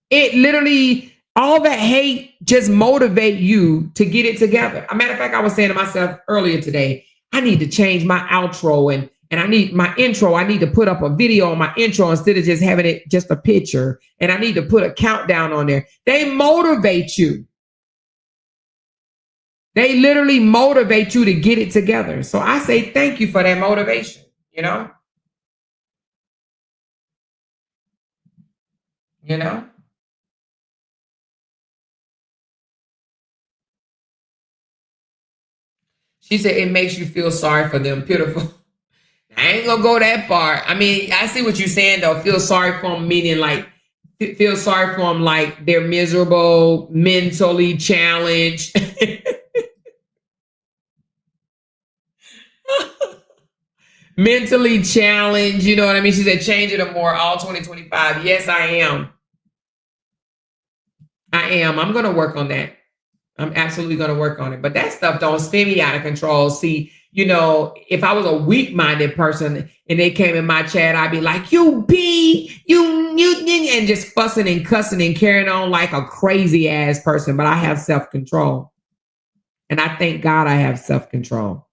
It literally, all that hate just motivate you to get it together. A matter of fact, I was saying to myself earlier today, I need to change my outro and I need my intro. I need to put up a video on my intro instead of just having it just a picture. And I need to put a countdown on there. They motivate you. They literally motivate you to get it together. So I say thank you for that motivation, you know? You know? She said it makes you feel sorry for them. Pitiful. I ain't gonna go that far. I mean, I see what you're saying though. Feel sorry for them, meaning like feel sorry for them like they're miserable, mentally challenged. Mentally challenged, you know what I mean? She said change it to more all 2025. Yes, I am. I'm gonna work on that. I'm absolutely going to work on it. But that stuff don't spin me out of control. See, you know, if I was a weak-minded person and they came in my chat, I'd be like, you, and just fussing and cussing and carrying on like a crazy ass person. But I have self-control. And I thank God I have self-control.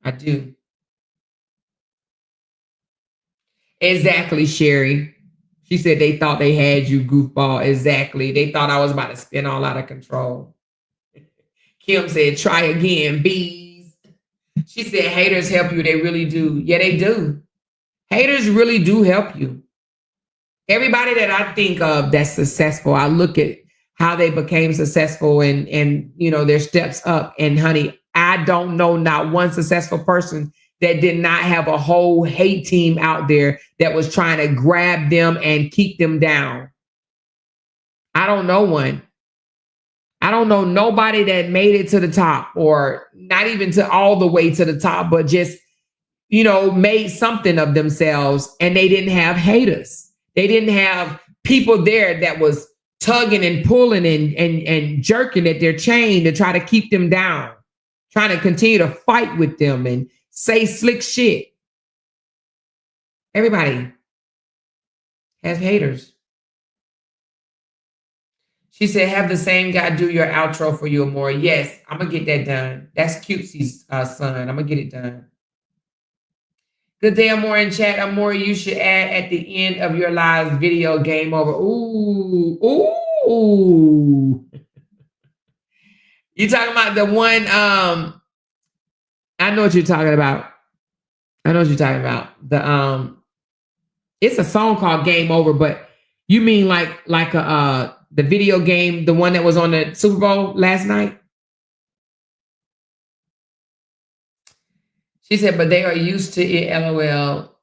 I do. Exactly, Sherry. She said they thought they had you, goofball. Exactly. They thought I was about to spin all out of control. Kim said, try again, bees. She said, haters help you. They really do. Yeah, they do. Haters really do help you. Everybody that I think of that's successful, I look at how they became successful and their steps up. And honey, I don't know not one successful person that did not have a whole hate team out there that was trying to grab them and keep them down. I don't know one. I don't know nobody that made it to the top, or not even to all the way to the top, but just, made something of themselves, and they didn't have haters. They didn't have people there that was tugging and pulling and jerking at their chain to try to keep them down, trying to continue to fight with them and say slick shit. Everybody has haters. She said, have the same guy do your outro for you, Amore. Yes, I'm going to get that done. That's Cutesy's son. I'm going to get it done. Good day, Amore in chat. Amore, you should add at the end of your live video, game over. Ooh. You talking about the one, I know what you're talking about. The it's a song called Game Over, but you mean like the video game, the one that was on the Super Bowl last night? She said, but they are used to it, LOL,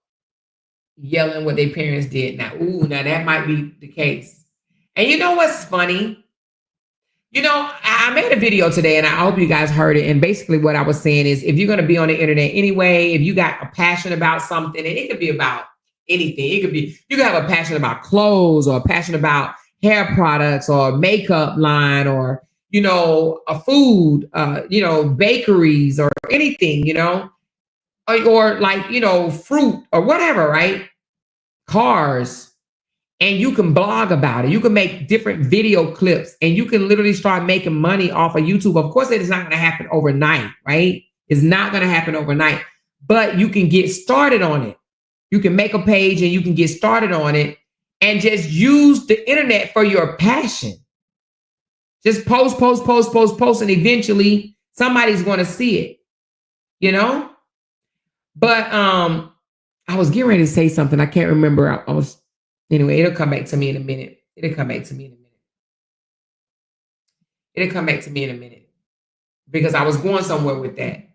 yelling what their parents did. Now that might be the case. And you know what's funny? I made a video today, and I hope you guys heard it. And basically what I was saying is, if you're going to be on the internet anyway, if you got a passion about something, and it could be about anything. It could be, you can have a passion about clothes, or a passion about hair products, or makeup line, or, a food, bakeries, or anything, or like, fruit or whatever, right? Cars. And you can blog about it. You can make different video clips, and you can literally start making money off of YouTube. Of course, it is not going to happen overnight, right? It's not going to happen overnight, but you can get started on it. You can make a page and you can get started on it, and just use the internet for your passion. Just post, and eventually somebody's going to see it, But I was getting ready to say something. I can't remember. Anyway, it'll come back to me in a minute. Because I was going somewhere with that.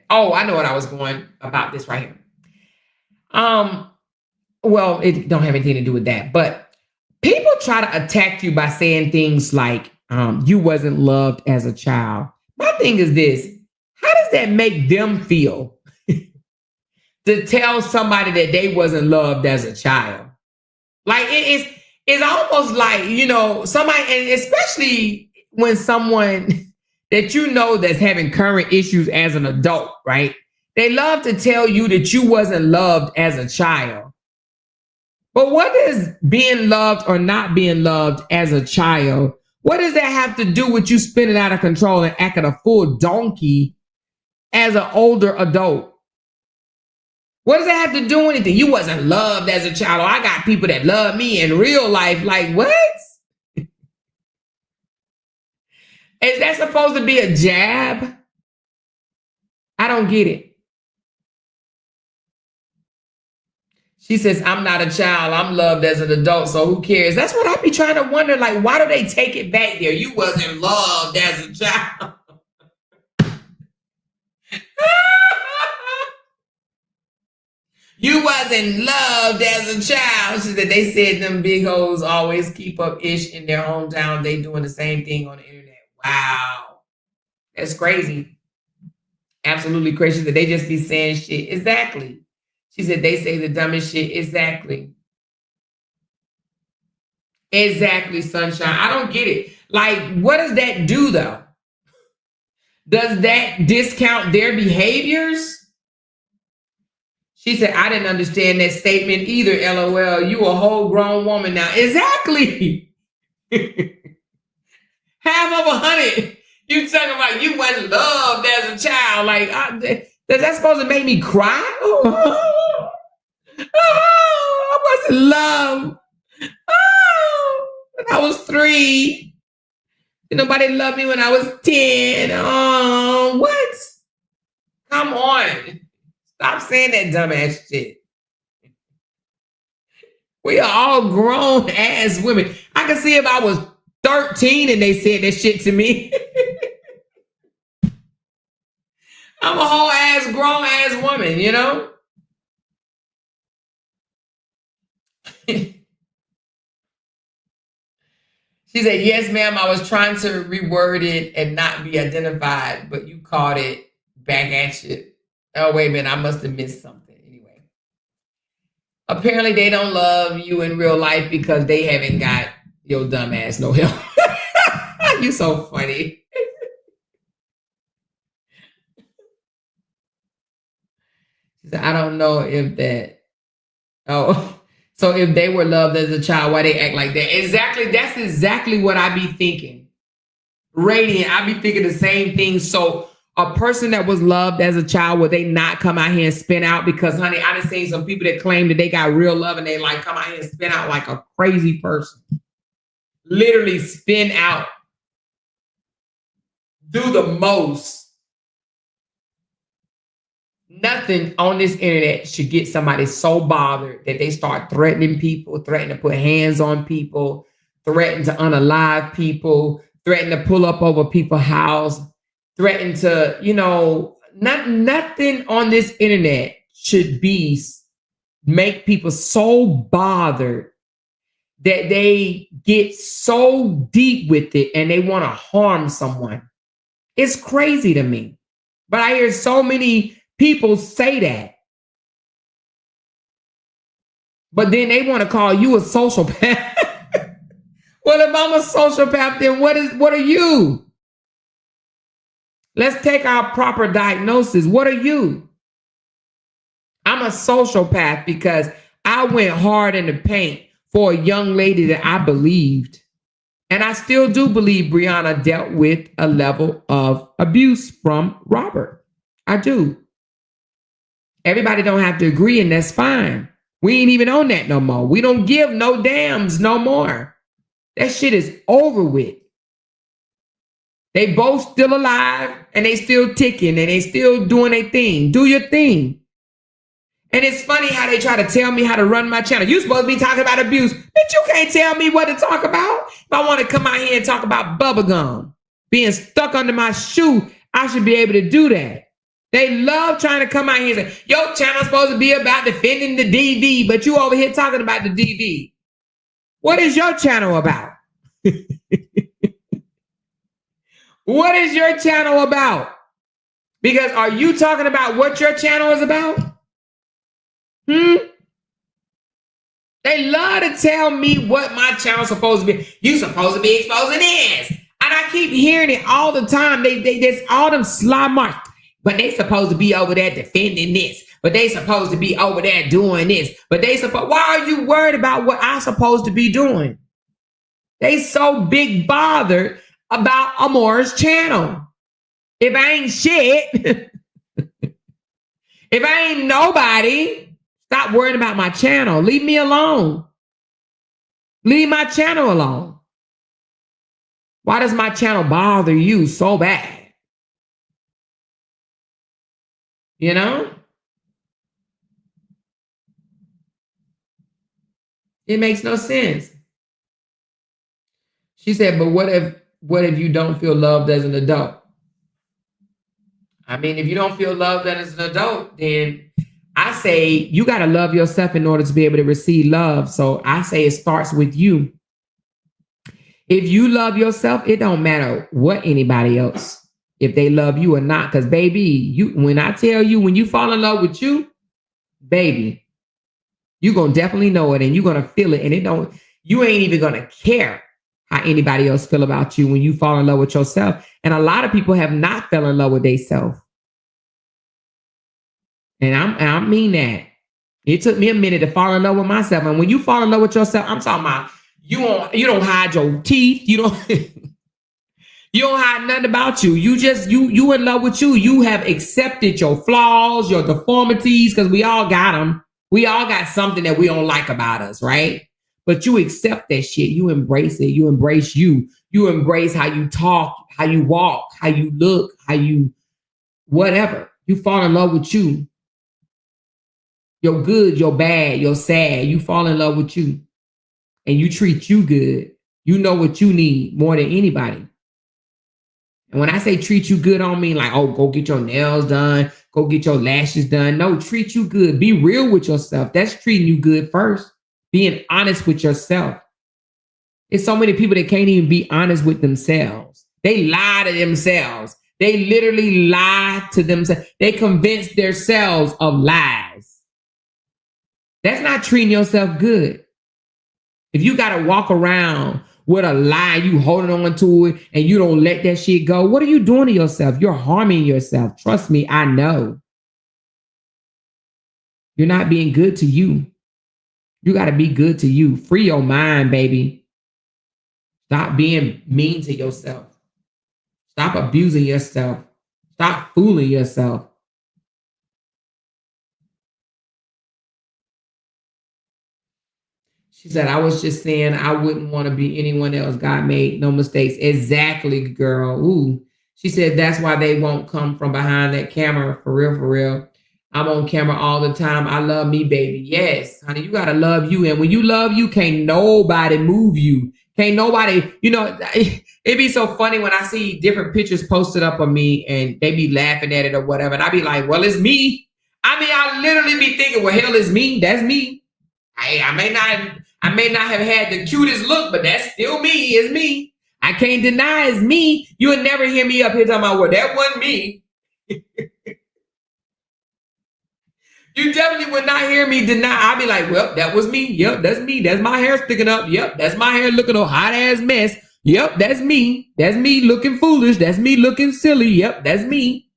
Oh, I know what I was going about this right here. Well, it don't have anything to do with that, but people try to attack you by saying things like, you wasn't loved as a child. My thing is this: how does that make them feel? To tell somebody that they wasn't loved as a child. Like it's almost like, somebody, and especially when someone that that's having current issues as an adult, right? They love to tell you that you wasn't loved as a child. But what does being loved or not being loved as a child, what does that have to do with you spinning out of control and acting a full donkey as an older adult? What does that have to do with anything? You wasn't loved as a child. I got people that love me in real life. Like, what? Is that supposed to be a jab? I don't get it. She says, I'm not a child. I'm loved as an adult, so who cares? That's what I be trying to wonder. Like, why do they take it back there? You wasn't loved as a child. You wasn't loved as a child. She said, they said them big hoes always keep up ish in their hometown. They doing the same thing on the internet. Wow. That's crazy. Absolutely crazy that they just be saying shit. Exactly. She said, they say the dumbest shit. Exactly. Exactly, sunshine. I don't get it. Like, what does that do, though? Does that discount their behaviors? She said, I didn't understand that statement either, LOL. You a whole grown woman now. Exactly. Half of 100. You talking about you wasn't loved as a child. Like, is that supposed to make me cry? Oh, I wasn't loved. Oh, when I was 3. Nobody loved me when I was 10. Oh, what? Come on. Stop saying that dumbass shit. We are all grown ass women. I can see if I was 13 and they said that shit to me. I'm a whole ass grown ass woman, you know? She said, yes, ma'am, I was trying to reword it and not be identified, but you caught it back at you. Oh, wait a minute, I must have missed something. Anyway. Apparently they don't love you in real life because they haven't got your dumb ass no help. You so funny. She said, I don't know if that, oh, so if they were loved as a child, why they act like that? Exactly. That's exactly what I be thinking. Radiant, I be thinking the same thing. So a person that was loved as a child, would they not come out here and spin out? Because, honey, I done seen some people that claim that they got real love and they like come out here and spin out like a crazy person. Literally spin out. Do the most. Nothing on this internet should get somebody so bothered that they start threatening people, threatening to put hands on people, threatening to unalive people, threatening to pull up over people's house, threatening to, you know, nothing on this internet should be make people so bothered that they get so deep with it and they want to harm someone. It's crazy to me. But I hear so many people say that. But then they want to call you a sociopath. Well, if I'm a sociopath, then what are you? Let's take our proper diagnosis. What are you? I'm a sociopath because I went hard in the paint for a young lady that I believed. And I still do believe Brianna dealt with a level of abuse from Robert. I do. Everybody don't have to agree, and that's fine. We ain't even on that no more. We don't give no dams no more. That shit is over with. They both still alive, and they still ticking, and they still doing their thing. Do your thing. And it's funny how they try to tell me how to run my channel. You supposed to be talking about abuse, but you can't tell me what to talk about. If I want to come out here and talk about bubblegum being stuck under my shoe, I should be able to do that. They love trying to come out here and say, your channel's supposed to be about defending the DV, but you over here talking about the DV. What is your channel about? What is your channel about? Because are you talking about what your channel is about? They love to tell me what my channel's supposed to be. You supposed to be exposing this. And I keep hearing it all the time. There's all them sly marks. But they supposed to be over there defending this. But they supposed to be over there doing this. But why are you worried about what I'm supposed to be doing? They so big bothered about Amor's channel. If I ain't shit, if I ain't nobody, stop worrying about my channel. Leave me alone. Leave my channel alone. Why does my channel bother you so bad? You know? It makes no sense. She said, but what if you don't feel loved as an adult? I mean, if you don't feel loved as an adult, then I say you got to love yourself in order to be able to receive love. So I say it starts with you. If you love yourself, it don't matter what anybody else, if they love you or not. Because baby, when I tell you, when you fall in love with you, baby, you're going to definitely know it and you're going to feel it. And you ain't even going to care how anybody else feel about you when you fall in love with yourself. And a lot of people have not fell in love with themselves. And I mean that. It took me a minute to fall in love with myself. And when you fall in love with yourself, I'm talking about you don't hide your teeth. You don't you don't hide nothing about you. You in love with you. You have accepted your flaws, your deformities, because we all got them. We all got something that we don't like about us, right? But you accept that shit. You embrace it. You embrace you. You embrace how you talk, how you walk, how you look, how you whatever. You fall in love with you. Your good, your bad, your sad. You fall in love with you and you treat you good. You know what you need more than anybody. And when I say treat you good, I don't mean like, oh, go get your nails done, go get your lashes done. No, treat you good. Be real with yourself. That's treating you good first. Being honest with yourself. It's so many people that can't even be honest with themselves. They lie to themselves. They literally lie to themselves. They convince themselves of lies. That's not treating yourself good. If you got to walk around with a lie, you holding on to it and you don't let that shit go, what are you doing to yourself? You're harming yourself. Trust me, I know. You're not being good to you. You got to be good to you. Free your mind, baby. Stop being mean to yourself. Stop abusing yourself. Stop fooling yourself. She said, I was just saying I wouldn't want to be anyone else. God made no mistakes. Exactly, girl. Ooh. She said, that's why they won't come from behind that camera. For real, for real. I'm on camera all the time. I love me, baby. Yes, honey, you got to love you. And when you love you, can't nobody move you. Can't nobody, it'd be so funny when I see different pictures posted up of me and they be laughing at it or whatever. And I be like, well, it's me. I mean, I literally be thinking, well, hell, it's me. That's me. I may not have had the cutest look, but that's still me. It's me. I can't deny it's me. You would never hear me up here talking about, well, that wasn't me. You definitely would not hear me deny. I'd be like, well, that was me. Yep, that's me. That's my hair sticking up. Yep, that's my hair looking a hot ass mess. Yep, that's me. That's me looking foolish. That's me looking silly. Yep, that's me.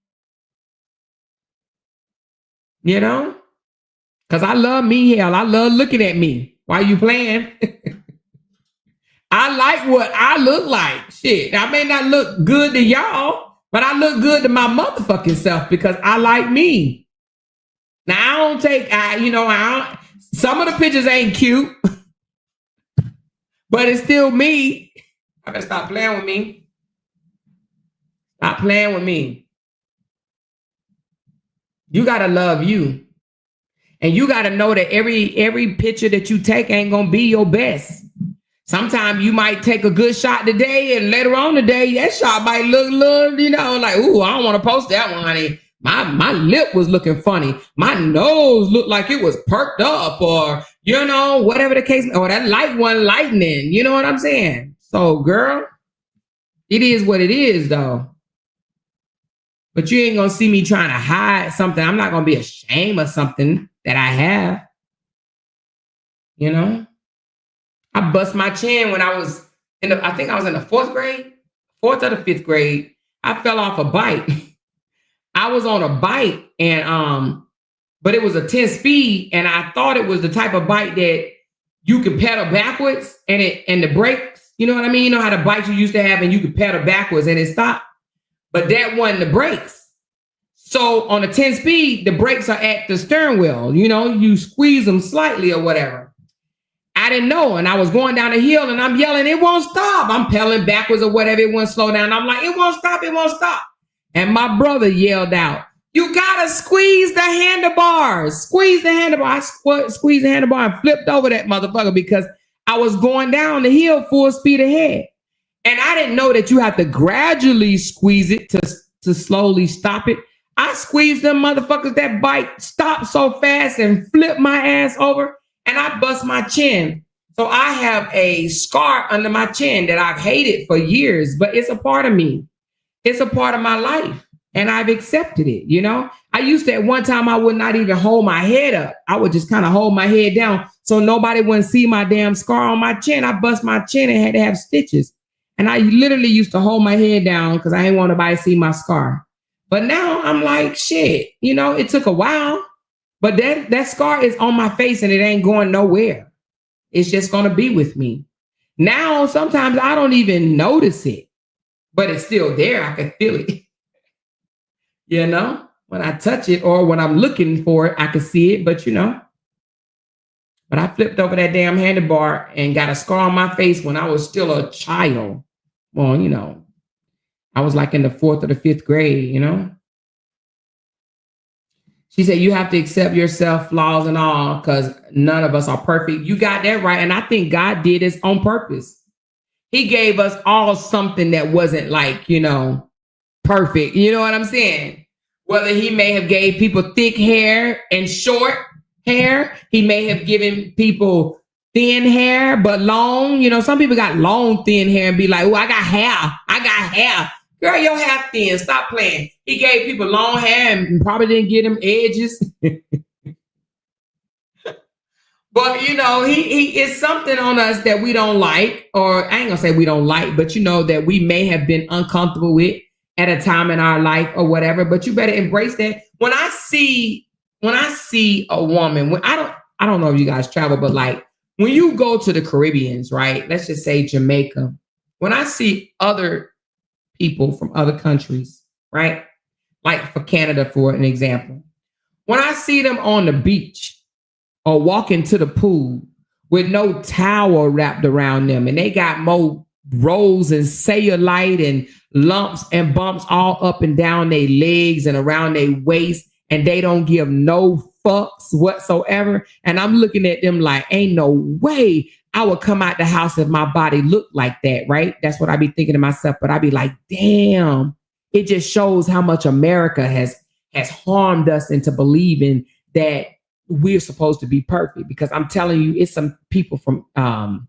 Because I love me. Hell, I love looking at me. Why you playing? I like what I look like. Shit, I may not look good to y'all, but I look good to my motherfucking self because I like me. Now I don't take, some of the pictures ain't cute, but it's still me. I better stop playing with me. Stop playing with me. You gotta love you. And you gotta know that every picture that you take ain't gonna be your best. Sometimes you might take a good shot today and later on today, that shot might look a little, like, ooh, I don't want to post that one, honey. My lip was looking funny. My nose looked like it was perked up or, whatever the case, or that light wasn't lightning. You know what I'm saying? So, girl, it is what it is, though. But you ain't going to see me trying to hide something. I'm not going to be ashamed of something that I have. I bust my chin when I was I think I was in the 4th grade, 4th or the 5th grade. I fell off a bike. I was on a bike and but it was a 10 speed and I thought it was the type of bike that you could pedal backwards and the brakes, you know what I mean? You know how the bikes you used to have and you could pedal backwards and it stopped, but that wasn't the brakes. So on a 10 speed, the brakes are at the steering wheel, you squeeze them slightly or whatever. I didn't know. And I was going down the hill and I'm yelling, it won't stop. I'm pedaling backwards or whatever. It won't slow down. I'm like, it won't stop. It won't stop. And my brother yelled out, you gotta squeeze the handlebars. Squeeze the handlebar. I squeezed the handlebar and flipped over that motherfucker because I was going down the hill full speed ahead. And I didn't know that you have to gradually squeeze it to slowly stop it. I squeezed them motherfuckers. That bike stopped so fast and flipped my ass over and I bust my chin. So I have a scar under my chin that I've hated for years, but it's a part of me. It's a part of my life and I've accepted it. I used to, at one time, I would not even hold my head up. I would just kind of hold my head down so nobody wouldn't see my damn scar on my chin. I bust my chin and had to have stitches. And I literally used to hold my head down because I didn't want nobody to see my scar. But now I'm like, shit, it took a while, but that scar is on my face and it ain't going nowhere. It's just going to be with me. Now, sometimes I don't even notice it. But it's still there. I can feel it. When I touch it or when I'm looking for it, I can see it. But but I flipped over that damn handlebar and got a scar on my face when I was still a child. Well, I was like in the 4th or the 5th grade, She said, you have to accept yourself, flaws and all, because none of us are perfect. You got that right. And I think God did this on purpose. He gave us all something that wasn't like, perfect. You know what I'm saying? Whether he may have gave people thick hair and short hair, he may have given people thin hair but long. Some people got long, thin hair and be like, oh, I got hair. I got hair. Girl, your hair thin. Stop playing. He gave people long hair and probably didn't get them edges. But he is something on us that we don't like, or I ain't gonna say we don't like, but that we may have been uncomfortable with at a time in our life or whatever. But you better embrace that. When I see a woman, I don't know if you guys travel, but like when you go to the Caribbeans, right? Let's just say Jamaica. When I see other people from other countries, right? Like for Canada, for an example, when I see them on the beach or walking to the pool with no towel wrapped around them, and they got more rolls and cellulite and lumps and bumps all up and down their legs and around their waist, and they don't give no fucks whatsoever. And I'm looking at them like, ain't no way I would come out the house if my body looked like that, right? That's what I be thinking to myself. But I be like, damn, it just shows how much America has harmed us into believing that we're supposed to be perfect. Because I'm telling you, it's some people from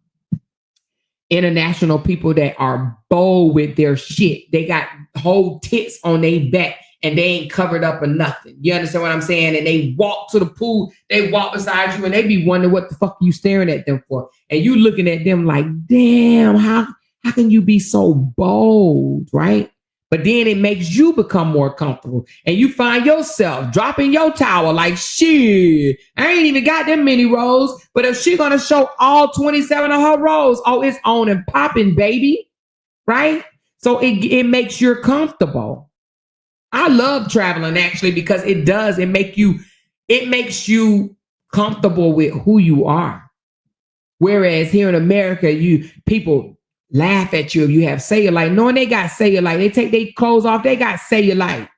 international people that are bold with their shit. They got whole tits on their back and they ain't covered up or nothing. You understand what I'm saying? And they walk to the pool, they walk beside you, and they be wondering what the fuck you staring at them for. And you looking at them like, damn, how can you be so bold, right? But then it makes you become more comfortable. And you find yourself dropping your towel like, shit, I ain't even got them many rolls. But if she gonna show all 27 of her rolls, oh, it's on and popping, baby, right? So it makes you comfortable. I love traveling actually because it makes you comfortable with who you are. Whereas here in America, people laugh at you if you have cellulite, knowing they got cellulite. They take their clothes off, they got cellulite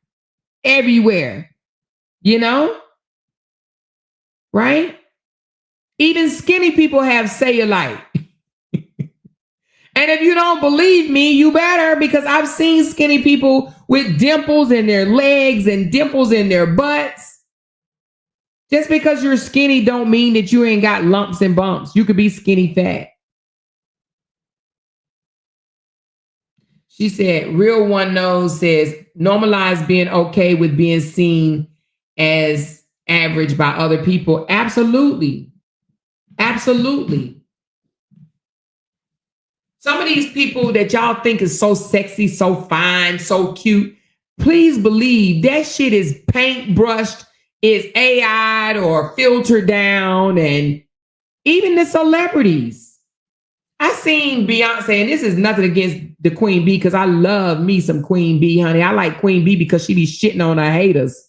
everywhere, right? Even skinny people have cellulite. And if you don't believe me, you better, because I've seen skinny people with dimples in their legs and dimples in their butts. Just because you're skinny don't mean that you ain't got lumps and bumps. You could be skinny fat. She said, Real One Knows says, normalize being okay with being seen as average by other people. Absolutely. Absolutely. Some of these people that y'all think is so sexy, so fine, so cute, please believe that shit is paintbrushed, is AI'd or filtered down. And even the celebrities. I seen Beyonce, and this is nothing against the Queen Bee, because I love me some Queen Bee, honey. I like Queen Bee because she be shitting on her haters.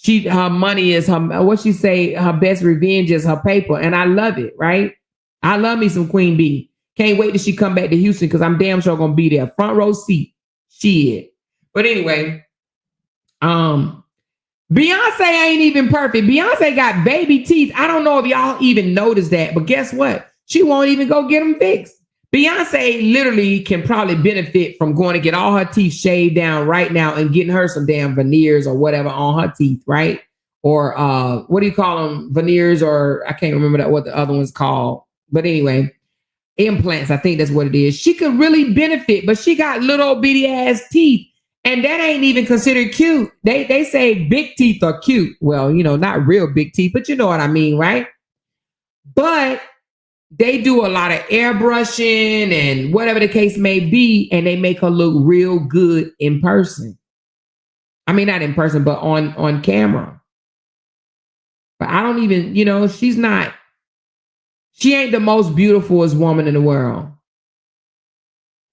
Her money is her, what she say, her best revenge is her paper. And I love it, right? I love me some Queen Bee. Can't wait till she come back to Houston because I'm damn sure gonna be there. Front row seat. Shit. But anyway, Beyonce ain't even perfect. Beyonce got baby teeth. I don't know if y'all even noticed that, but guess what? She won't even go get them fixed. Beyonce literally can probably benefit from going to get all her teeth shaved down right now and getting her some damn veneers or whatever on her teeth, right? Or what do you call them? Veneers, or I can't remember what the other one's called. But anyway, implants, I think that's what it is. She could really benefit, but she got little bitty ass teeth, and that ain't even considered cute. They say big teeth are cute. Well, not real big teeth, but you know what I mean, right? But they do a lot of airbrushing and whatever the case may be, and they make her look real good in person. I mean, not in person, but on camera. But I don't even, she ain't the most beautifulest woman in the world.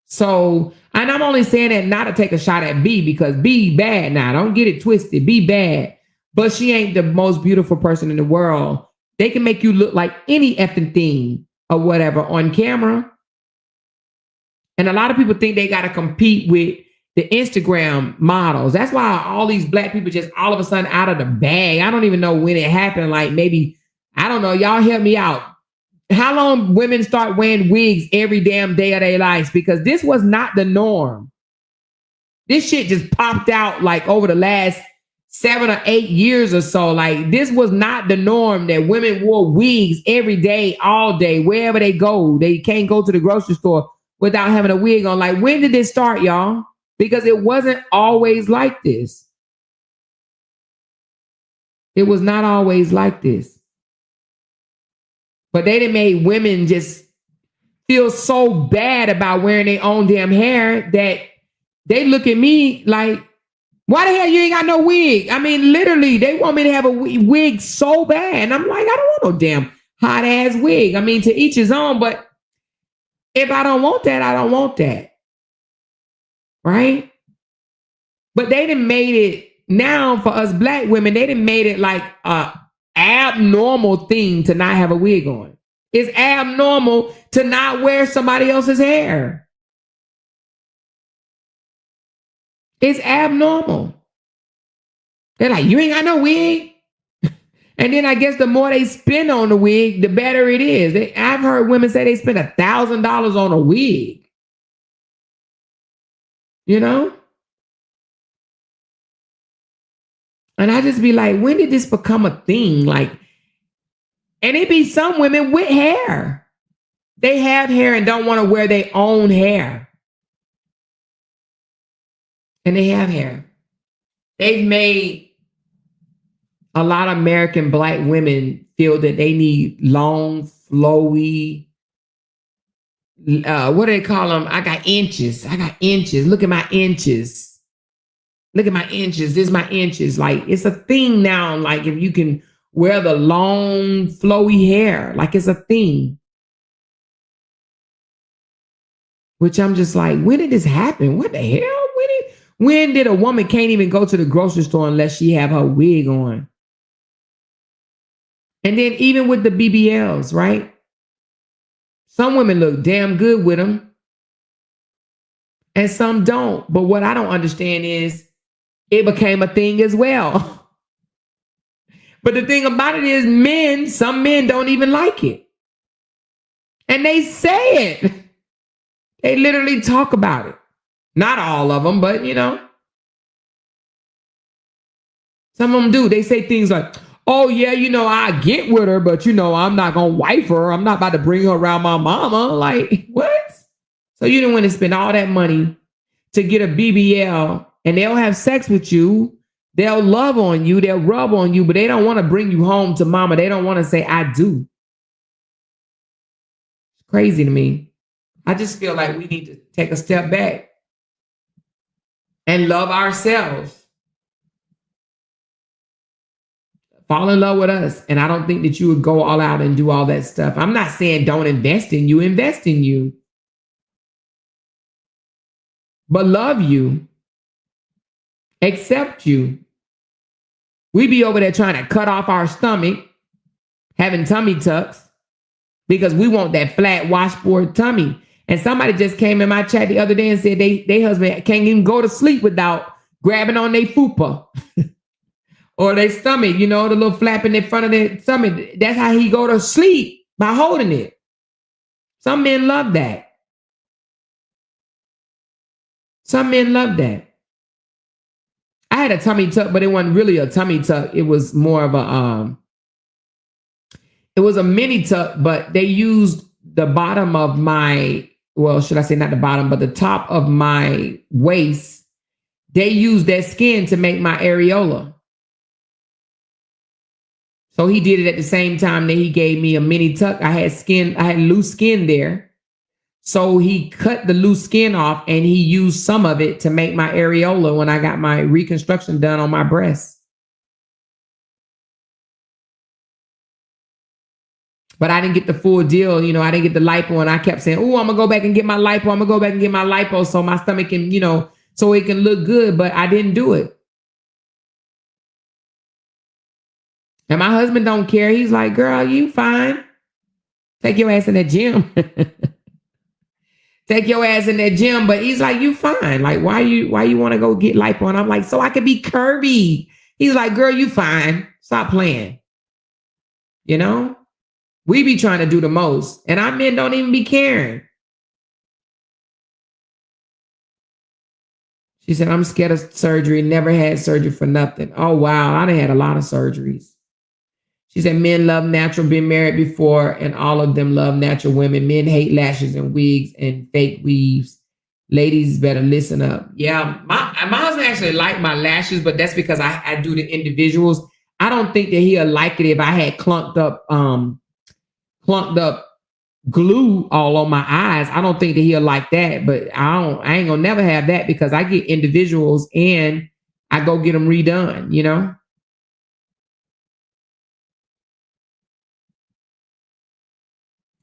So, and I'm only saying that not to take a shot at B, because B bad now. Don't get it twisted. B bad. But she ain't the most beautiful person in the world. They can make you look like any effing thing or whatever on camera. And a lot of people think they got to compete with the Instagram models. That's why all these black people just all of a sudden out of the bag. I don't even know when it happened. Like maybe, I don't know. Y'all help me out. How long women start wearing wigs every damn day of their lives? Because this was not the norm. This shit just popped out like over the last 7 or 8 years or so. Like this was not the norm that women wore wigs every day, all day, wherever they go. They can't go to the grocery store without having a wig on. Like, when did this start, y'all? Because it wasn't always like this. It was not always like this. But they done made women just feel so bad about wearing their own damn hair that they look at me like, why the hell you ain't got no wig? I mean, literally, they want me to have a wig so bad. And I'm like, I don't want no damn hot ass wig. I mean, to each his own, but if I don't want that, I don't want that. Right? But they done made it now for us black women, they done made it like a abnormal thing to not have a wig on. It's abnormal to not wear somebody else's hair. It's abnormal. They're like, you ain't got no wig. And then I guess the more they spend on the wig, the better it is. I've heard women say they spend $1,000 on a wig. You know? And I just be like, when did this become a thing? Like, and it be some women with hair. They have hair and don't want to wear their own hair. And they have hair. They've made a lot of American black women feel that they need long, flowy, what do they call them? I got inches. I got inches. Look at my inches. Look at my inches. This is my inches. Like, it's a thing now. Like, if you can wear the long, flowy hair, like it's a thing. Which I'm just like, when did this happen? What the hell? When did a woman can't even go to the grocery store unless she have her wig on? And then even with the BBLs, right? Some women look damn good with them and some don't. But what I don't understand is it became a thing as well. But the thing about it is some men don't even like it. And they say it. They literally talk about it. Not all of them, but you know. Some of them do. They say things like, oh yeah, you know, I get with her, but you know, I'm not going to wife her. I'm not about to bring her around my mama. Like, what? So you don't want to spend all that money to get a BBL and they'll have sex with you. They'll love on you. They'll rub on you, but they don't want to bring you home to mama. They don't want to say, I do. It's crazy to me. I just feel like we need to take a step back and love ourselves. Fall in love with us. And I don't think that you would go all out and do all that stuff. I'm not saying don't invest in you. Invest in you. But love you. Accept you. We be over there trying to cut off our stomach, having tummy tucks, because we want that flat washboard tummy. And somebody just came in my chat the other day and said they husband can't even go to sleep without grabbing on their fupa or their stomach, you know, the little flap in the front of their stomach. That's how he go to sleep, by holding it. Some men love that. Some men love that. I had a tummy tuck, but it wasn't really a tummy tuck. It was more of it was a mini tuck, but they used the bottom of my, well, should I say not the bottom, but the top of my waist. They used that skin to make my areola. So he did it at the same time that he gave me a mini tuck. I had loose skin there. So he cut the loose skin off and he used some of it to make my areola when I got my reconstruction done on my breast. But I didn't get the full deal. You know, I didn't get the lipo, and I kept saying, oh, I'm going to go back and get my lipo. I'm going to go back and get my lipo so my stomach can, you know, so it can look good. But I didn't do it. And my husband don't care. He's like, girl, you fine. Take your ass in the gym. take your ass in that gym. But he's like, you fine. Like, why you want to go get lipo? And I'm like, so I could be curvy. He's like, girl, you fine. Stop playing. You know, we be trying to do the most, and our men don't even be caring. She said, I'm scared of surgery. Never had surgery for nothing. Oh, wow. I done had a lot of surgeries. She said, men love natural, been married before, and all of them love natural women. Men hate lashes and wigs and fake weaves. Ladies better listen up. Yeah, my husband actually liked my lashes, but that's because I do the individuals. I don't think that he'll like it if I had clumped up glue all on my eyes. I don't think that he'll like that, but I ain't gonna never have that because I get individuals and I go get them redone, you know?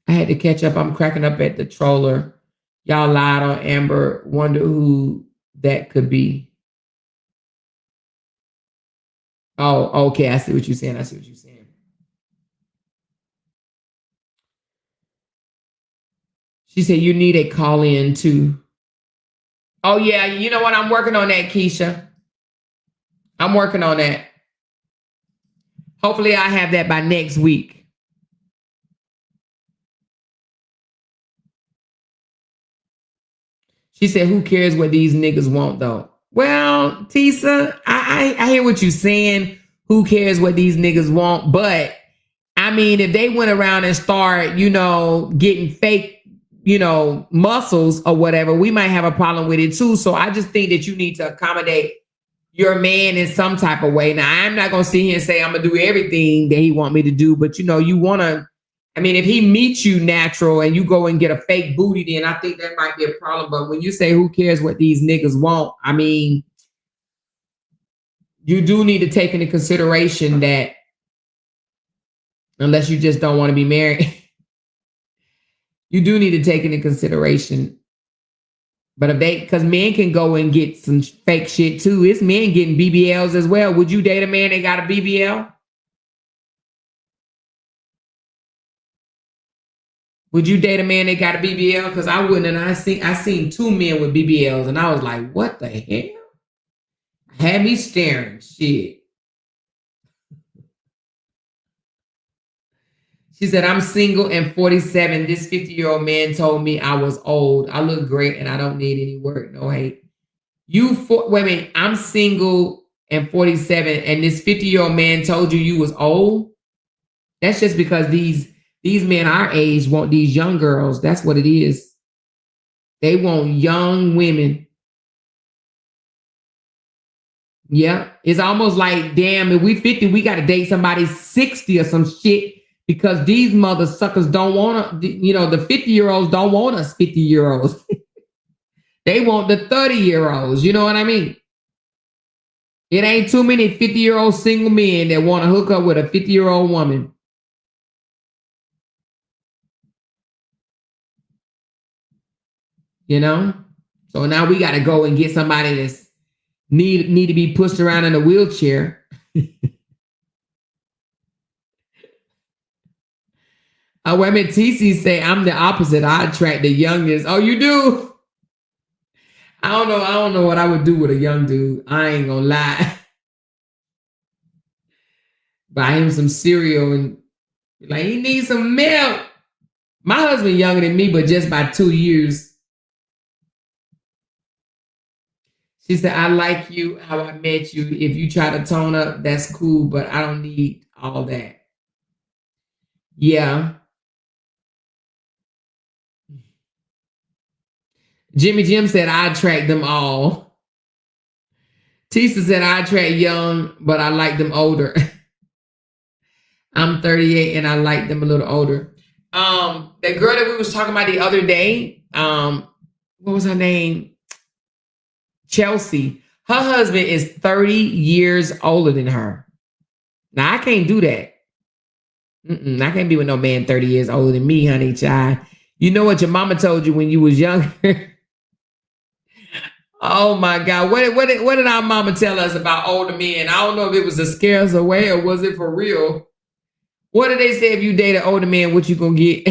I had to catch up. I'm cracking up at the troller. Y'all lied on Amber. Wonder who that could be. Oh, okay. I see what you're saying. She said, you need a call in too. Oh, yeah. You know what? I'm working on that, Keisha. I'm working on that. Hopefully, I have that by next week. She said, who cares what these niggas want, though? Well, Tisa, I hear what you're saying. Who cares what these niggas want? But, I mean, if they went around and start, getting fake, muscles or whatever, we might have a problem with it, too. So I just think that you need to accommodate your man in some type of way. Now, I'm not going to sit here and say I'm going to do everything that he want me to do. But, you want to. I mean, if he meets you natural and you go and get a fake booty, then I think that might be a problem. But when you say who cares what these niggas want, I mean, you do need to take into consideration that unless you just don't want to be married, you do need to take into consideration. But because men can go and get some fake shit too. It's men getting BBLs as well. Would you date a man that got a BBL? Would you date a man that got a BBL? Because I wouldn't. And I seen two men with BBLs, and I was like, what the hell? Had me staring. Shit. She said, I'm single and 47. This 50-year-old man told me I was old. I look great and I don't need any work. No hate. Wait a minute. I'm single and 47, and this 50-year-old man told you was old? That's just because these men our age want these young girls. That's what it is. They want young women. Yeah. It's almost like, damn, if we 50, we got to date somebody 60 or some shit because these mother suckers don't want to, the 50-year-olds don't want us 50-year-olds. They want the 30-year-olds. You know what I mean? It ain't too many 50-year-old single men that want to hook up with a 50-year-old woman. So now we got to go and get somebody that's need to be pushed around in a wheelchair. Wait a minute, TC say I'm the opposite. I attract the youngest. Oh, you do? I don't know what I would do with a young dude. I ain't gonna lie. Buy him some cereal and like he needs some milk. My husband younger than me, but just by 2 years. She said, I like you how I met you. If you try to tone up, that's cool, but I don't need all that. Yeah. Jimmy Jim said, I attract them all. Tisa said, I attract young, but I like them older. I'm 38 and I like them a little older. That girl that we was talking about the other day, what was her name? Chelsea. Her husband is 30 years older than her. Now, I can't do that. I can't be with no man 30 years older than me, honey, child. You know what your mama told you when you was younger? Oh, my God. What did our mama tell us about older men? I don't know if it was to scare us away or was it for real? What did they say if you date an older man, what you gonna get?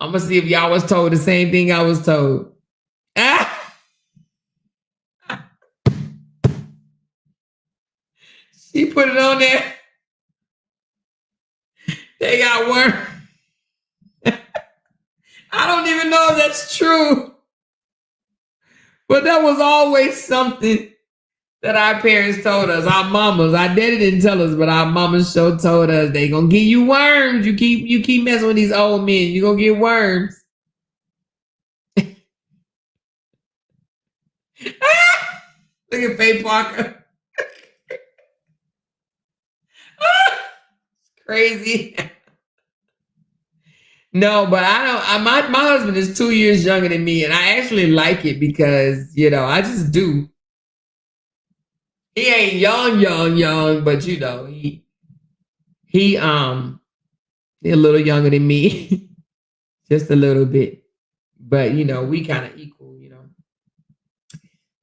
I'm gonna see if y'all was told the same thing I was told. Ah, she put it on there. They got worms. I don't even know if that's true, but that was always something that our parents told us. Our mamas, our daddy didn't tell us, but our mamas sure told us they gonna give you worms. You keep messing with these old men, you gonna get worms. Look at Faye Parker. Crazy. No, but I don't. My husband is 2 years younger than me, and I actually like it because I just do. He ain't young, but he a little younger than me, just a little bit. But we kind of equal.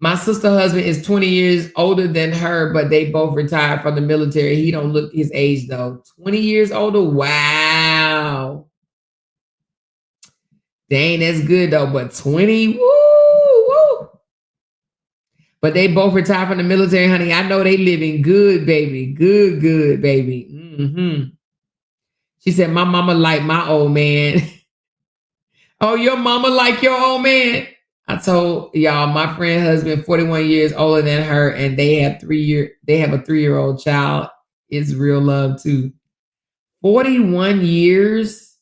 My sister husband is 20 years older than her, but they both retired from the military. He don't look his age though. 20 years older. Wow. Dang, that's good though. But 20, woo. But they both retired from the military, honey. I know they living good, baby. Good, baby. Mm-hmm. She said, my mama like my old man. Oh, your mama like your old man? I told y'all, my friend husband, 41 years older than her, and they have a 3-year-old child. It's real love too. 41 years.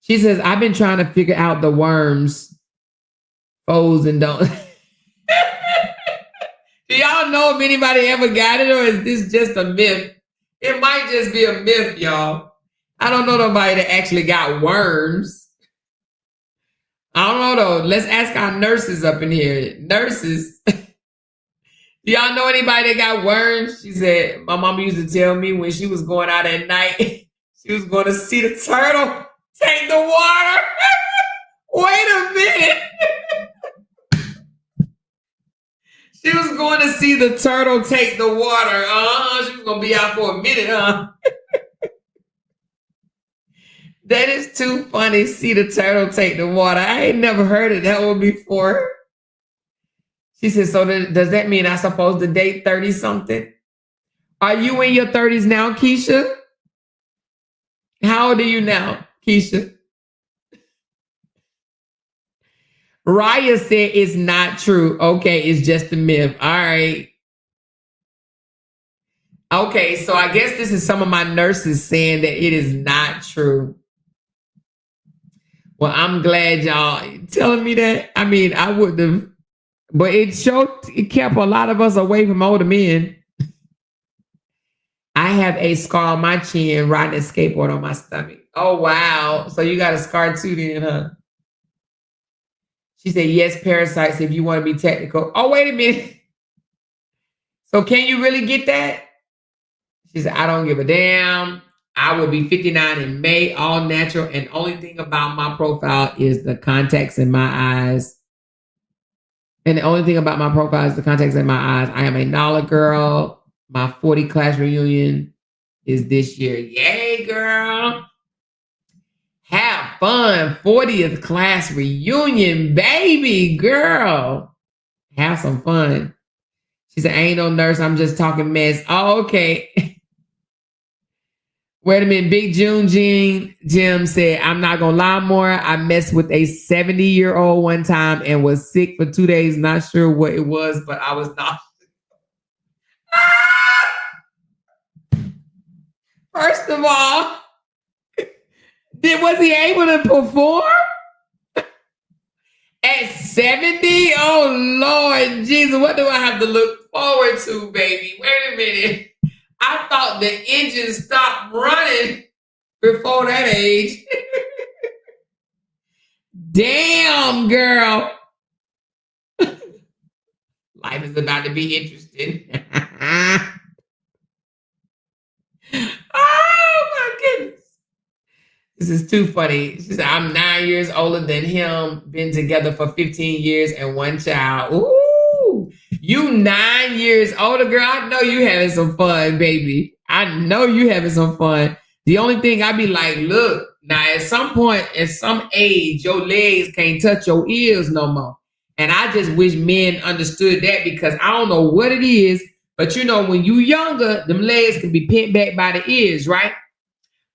She says, I've been trying to figure out the worms, foes and don't. Do y'all know if anybody ever got it, or is this just a myth? It might just be a myth, y'all. I don't know nobody that actually got worms. I don't know though. Let's ask our nurses up in here. Nurses. Do y'all know anybody that got worms? She said, my mama used to tell me when she was going out at night, she was going to see the turtle take the water. Wait a minute. She was going to see the turtle take the water. She was going to be out for a minute, huh? That is too funny. See the turtle take the water. I ain't never heard of that one before. She said, so does that mean I'm supposed to date 30-something? Are you in your 30s now, Keisha? How old are you now, Keisha? Raya said it's not true. Okay, it's just a myth. All right. Okay, so I guess this is some of my nurses saying that it is not true. Well, I'm glad y'all telling me that. I mean, I wouldn't have, but it kept a lot of us away from older men. I have a scar on my chin, riding a skateboard on my stomach. Oh, wow. So you got a scar too then, huh? She said, yes, parasites, if you want to be technical. Oh, wait a minute. So can you really get that? She said, I don't give a damn. I will be 59 in May, all natural. And only thing about my profile is the contacts in my eyes. And the only thing about my profile is the contacts in my eyes. I am a NOLA girl. My 40 class reunion is this year. Yay, girl. Have fun. 40th class reunion, baby girl. Have some fun. She said, I ain't no nurse. I'm just talking mess. Oh, okay. Wait a minute. Big Jim said, I'm not going to lie more. I messed with a 70-year-old one time and was sick for 2 days. Not sure what it was, but I was not. First of all, was he able to perform? At 70? Oh, Lord Jesus, what do I have to look forward to, baby? Wait a minute. I thought the engine stopped running before that age. Damn, girl. Life is about to be interesting. Oh, my goodness. This is too funny. She said, I'm 9 years older than him, been together for 15 years and one child. Ooh, you 9 years older, girl. I know you having some fun, baby. I know you having some fun. The only thing I be like, look, Now, at some point, at some age, your legs can't touch your ears no more. And I just wish men understood that, because I don't know what it is, but when you younger, them legs can be pinned back by the ears, right?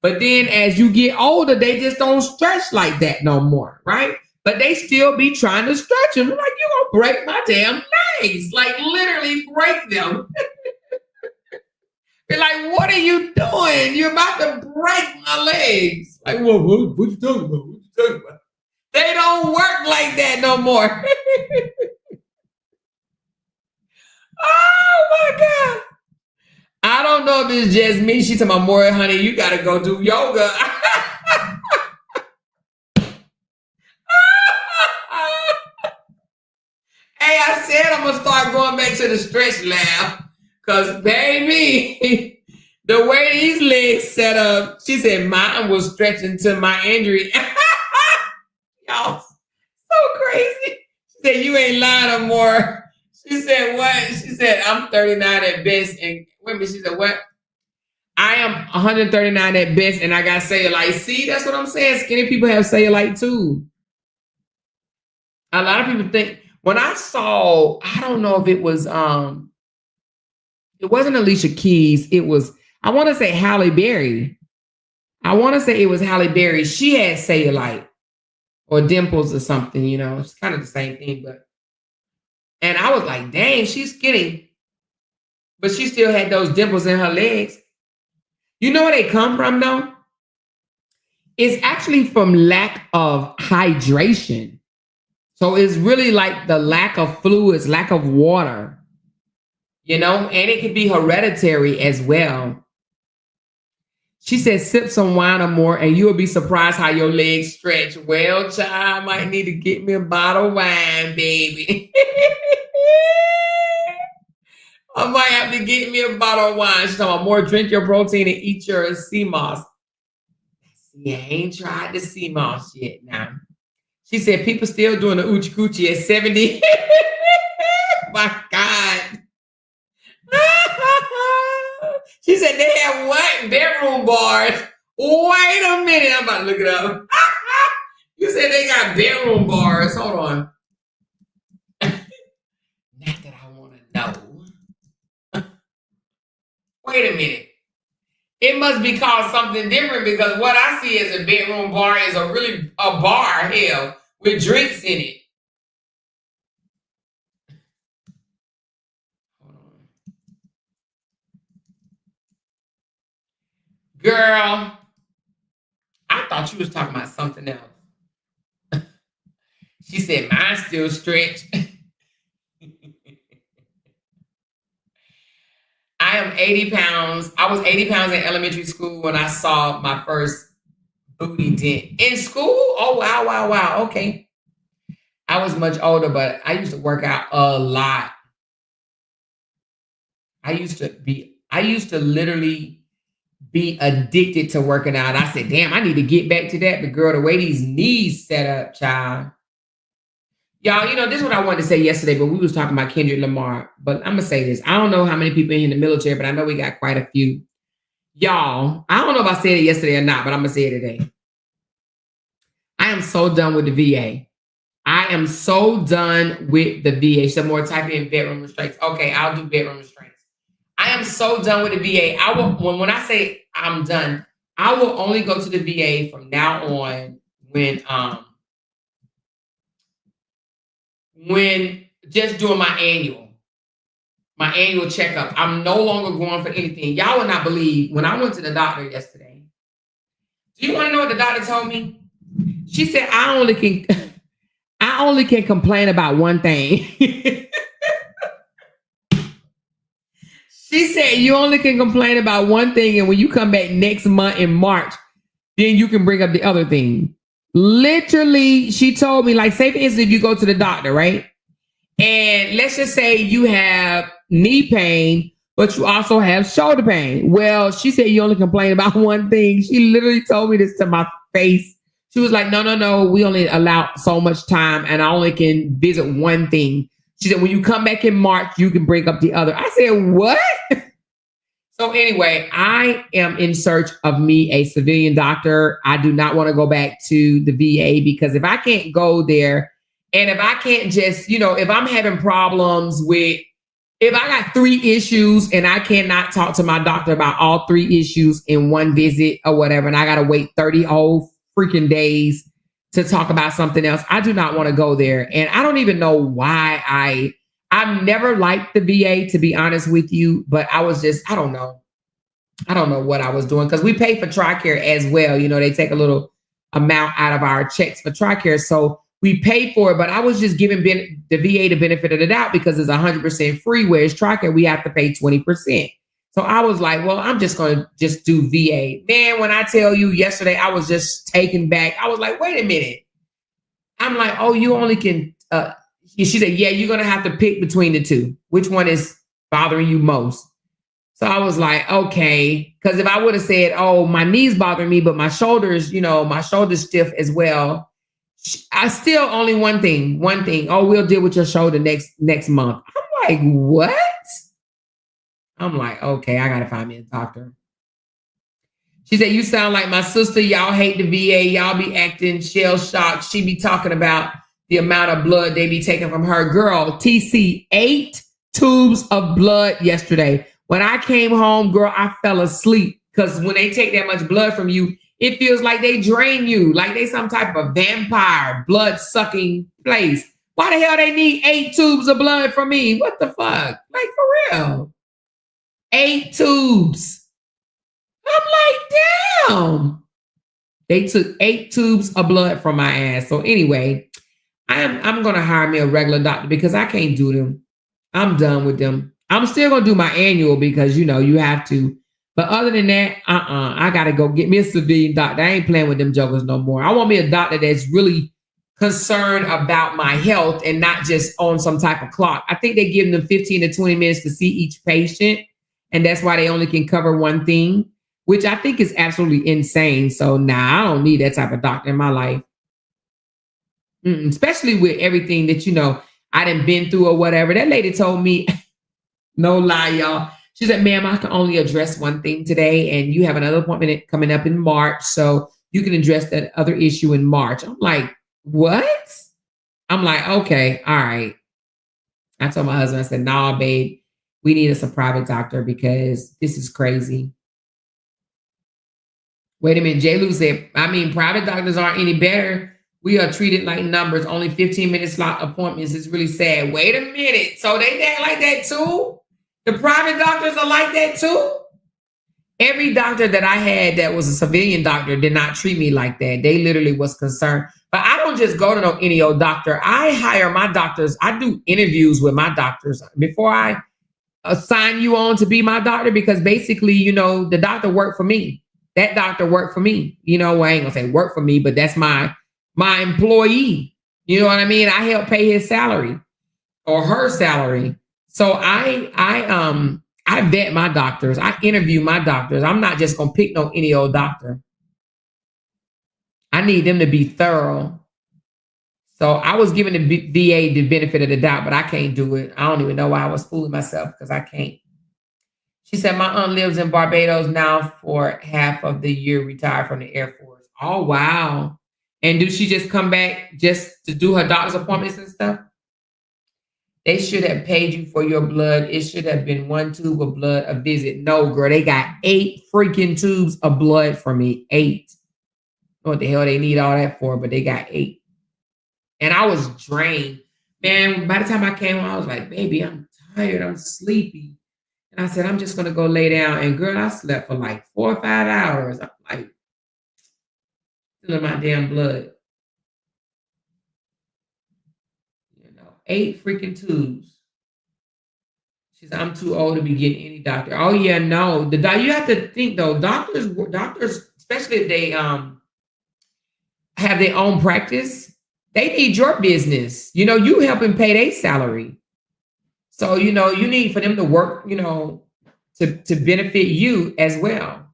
But then as you get older, they just don't stretch like that no more, right? But they still be trying to stretch them. Like, you gonna break my damn legs. Like, literally break them. Be like, what are you doing? You're about to break my legs. Like, what you talking about? What you talking about? They don't work like that no more. Oh my God. I don't know if it's just me. She's talking about, more, honey, you got to go do yoga. Hey, I said I'm going to start going back to the stretch lab. Because, baby, the way these legs set up, she said mine was stretching to my injury. Y'all, so crazy. She said, you ain't lying no more. She said, what? She said, I'm 39 at best. And wait a minute, she said, what? I am 139 at best, and I got cellulite. See, that's what I'm saying. Skinny people have cellulite too. A lot of people think, when I saw, I don't know if it was, it wasn't Alicia Keys. It was, I want to say Halle Berry. I want to say it was Halle Berry. She had cellulite or dimples or something, It's kind of the same thing, but. And I was like, dang, she's skinny. But she still had those dimples in her legs. You know where they come from, though? It's actually from lack of hydration. So it's really like the lack of fluids, lack of water, and it could be hereditary as well. She said, sip some wine or more, and you'll be surprised how your legs stretch. Well, child, I might need to get me a bottle of wine, baby. I might have to get me a bottle of wine. She's talking about, more, drink your protein and eat your sea moss. See, I ain't tried the sea moss yet now. She said, people still doing the oochie coochie at 70. My God. She said they have what? Bedroom bars. Wait a minute. I'm about to look it up. You said they got bedroom bars. Hold on. Not that I want to know. Wait a minute. It must be called something different, because what I see as a bedroom bar is a bar, hell, with drinks in it. Girl, I thought you was talking about something else. She said, mine still stretch. I am 80 pounds. I was 80 pounds in elementary school when I saw my first booty dent. In school? Oh, wow. Okay. I was much older, but I used to work out a lot. I used to literally be addicted to working out. I said, damn, I need to get back to that. But girl, the way these knees set up, child. Y'all, this is what I wanted to say yesterday, but we was talking about Kendrick Lamar. But I'm going to say this. I don't know how many people in the military, but I know we got quite a few. Y'all, I don't know if I said it yesterday or not, but I'm going to say it today. I am so done with the VA. I am so done with the VA. Some more typing in bedroom restraints. Okay, I'll do bedroom restraints. I am so done with the VA. When I say I'm done, I will only go to the VA from now on when just doing my annual checkup. I'm no longer going for anything. Y'all would not believe when I went to the doctor yesterday. Do you want to know what the doctor told me? She said, I only can complain about one thing. She said, you only can complain about one thing, and when you come back next month in March, then you can bring up the other thing. Literally, she told me, like, say for instance, if you go to the doctor, right? And let's just say you have knee pain, but you also have shoulder pain. Well, she said you only complain about one thing. She literally told me this to my face. She was like, no, we only allow so much time, and I only can visit one thing. She said, when you come back in March, you can bring up the other. I said, what? So anyway, I am in search of me a civilian doctor. I do not want to go back to the VA because if I can't go there and if I can't just, if I'm having problems with, if I got 3 issues and I cannot talk to my doctor about all 3 issues in one visit or whatever, and I got to wait 30 whole freaking days to talk about something else, I do not want to go there. And I don't even know why I've never liked the VA, to be honest with you, but I was just, I don't know. I don't know what I was doing because we pay for TRICARE as well. They take a little amount out of our checks for TRICARE. So we pay for it, but I was just giving the VA the benefit of the doubt because it's 100% free, whereas TRICARE, we have to pay 20%. So I was like, well, I'm just going to just do VA. Man, when I tell you yesterday, I was just taken back. I was like, wait a minute. I'm like, oh, you only can, she said, yeah, you're going to have to pick between the 2. Which one is bothering you most? So I was like, okay. Because if I would have said, oh, my knees bother me, but my shoulders, my shoulders stiff as well. I still only one thing. Oh, we'll deal with your shoulder next month. I'm like, what? I'm like, okay, I got to find me a doctor. She said, you sound like my sister. Y'all hate the VA. Y'all be acting shell shocked. She be talking about the amount of blood they be taking from her. Girl, TC, 8 tubes of blood yesterday. When I came home, girl, I fell asleep because when they take that much blood from you, it feels like they drain you, like they some type of vampire blood-sucking place. Why the hell they need 8 tubes of blood from me? What the fuck? Like, for real. 8 tubes. I'm like, damn. They took 8 tubes of blood from my ass. So anyway, I'm going to hire me a regular doctor because I can't do them. I'm done with them. I'm still going to do my annual because, you have to. But other than that, I got to go get me a civilian doctor. I ain't playing with them jokers no more. I want me a doctor that's really concerned about my health and not just on some type of clock. I think they give them 15 to 20 minutes to see each patient. And that's why they only can cover one thing, which I think is absolutely insane. So I don't need that type of doctor in my life. Especially with everything that, I done been through or whatever. That lady told me, no lie, y'all. She said, ma'am, I can only address one thing today. And you have another appointment coming up in March. So you can address that other issue in March. I'm like, what? I'm like, okay, all right. I told my husband, I said, nah, babe, we need us a private doctor because this is crazy. Wait a minute. J. Lou said, private doctors aren't any better. We are treated like numbers, only 15-minute slot appointments. It's really sad. Wait a minute. So they act like that too? The private doctors are like that too? Every doctor that I had that was a civilian doctor did not treat me like that. They literally was concerned. But I don't just go to any old doctor. I hire my doctors. I do interviews with my doctors before I assign you on to be my doctor because basically, the doctor worked for me. That doctor worked for me. I ain't gonna say work for me, but that's my employee. You know what I mean? I help pay his salary or her salary. So I vet my doctors. I interview my doctors. I'm not just gonna pick any old doctor. I need them to be thorough. So I was giving the VA the benefit of the doubt, but I can't do it. I don't even know why I was fooling myself because I can't. She said, my aunt lives in Barbados now for half of the year, retired from the Air Force. Oh, wow. And do she just come back just to do her doctor's appointments and stuff? They should have paid you for your blood. It should have been 1 tube of blood a visit. No, girl, they got 8 freaking tubes of blood from me. 8. What the hell they need all that for, but they got 8. And I was drained. Man, by the time I came home, I was like, baby, I'm tired. I'm sleepy. And I said, I'm just going to go lay down. And girl, I slept for like 4 or 5 hours. I'm like, feeling my damn blood. 8 freaking tubes. She said, I'm too old to be getting any doctor. Oh yeah, no. You have to think though, doctors, especially if they have their own practice, they need your business. You helping pay their salary. So, you need for them to work, to benefit you as well.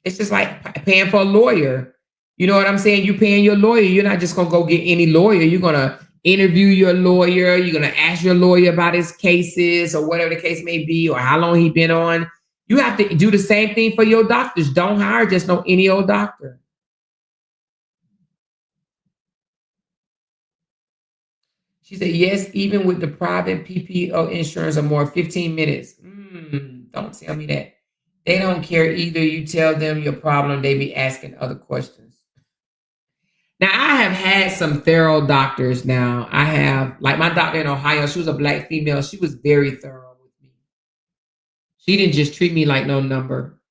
It's just like paying for a lawyer. You know what I'm saying? You paying your lawyer. You're not just going to go get any lawyer. You're going to interview your lawyer. You're going to ask your lawyer about his cases or whatever the case may be, or how long he been on You have to do the same thing for your doctors. Don't hire just no any old doctor. She said, yes, even with the private PPO insurance or more, 15 minutes. Don't tell me that. They don't care either. You tell them your problem, they be asking other questions. Now, I have had some thorough doctors now. I have, like my doctor in Ohio, she was a black female. She was very thorough with me. She didn't just treat me like no number.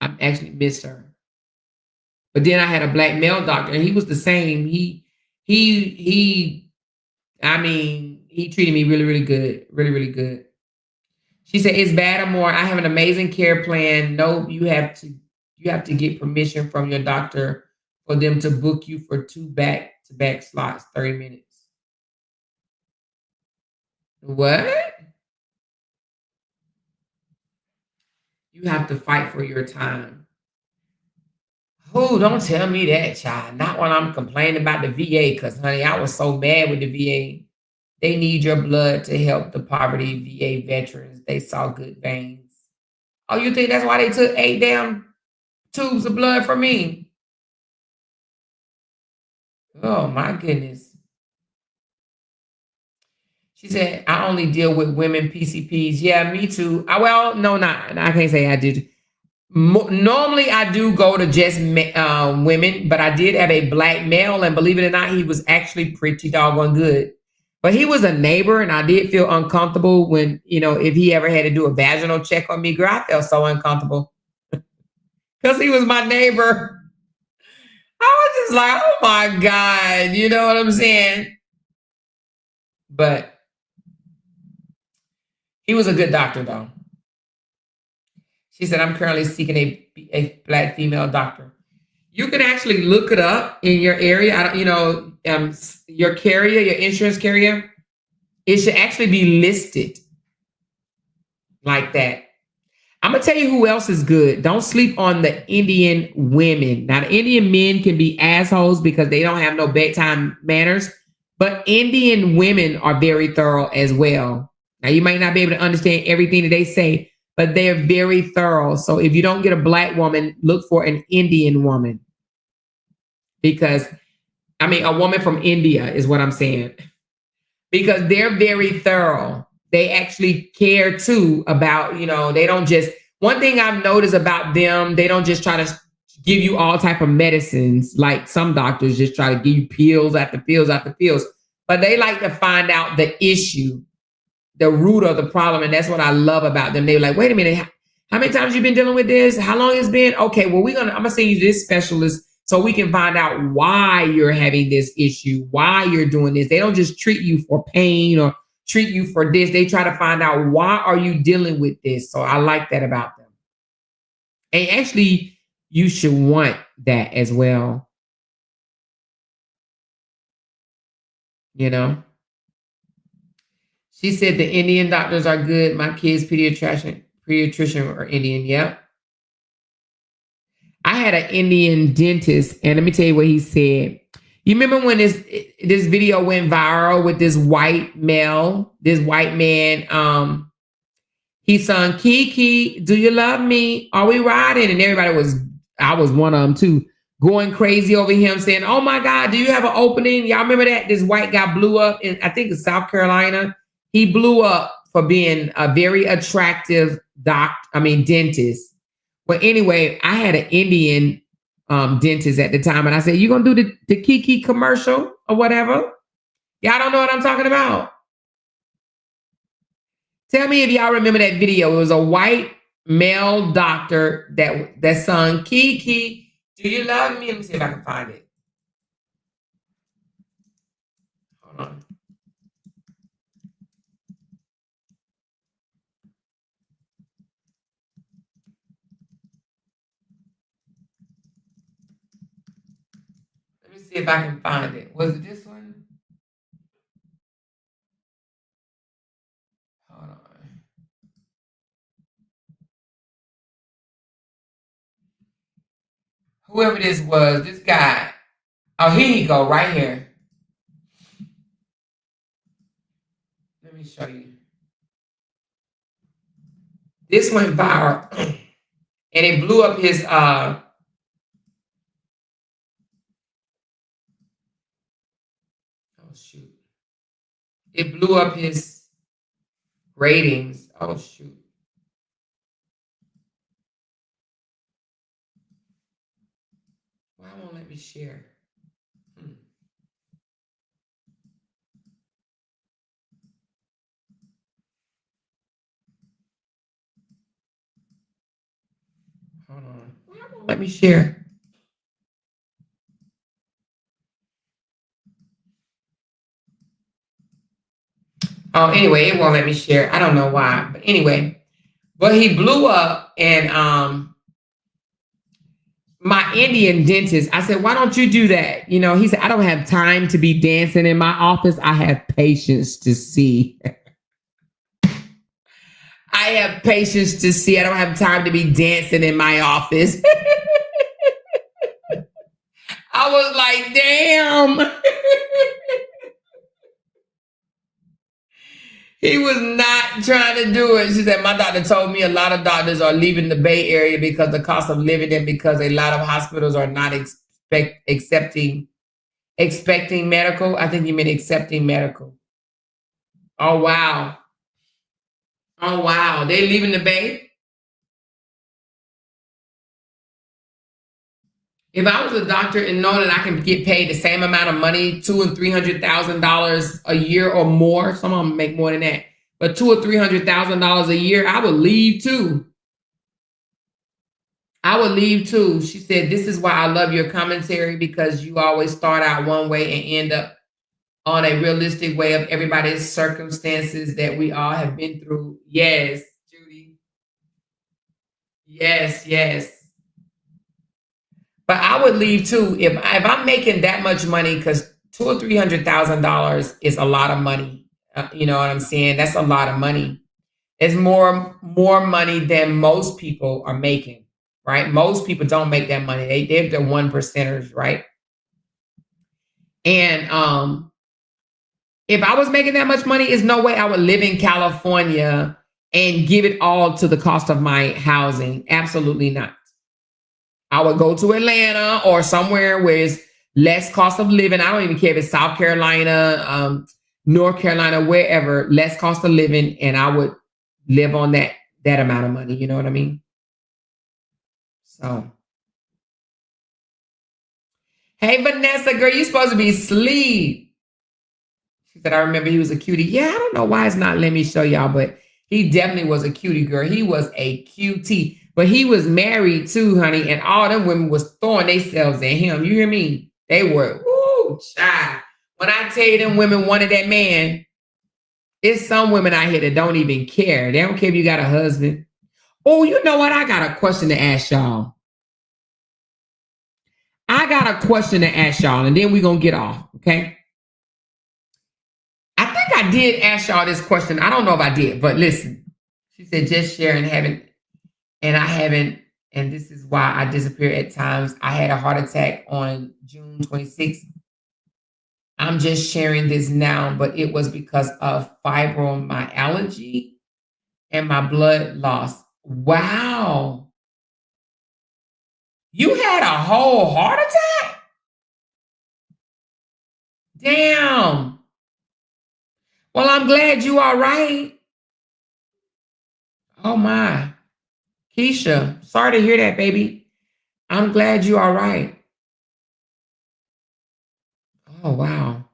I actually missed her. But then I had a black male doctor, and he was the same. He I mean, he treated me really, really good. Really, really good. She said, it's bad or more. I have an amazing care plan. No, you have to get permission from your doctor for them to book you for 2 back-to-back slots, 30 minutes. What? You have to fight for your time. Oh, don't tell me that, child. Not when I'm complaining about the VA, because, honey, I was so mad with the VA. They need your blood to help the poverty VA veterans. They saw good veins. Oh, you think that's why they took 8 damn tubes of blood from me? Oh, my goodness. She said, I only deal with women PCPs. Yeah, me too. Well, no, not. I can't say I did. Normally, I do go to just women, but I did have a black male, and believe it or not, he was actually pretty doggone good. But he was a neighbor, and I did feel uncomfortable when, if he ever had to do a vaginal check on me, girl, I felt so uncomfortable because he was my neighbor. I was just like, oh my God, you know what I'm saying? But he was a good doctor, though. She said, I'm currently seeking a black female doctor. You can actually look it up in your area. Your carrier, your insurance carrier, it should actually be listed like that. I'm going to tell you who else is good. Don't sleep on the Indian women. Now, the Indian men can be assholes because they don't have no bedtime manners, but Indian women are very thorough as well. Now, you might not be able to understand everything that they say, but they're very thorough. So if you don't get a black woman, look for an Indian woman. Because, a woman from India is what I'm saying. Because they're very thorough. They actually care too about, they don't just, one thing I've noticed about them, they don't just try to give you all type of medicines like some doctors just try to give you pills after pills after pills. But they like to find out the issue, the root of the problem. And that's what I love about them. They're like, wait a minute, how many times you been dealing with this? How long it's been? Okay, well, I'm gonna send you this specialist so we can find out why you're having this issue, why you're doing this. They don't just treat you for pain or treat you for this. They try to find out, why are you dealing with this? So I like that about them. And actually, you should want that as well. She said the Indian doctors are good. My kid's pediatrician are Indian. Yep. I had an Indian dentist, and let me tell you what he said. You remember when this video went viral with this white man, he sung Kiki, do you love me? Are we riding? And I was one of them too, going crazy over him saying, oh my God, do you have an opening? Y'all remember that? This white guy blew up in, I think it's South Carolina. He blew up for being a very attractive dentist. But anyway, I had an Indian dentist at the time, and I said, you gonna do the Kiki commercial or whatever? Y'all don't know what I'm talking about. Tell me if y'all remember that video. It was a white male doctor that sung Kiki, do you love me? Let me see if I can find it. Hold on. Let me see if I can find it. Was it this one? Hold on. Whoever this was, this guy. Oh, here you go, right here. Let me show you. This went viral and it blew up his oh shoot. It blew up his ratings. Oh shoot. Why won't let me share? Hmm. Hold on. Why won't let me share? Oh, anyway, it won't let me share. I don't know why, but anyway, but he blew up, and my Indian dentist, I said, why don't you do that? You know, he said, I don't have time to be dancing in my office. I have patience to see. I have patience to see. I don't have time to be dancing in my office. I was like, damn. He was not trying to do it. She said, my doctor told me a lot of doctors are leaving the Bay Area because the cost of living and because a lot of hospitals are not expecting medical. I think you meant accepting medical. Oh, wow. Oh, wow. They leaving the Bay? If I was a doctor and know that I can get paid the same amount of money, $200,000 and $300,000 a year or more, some of them make more than that, but $200,000 or $300,000 a year, I would leave too. I would leave too. She said, this is why I love your commentary because you always start out one way and end up on a realistic way of everybody's circumstances that we all have been through. Yes, Judy. Yes, yes. But I would leave too if I'm making that much money because $200,000 or $300,000 is a lot of money. You know what I'm saying? That's a lot of money. It's more money than most people are making, right? Most people don't make that money. They're the one percenters, right? And if I was making that much money, there's no way I would live in California and give it all to the cost of my housing. Absolutely not. I would go to Atlanta or somewhere where it's less cost of living. I don't even care if it's South Carolina, North Carolina, wherever, less cost of living, and I would live on that amount of money. You know what I mean? So, hey Vanessa, girl, you supposed to be asleep. She said, I remember he was a cutie. Yeah, I don't know why it's not letting me show y'all, but he definitely was a cutie, girl. He was a cutie. But he was married too, honey, and all them women was throwing themselves at him. You hear me? They were, ooh, child. When I tell you them women wanted that man, it's some women out here that don't even care. They don't care if you got a husband. Oh, you know what? I got a question to ask y'all. I got a question to ask y'all, and then we're going to get off, okay? I think I did ask y'all this question. I don't know if I did, but listen. She said, just share and I haven't, and this is why I disappear at times. I had a heart attack on June 26th. I'm just sharing this now, but it was because of fibromyalgia and my blood loss. Wow. You had a whole heart attack? Damn. Well, I'm glad you are right. Oh my. Keisha, sorry to hear that, baby. I'm glad you are right. Oh, wow.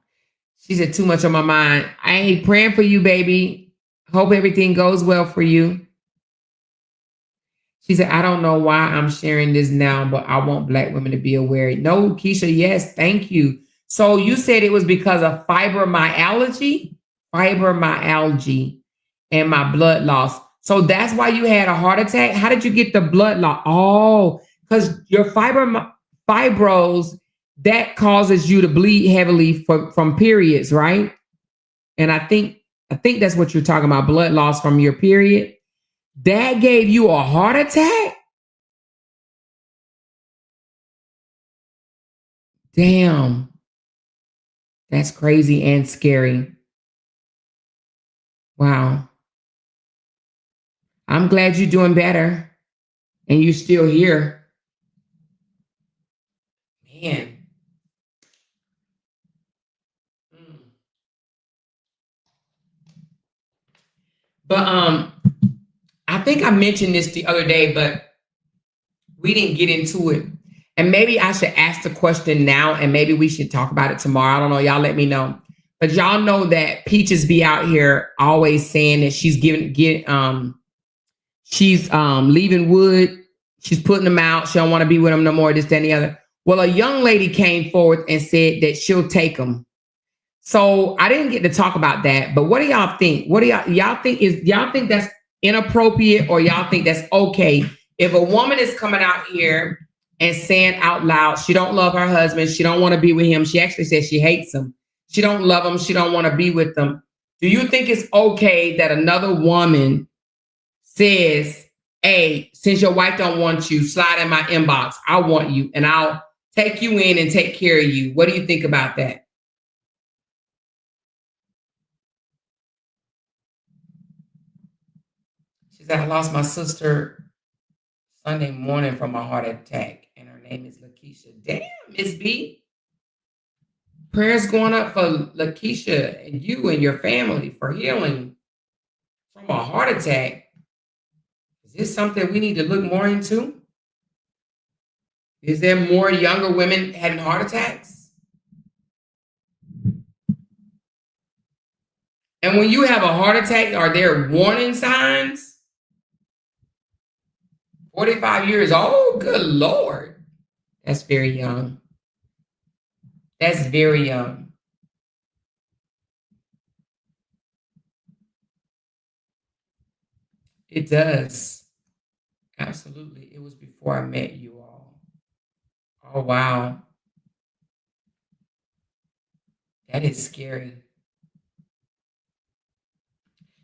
She said, too much on my mind. I ain't praying for you, baby. Hope everything goes well for you. She said, I don't know why I'm sharing this now, but I want Black women to be aware. No, Keisha, yes, thank you. So you said it was because of fibromyalgia, and my blood loss. So that's why you had a heart attack? How did you get the blood loss? Oh, because your fibros, that causes you to bleed heavily from periods, right? And I think that's what you're talking about, blood loss from your period. That gave you a heart attack? Damn. That's crazy and scary. Wow. I'm glad you're doing better and you're still here. Man. But I think I mentioned this the other day, but we didn't get into it. And maybe I should ask the question now and maybe we should talk about it tomorrow. I don't know. Y'all let me know. But y'all know that Peaches be out here always saying that she's she's leaving Wood. She's putting them out. She don't want to be with him no more, this, that, and the other. Well, a young lady came forward and said that she'll take them. So I didn't get to talk about that. But what do y'all think? What do y'all think that's inappropriate or y'all think that's okay? If a woman is coming out here and saying out loud, she don't love her husband, she don't want to be with him. She actually says she hates him. She don't love him. She don't want to be with them. Do you think it's okay that another woman says, hey, since your wife don't want you, slide in my inbox. I want you and I'll take you in and take care of you. What do you think about that? She said, I lost my sister Sunday morning from a heart attack and her name is Lakeisha. Damn, Miss B. Prayers going up for Lakeisha and you and your family for healing from a heart attack. Is this something we need to look more into? Is there more younger women having heart attacks? And when you have a heart attack, are there warning signs? 45 years old? Good Lord. That's very young. That's very young. It does. Absolutely. It was before I met you all. Oh, wow. That is scary.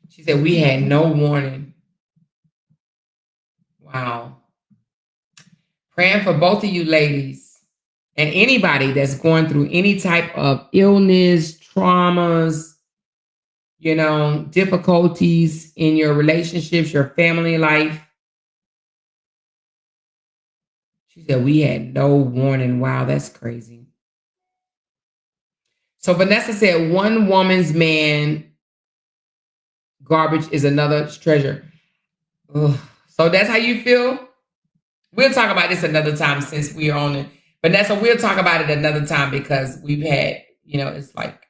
She said, we had no warning. Wow. Praying for both of you ladies and anybody that's going through any type of illness, traumas, difficulties in your relationships, your family life. She said, we had no warning. Wow, that's crazy. So Vanessa said, one woman's man garbage is another's treasure. Ugh. So that's how you feel? We'll talk about this another time since we're on it. Vanessa, we'll talk about it another time because we've had, it's like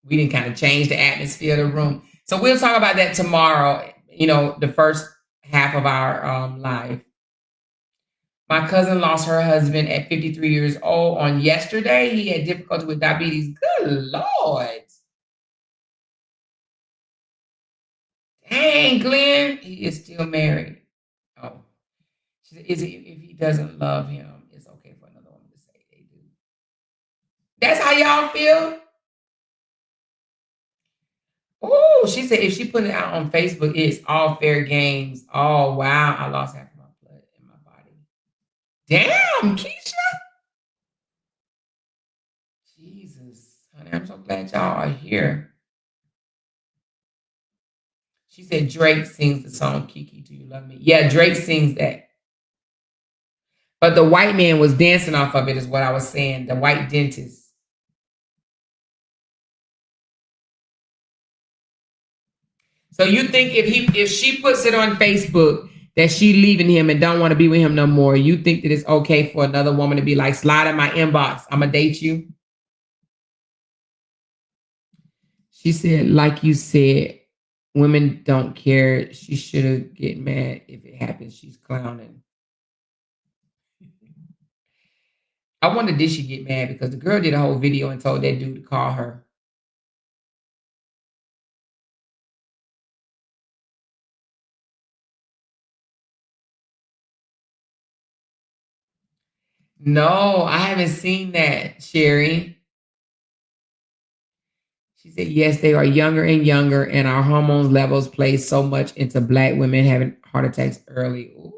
we didn't kind of change the atmosphere of the room. So we'll talk about that tomorrow, the first half of our live. My cousin lost her husband at 53 years old on yesterday. He had difficulty with diabetes. Good Lord. Dang, Glenn. He is still married. Oh. She said, if he doesn't love him, it's okay for another woman to say they do. That's how y'all feel? Oh, she said if she put it out on Facebook, it's all fair games. Oh, wow. I lost half of my blood in my body. Damn, Keisha. Jesus, honey, I'm so glad y'all are here. She said Drake sings the song Kiki, Do You Love Me? Yeah, Drake sings that. But the white man was dancing off of it is what I was saying. The white dentist. So you think if she puts it on Facebook that she leaving him and don't want to be with him no more, you think that it's okay for another woman to be like, slide in my inbox, I'm gonna date you? She said, like you said, women don't care. She should get mad if it happens. She's clowning. I wonder, did she get mad? Because the girl did a whole video and told that dude to call her. No, I haven't seen that, Sherry. She said, yes, they are younger and younger, and our hormone levels play so much into Black women having heart attacks early. Ooh.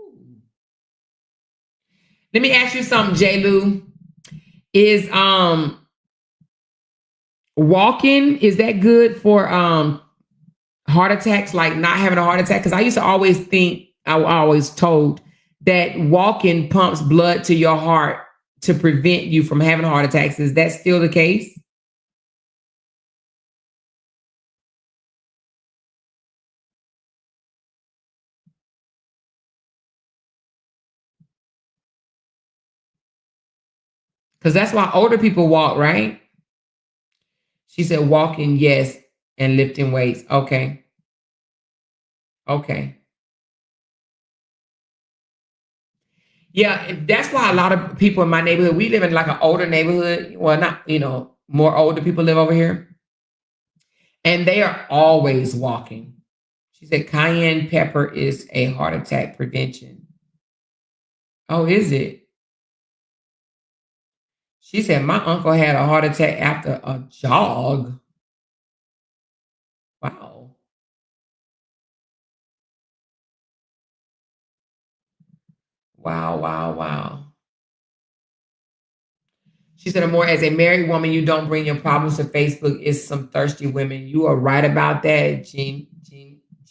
Let me ask you something, J. Lou. Is walking, is that good for Heart attacks, like not having a heart attack? Because I used to always think, I was always told that walking pumps blood to your heart to prevent you from having heart attacks. Is that still the case? Because that's why older people walk, right? She said walking, yes, and lifting weights. Okay. Okay. Yeah, that's why a lot of people in my neighborhood, we live in like an older neighborhood. Well, not, more older people live over here, and they are always walking. She said cayenne pepper is a heart attack prevention. Oh, is it? She said my uncle had a heart attack after a jog. Wow. Wow, wow, wow. She said, more as a married woman, you don't bring your problems to Facebook. It's some thirsty women. You are right about that, Jean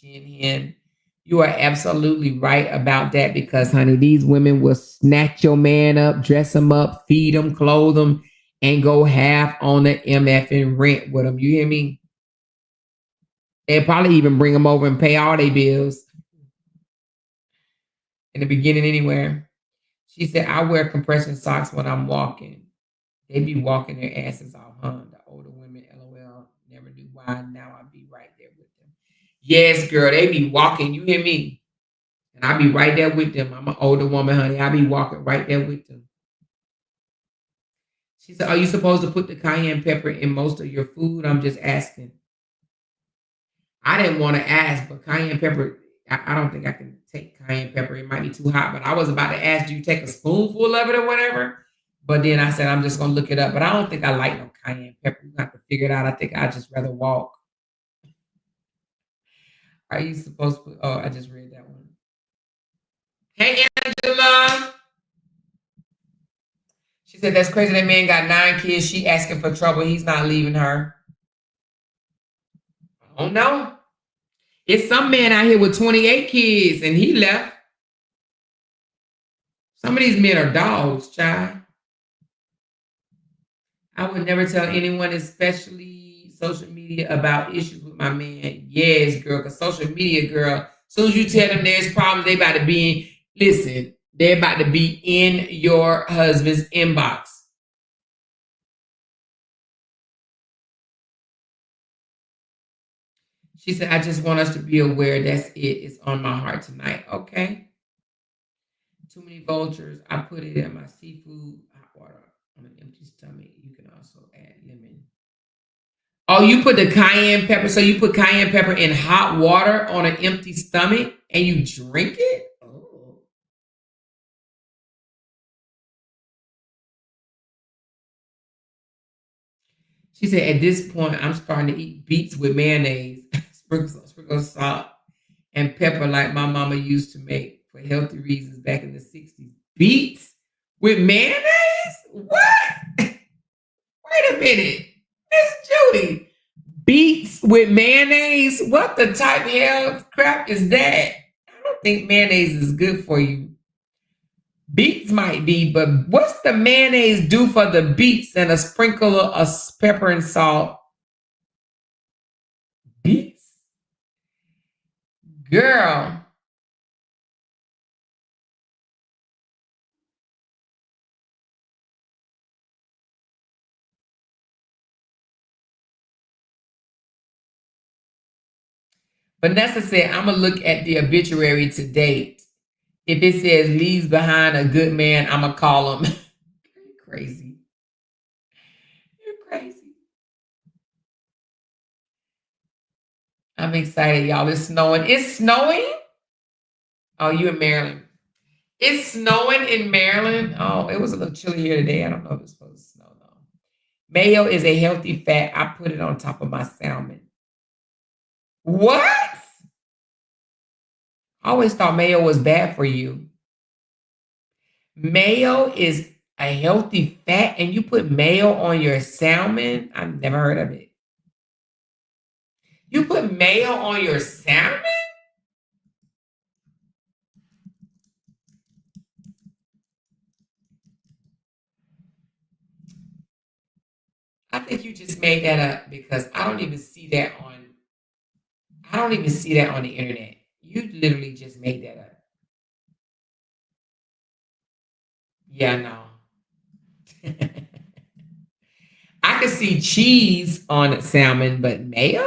Hen. You are absolutely right about that because, honey, these women will snatch your man up, dress him up, feed him, clothe him, and go half on the MF and rent with them. You hear me? They'll probably even bring them over and pay all their bills in the beginning anywhere. She said, I wear compression socks when I'm walking. They be walking their asses off, huh? The older women, LOL, never knew why. Now I be right there with them. Yes, girl, they be walking. You hear me? And I be right there with them. I'm an older woman, honey. I be walking right there with them. She said, are you supposed to put the cayenne pepper in most of your food? I'm just asking. I didn't want to ask, but cayenne pepper, I don't think I can take cayenne pepper. It might be too hot. But I was about to ask, do you take a spoonful of it or whatever? But then I said, I'm just going to look it up. But I don't think I like no cayenne pepper. You have to figure it out. I think I'd just rather walk. Are you supposed to put, oh, I just read that one. Hey, Angela. She said, that's crazy. That man got 9 kids. She asking for trouble. He's not leaving her. Oh, no. It's some man out here with 28 kids and he left. Some of these men are dogs, child. I would never tell anyone, especially social media, about issues with my man. Yes, girl, because social media, girl, as soon as you tell them there's problems, they about to be in, listen, they're about to be in your husband's inbox. She said, I just want us to be aware that's it. It's on my heart tonight. Okay. Too many vultures. I put it in my seafood, hot water on an empty stomach. You can also add lemon. Oh, you put the cayenne pepper. So you put cayenne pepper in hot water on an empty stomach and you drink it? Oh. She said, at this point, I'm starting to eat beets with mayonnaise, sprinkle salt, and pepper like my mama used to make for healthy reasons back in the 60s. Beets with mayonnaise? What? Wait a minute. Miss Judy. Beets with mayonnaise? What the type of hell crap is that? I don't think mayonnaise is good for you. Beets might be, but what's the mayonnaise do for the beets and a sprinkle of pepper and salt? Beets? Girl. Vanessa said, I'm going to look at the obituary to date. If it says leaves behind a good man, I'm going to call him. You're crazy. You're crazy. I'm excited, y'all. It's snowing. It's snowing? Oh, you in Maryland. It's snowing in Maryland. Oh, it was a little chilly here today. I don't know if it's supposed to snow though. Mayo is a healthy fat. I put it on top of my salmon. What? I always thought mayo was bad for you. Mayo is a healthy fat, and you put mayo on your salmon? I've never heard of it. You put mayo on your salmon? I think you just made that up because I don't even see that on the internet. You literally just made that up. Yeah, no. I could see cheese on salmon, but mayo?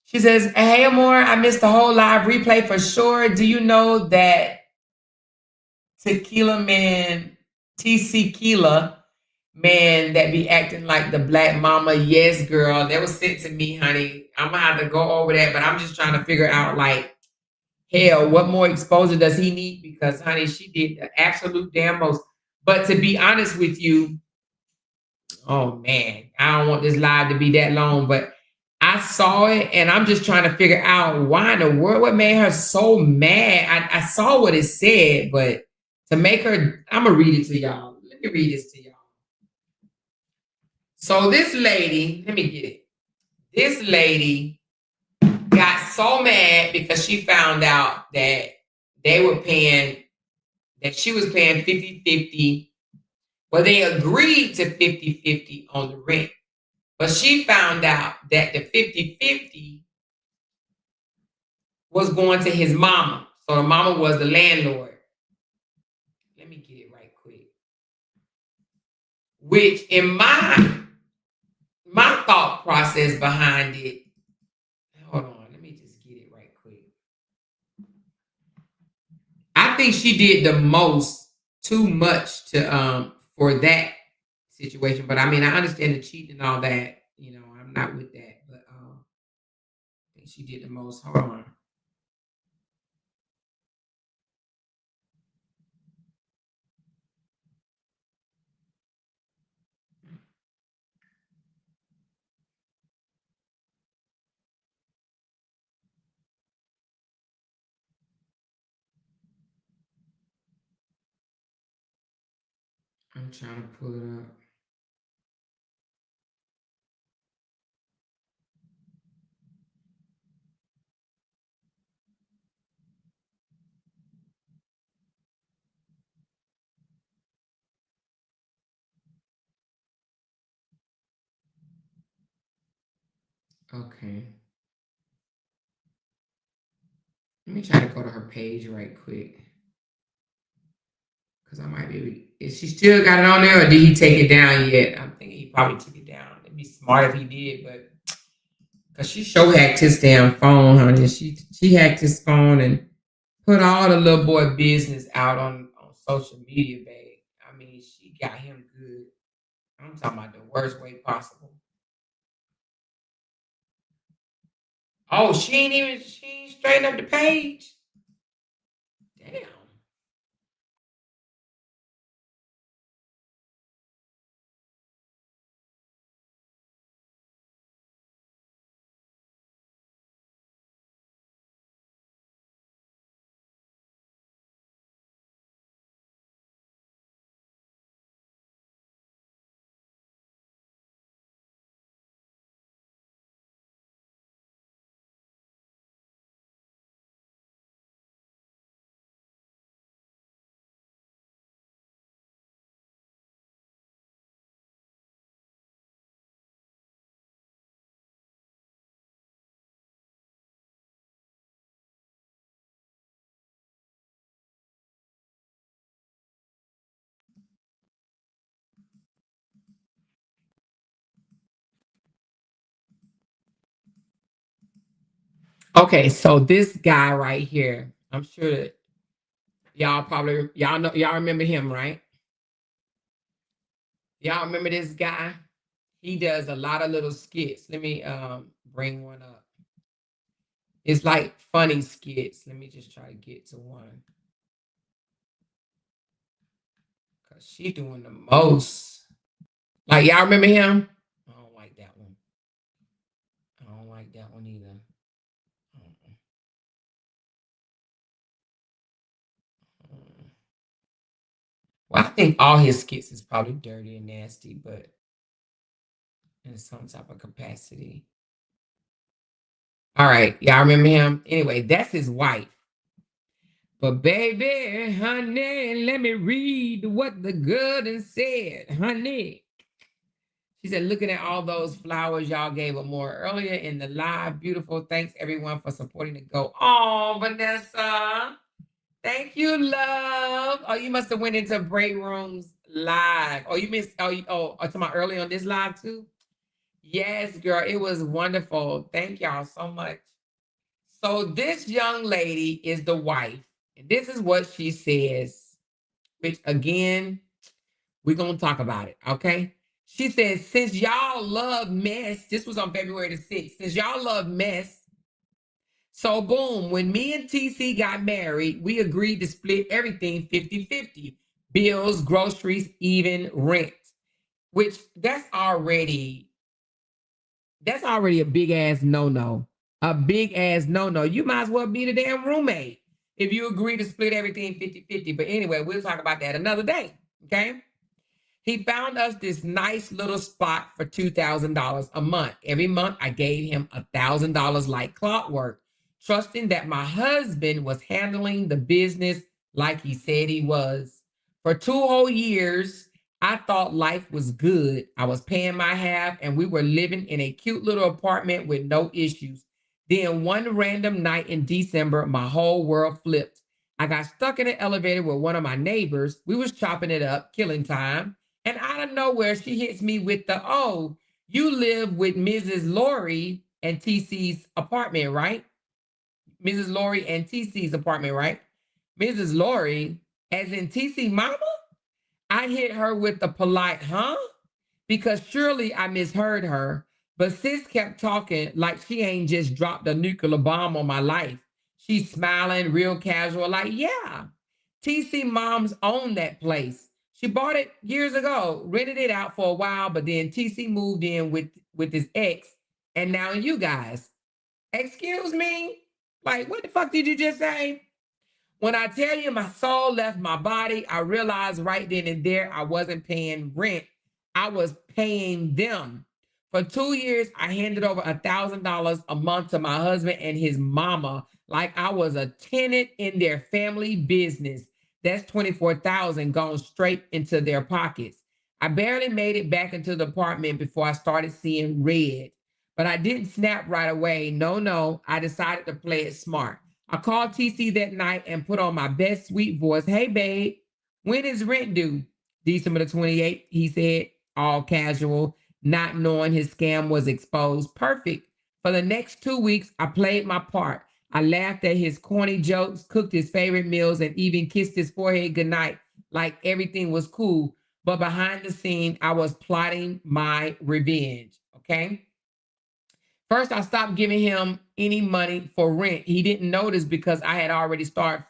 She says, "Hey, Amor, I missed the whole live replay for sure. Do you know that Tequila Man, TC Keela man that be acting like the black mama? Yes, girl. That was sent to me, honey. I'm gonna have to go over that, but I'm just trying to figure out, like, hell, what more exposure does he need? Because, honey, she did the absolute damn most. But to be honest with you, oh man, I don't want this live to be that long, but I saw it and I'm just trying to figure out why in the world, what made her so mad. I saw what it said, but to make her, I'm gonna read it to y'all. Let me read this to y'all. So this lady, let me get it. This lady got so mad because she found out that they were paying, that she was paying 50/50. Well, they agreed to 50/50 on the rent. But she found out that the 50/50 was going to his mama. So the mama was the landlord. Let me get it right quick. Which in my thought process behind it, hold on, let me just get it right quick. I think she did the most, too much to for that situation. But I mean, I understand the cheating and all that. I'm not with that. But I think she did the most. Hold on. I'm trying to pull it up. Okay. Let me try to go to her page right quick. Because I might be. Is she still got it on there or did he take it down yet? I'm thinking he probably took it down. It'd be smart if he did, but because she sure hacked his damn phone, honey. She hacked his phone and put all the little boy business out on social media, babe. I mean, she got him good. I'm talking about the worst way possible. Oh, she ain't straighten up the page. Damn. Okay, so this guy right here, I'm sure that y'all remember him, right? Y'all remember this guy? He does a lot of little skits. Let me bring one up. It's like funny skits. Let me just try to get to one. Cause she doing the most. Like y'all remember him? I don't like that one. I don't like that one either. Mm-mm. Mm. Well, I think all his skits is probably dirty and nasty, but in some type of capacity. All right, y'all remember him? Anyway, that's his wife. But baby, honey, let me read what the good and said, honey. She said, looking at all those flowers y'all gave her more earlier in the live. Beautiful. Thanks everyone for supporting the go. Oh, Vanessa. Thank you, love. Oh, you must have went into break rooms live. Oh, you missed. To my early on this live too. Yes, girl, it was wonderful. Thank y'all so much. So this young lady is the wife, and this is what she says. Which again, we're gonna talk about it. Okay. She says, since y'all love mess, this was on February the 6th. Since y'all love mess, so boom, when me and TC got married, we agreed to split everything 50-50. Bills, groceries, even rent. Which that's already a big ass no-no. A big ass no-no. You might as well be the damn roommate if you agree to split everything 50-50. But anyway, we'll talk about that another day. Okay. He found us this nice little spot for $2,000 a month. Every month, I gave him $1,000 like clockwork, trusting that my husband was handling the business like he said he was. For 2 whole years, I thought life was good. I was paying my half, and we were living in a cute little apartment with no issues. Then one random night in December, my whole world flipped. I got stuck in an elevator with one of my neighbors. We was chopping it up, killing time. And out of nowhere, she hits me with the, oh, you live with Mrs. Lori and TC's apartment, right? Mrs. Lori and TC's apartment, right? Mrs. Lori, as in TC mama? I hit her with the polite, huh? Because surely I misheard her. But sis kept talking like she ain't just dropped a nuclear bomb on my life. She's smiling real casual, like, yeah, TC moms own that place. She bought it years ago, rented it out for a while, but then TC moved in with his ex, and now you guys. Excuse me? Like, what the fuck did you just say? When I tell you my soul left my body, I realized right then and there I wasn't paying rent. I was paying them. For 2 years, I handed over $1,000 a month to my husband and his mama, like I was a tenant in their family business. That's 24,000 gone straight into their pockets. I barely made it back into the apartment before I started seeing red. But I didn't snap right away. No, I decided to play it smart. I called TC that night and put on my best sweet voice. Hey, babe, when is rent due? December the 28th, he said, all casual, not knowing his scam was exposed. Perfect. For the next 2 weeks, I played my part. I laughed at his corny jokes, cooked his favorite meals, and even kissed his forehead goodnight like everything was cool. But behind the scene, I was plotting my revenge. Okay. First, I stopped giving him any money for rent. He didn't notice because I had already started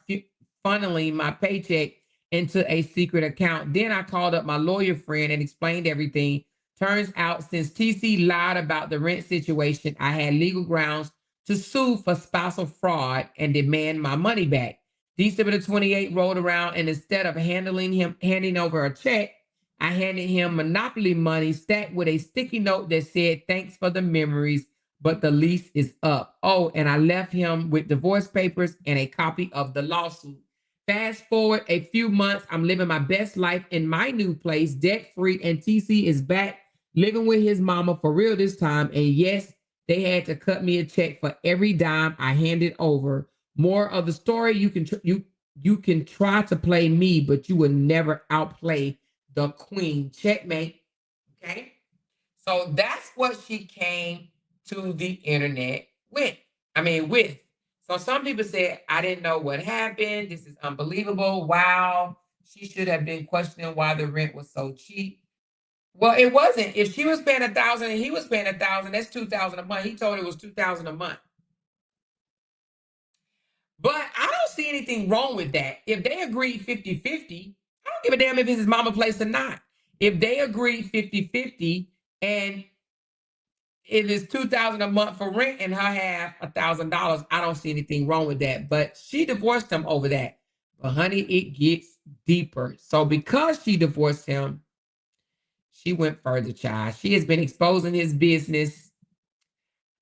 funneling my paycheck into a secret account. Then I called up my lawyer friend and explained everything. Turns out, since TC lied about the rent situation, I had legal grounds to sue for spousal fraud and demand my money back. December the 28th rolled around, and instead of handing over a check, I handed him Monopoly money stacked with a sticky note that said, thanks for the memories, but the lease is up. Oh, and I left him with divorce papers and a copy of the lawsuit. Fast forward a few months, I'm living my best life in my new place, debt-free, and TC is back living with his mama for real this time. And yes, they had to cut me a check for every dime I handed over. More of the story, you can try to play me, but you will never outplay the queen. Checkmate. Okay? So that's what she came to the internet with. So some people said, I didn't know what happened. This is unbelievable. Wow. She should have been questioning why the rent was so cheap. Well, it wasn't. If she was paying 1,000 and he was paying 1,000, that's 2,000 a month. He told her it was 2,000 a month. But I don't see anything wrong with that. If they agreed 50-50, I don't give a damn if it's his mama place or not. If they agreed 50-50 and it is 2,000 a month for rent and her half $1,000, I don't see anything wrong with that. But she divorced him over that. But honey, it gets deeper. So because she divorced him, She went further, child. She has been exposing his business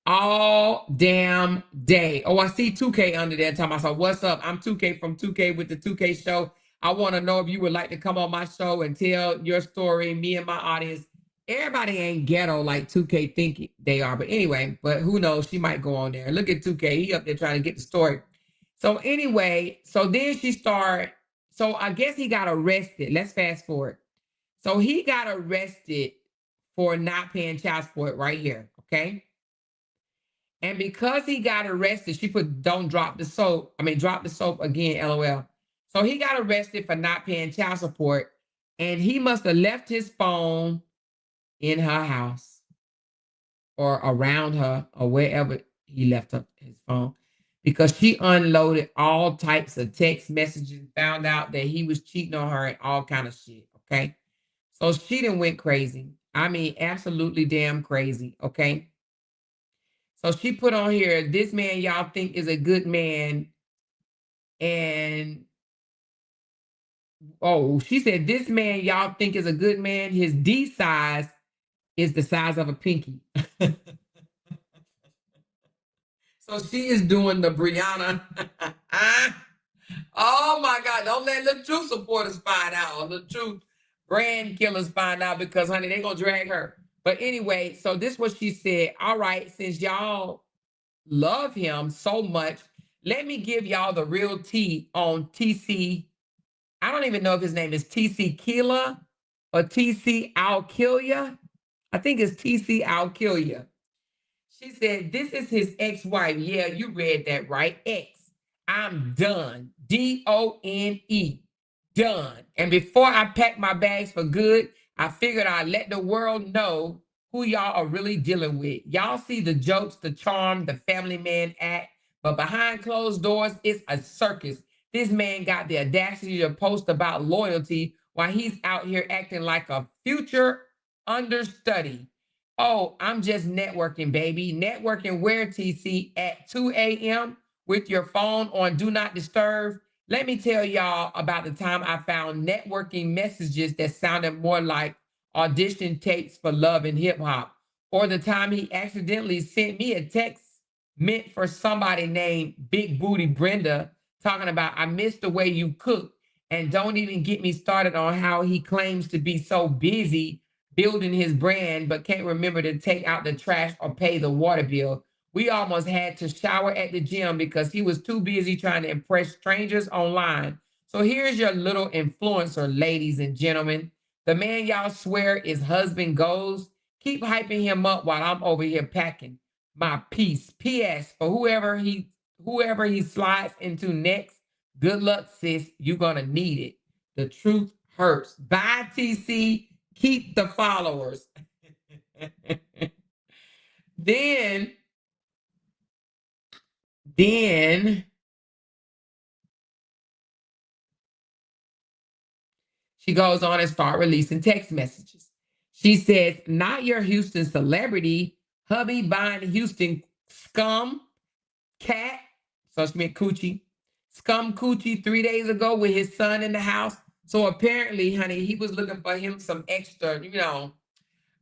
all damn day. Oh, I see 2K under there talking about, so what's up? I'm 2K from 2K with the 2K show. I want to know if you would like to come on my show and tell your story, me and my audience. Everybody ain't ghetto like 2K think they are. But anyway, but who knows? She might go on there. Look at 2K. He up there trying to get the story. So anyway, so then she started. So I guess he got arrested. Let's fast forward. So he got arrested for not paying child support right here. Okay. And because he got arrested, she put don't drop the soap. I mean, drop the soap again, LOL. So he got arrested for not paying child support. And he must have left his phone in her house or around her or wherever he left his phone, because she unloaded all types of text messages, found out that he was cheating on her and all kind of shit. Okay. So she done went crazy. I mean, absolutely damn crazy. Okay. So she put on here, this man y'all think is a good man. And oh, she said, this man y'all think is a good man. His D size is the size of a pinky. So she is doing the Brianna. Oh my God. Don't let the true supporters find out, or the true brand killers find out, because honey, they're gonna drag her. But anyway, so this is what she said. All right, since y'all love him so much, let me give y'all the real tea on TC. I don't even know if his name is TC Kila or TC I'll Kill Ya. I think it's TC I'll Kill Ya. She said, this is his ex-wife. Yeah, you read that right. Ex. I'm done. DONE. Done. And before I pack my bags for good, I figured I'd let the world know who y'all are really dealing with. Y'all see the jokes, the charm, the family man act, but behind closed doors, it's a circus. This man got the audacity to post about loyalty while he's out here acting like a future understudy. Oh, I'm just networking, baby. Networking where, TC? At 2 a.m. with your phone on Do Not Disturb? Let me tell y'all about the time I found networking messages that sounded more like audition tapes for Love and Hip Hop, or the time he accidentally sent me a text meant for somebody named Big Booty Brenda talking about, I miss the way you cook. And don't even get me started on how he claims to be so busy building his brand, but can't remember to take out the trash or pay the water bill. We almost had to shower at the gym because he was too busy trying to impress strangers online. So here's your little influencer, ladies and gentlemen. The man y'all swear is husband goes. Keep hyping him up while I'm over here packing my piece. P.S. for whoever he slides into next, good luck, sis. You're gonna need it. The truth hurts. Bye, TC. Keep the followers. then she goes on and start releasing text messages. She says, not your Houston celebrity, hubby buying Houston scum cat. So she meant coochie. Scum coochie 3 days ago with his son in the house. So apparently, honey, he was looking for him some extra,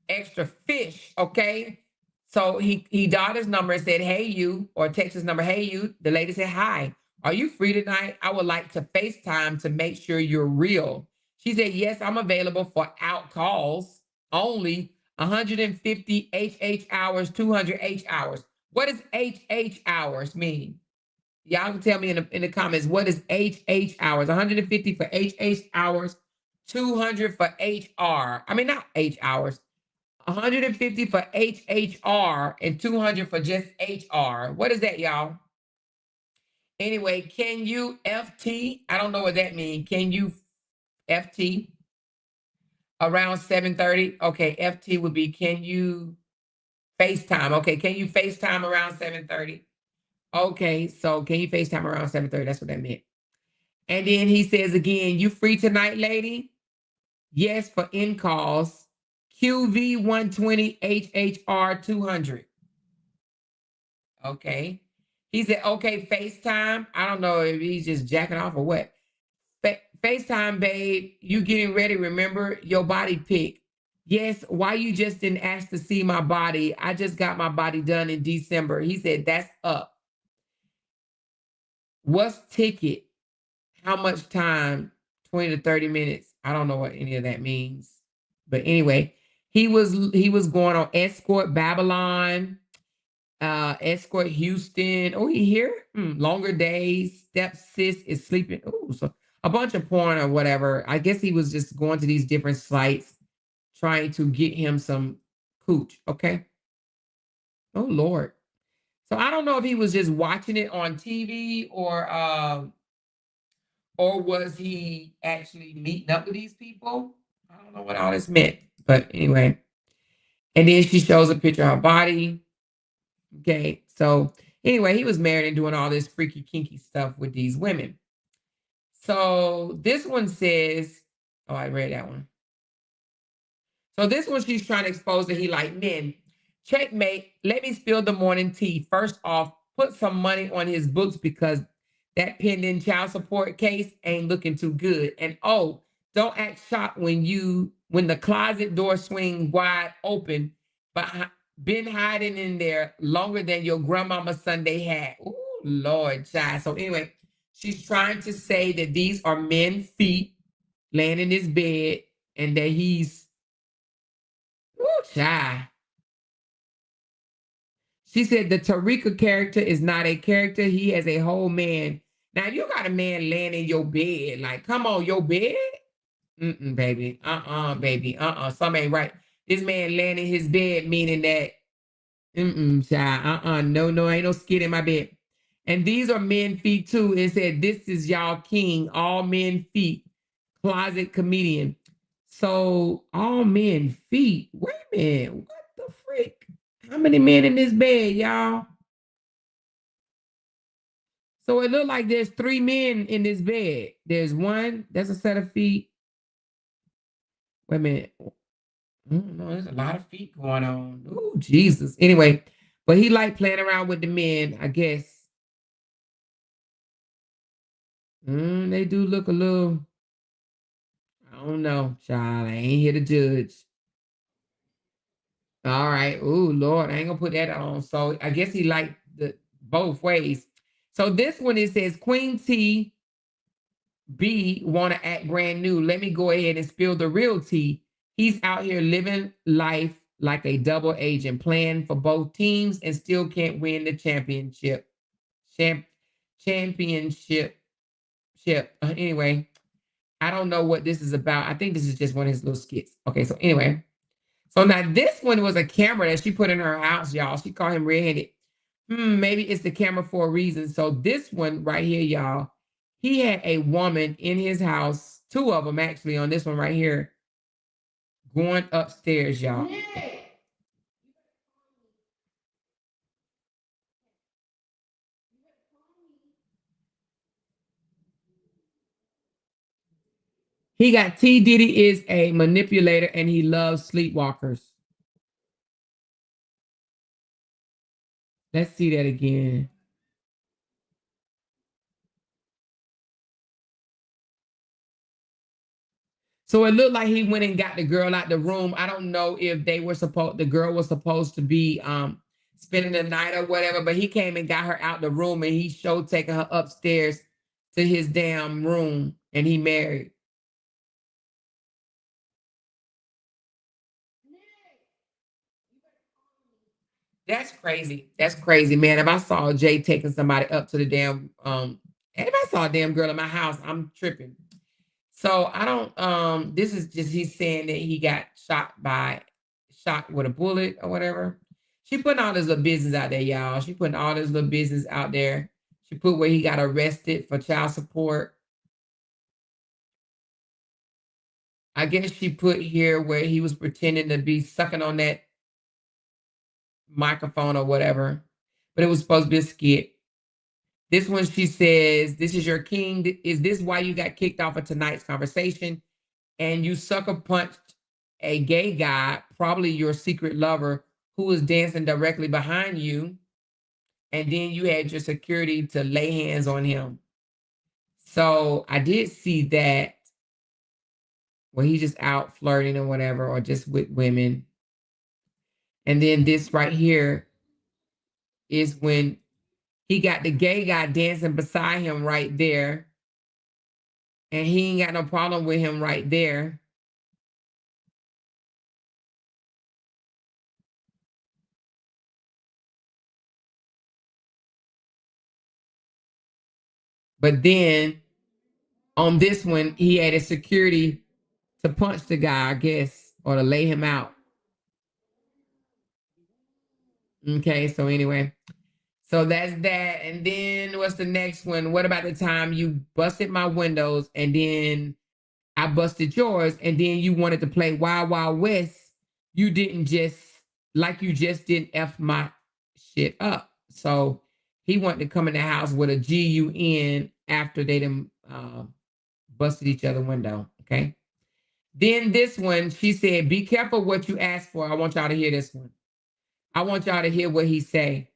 extra fish, okay? So he dialed his number and said, hey, you, or text his number, hey, you. The lady said, hi, are you free tonight? I would like to FaceTime to make sure you're real. She said, yes, I'm available for out calls only, 150 HH hours, 200 H hours. What does HH hours mean? Y'all can tell me in the comments, what is HH hours? 150 for HH hours, 200 for HR. I mean, not H hours. 150 for HHR and 200 for just HR. What is that, y'all? Anyway, can you FT? I don't know what that means. Can you FT around 7:30? Okay, FT would be, can you FaceTime? Okay, can you FaceTime around 7:30? Okay, so can you FaceTime around 7:30? That's what that meant. And then he says again, you free tonight, lady? Yes, for in calls. QV 120 HHR 200. Okay. He said, okay, FaceTime. I don't know if he's just jacking off or what. FaceTime, babe. You getting ready. Remember your body pic. Yes, why you just didn't ask to see my body? I just got my body done in December. He said, that's up. What's ticket? How much time? 20 to 30 minutes. I don't know what any of that means. But anyway, he was going on Escort Babylon, Escort Houston. Oh, he here? Longer days. Step sis is sleeping. Oh, so a bunch of porn or whatever. I guess he was just going to these different sites trying to get him some cooch. Okay. Oh Lord. So I don't know if he was just watching it on TV or was he actually meeting up with these people? I don't know what all this meant. But anyway. And then she shows a picture of her body. Okay. So anyway, he was married and doing all this freaky kinky stuff with these women. So this one says, oh, I read that one. So this one, she's trying to expose that he like men. Checkmate. Let me spill the morning tea. First off, put some money on his books because that pending child support case ain't looking too good. And oh, don't act shocked when the closet door swing wide open, but been hiding in there longer than your grandmama's Sunday hat. Oh Lord, child. So anyway, she's trying to say that these are men feet laying in his bed and that he's child. She said the Tarika character is not a character. He has a whole man. Now you got a man laying in your bed. Like, come on, your bed? Baby. Baby. Something ain't right. This man laying in his bed, meaning that, child. No, ain't no skid in my bed. And these are men feet too. It said, this is y'all king, all men feet, closet comedian. So all men feet. Wait a minute. What the freak? How many men in this bed, y'all? So it looked like there's 3 men in this bed. There's one, that's a set of feet. Wait a minute. No, there's a lot of feet going on. Oh, Jesus. Anyway, but he liked playing around with the men, I guess. They do look a little, I don't know, child. I ain't here to judge. All right. Oh, Lord, I ain't gonna put that on. So I guess he liked the both ways. So this one, it says Queen T B want to act brand new. Let me go ahead and spill the real tea. He's out here living life like a double agent, playing for both teams and still can't win the championship. Championship. Anyway, I don't know what this is about. I think this is just one of his little skits. Okay, so anyway. So now this one was a camera that she put in her house, y'all. She called him red-handed. Maybe it's the camera for a reason. So this one right here, y'all, he had a woman in his house, 2 of them actually on this one right here, going upstairs, y'all. He got T. Diddy is a manipulator and he loves sleepwalkers. Let's see that again. So it looked like he went and got the girl out the room. I don't know if the girl was supposed to be spending the night or whatever, but he came and got her out the room and he showed taking her upstairs to his damn room and he married. That's crazy. That's crazy, man. If I saw Jay taking somebody up to the damn if I saw a damn girl in my house, I'm tripping. So I don't this is just he's saying that he got shot with a bullet or whatever. She putting all this little business out there, y'all. She putting all this little business out there. She put where he got arrested for child support. I guess she put here where he was pretending to be sucking on that microphone or whatever, but it was supposed to be a skit. This one, she says, this is your king. Is this why you got kicked off of tonight's conversation? And you sucker punched a gay guy, probably your secret lover, who was dancing directly behind you. And then you had your security to lay hands on him. So I did see that. where he's just out flirting or whatever, or just with women. And then this right here is when he got the gay guy dancing beside him right there. And he ain't got no problem with him right there. But then on this one, he had a security to punch the guy, I guess, or to lay him out. Okay, so anyway, so that's that. And then what's the next one? What about the time you busted my windows and then I busted yours, and then you wanted to play Wild Wild West? You didn't just, like, you just didn't F my shit up. So he wanted to come in the house with a GUN after they done busted each other window. Okay. Then this one, she said, be careful what you ask for. I want y'all to hear this one. I want y'all to hear what he say.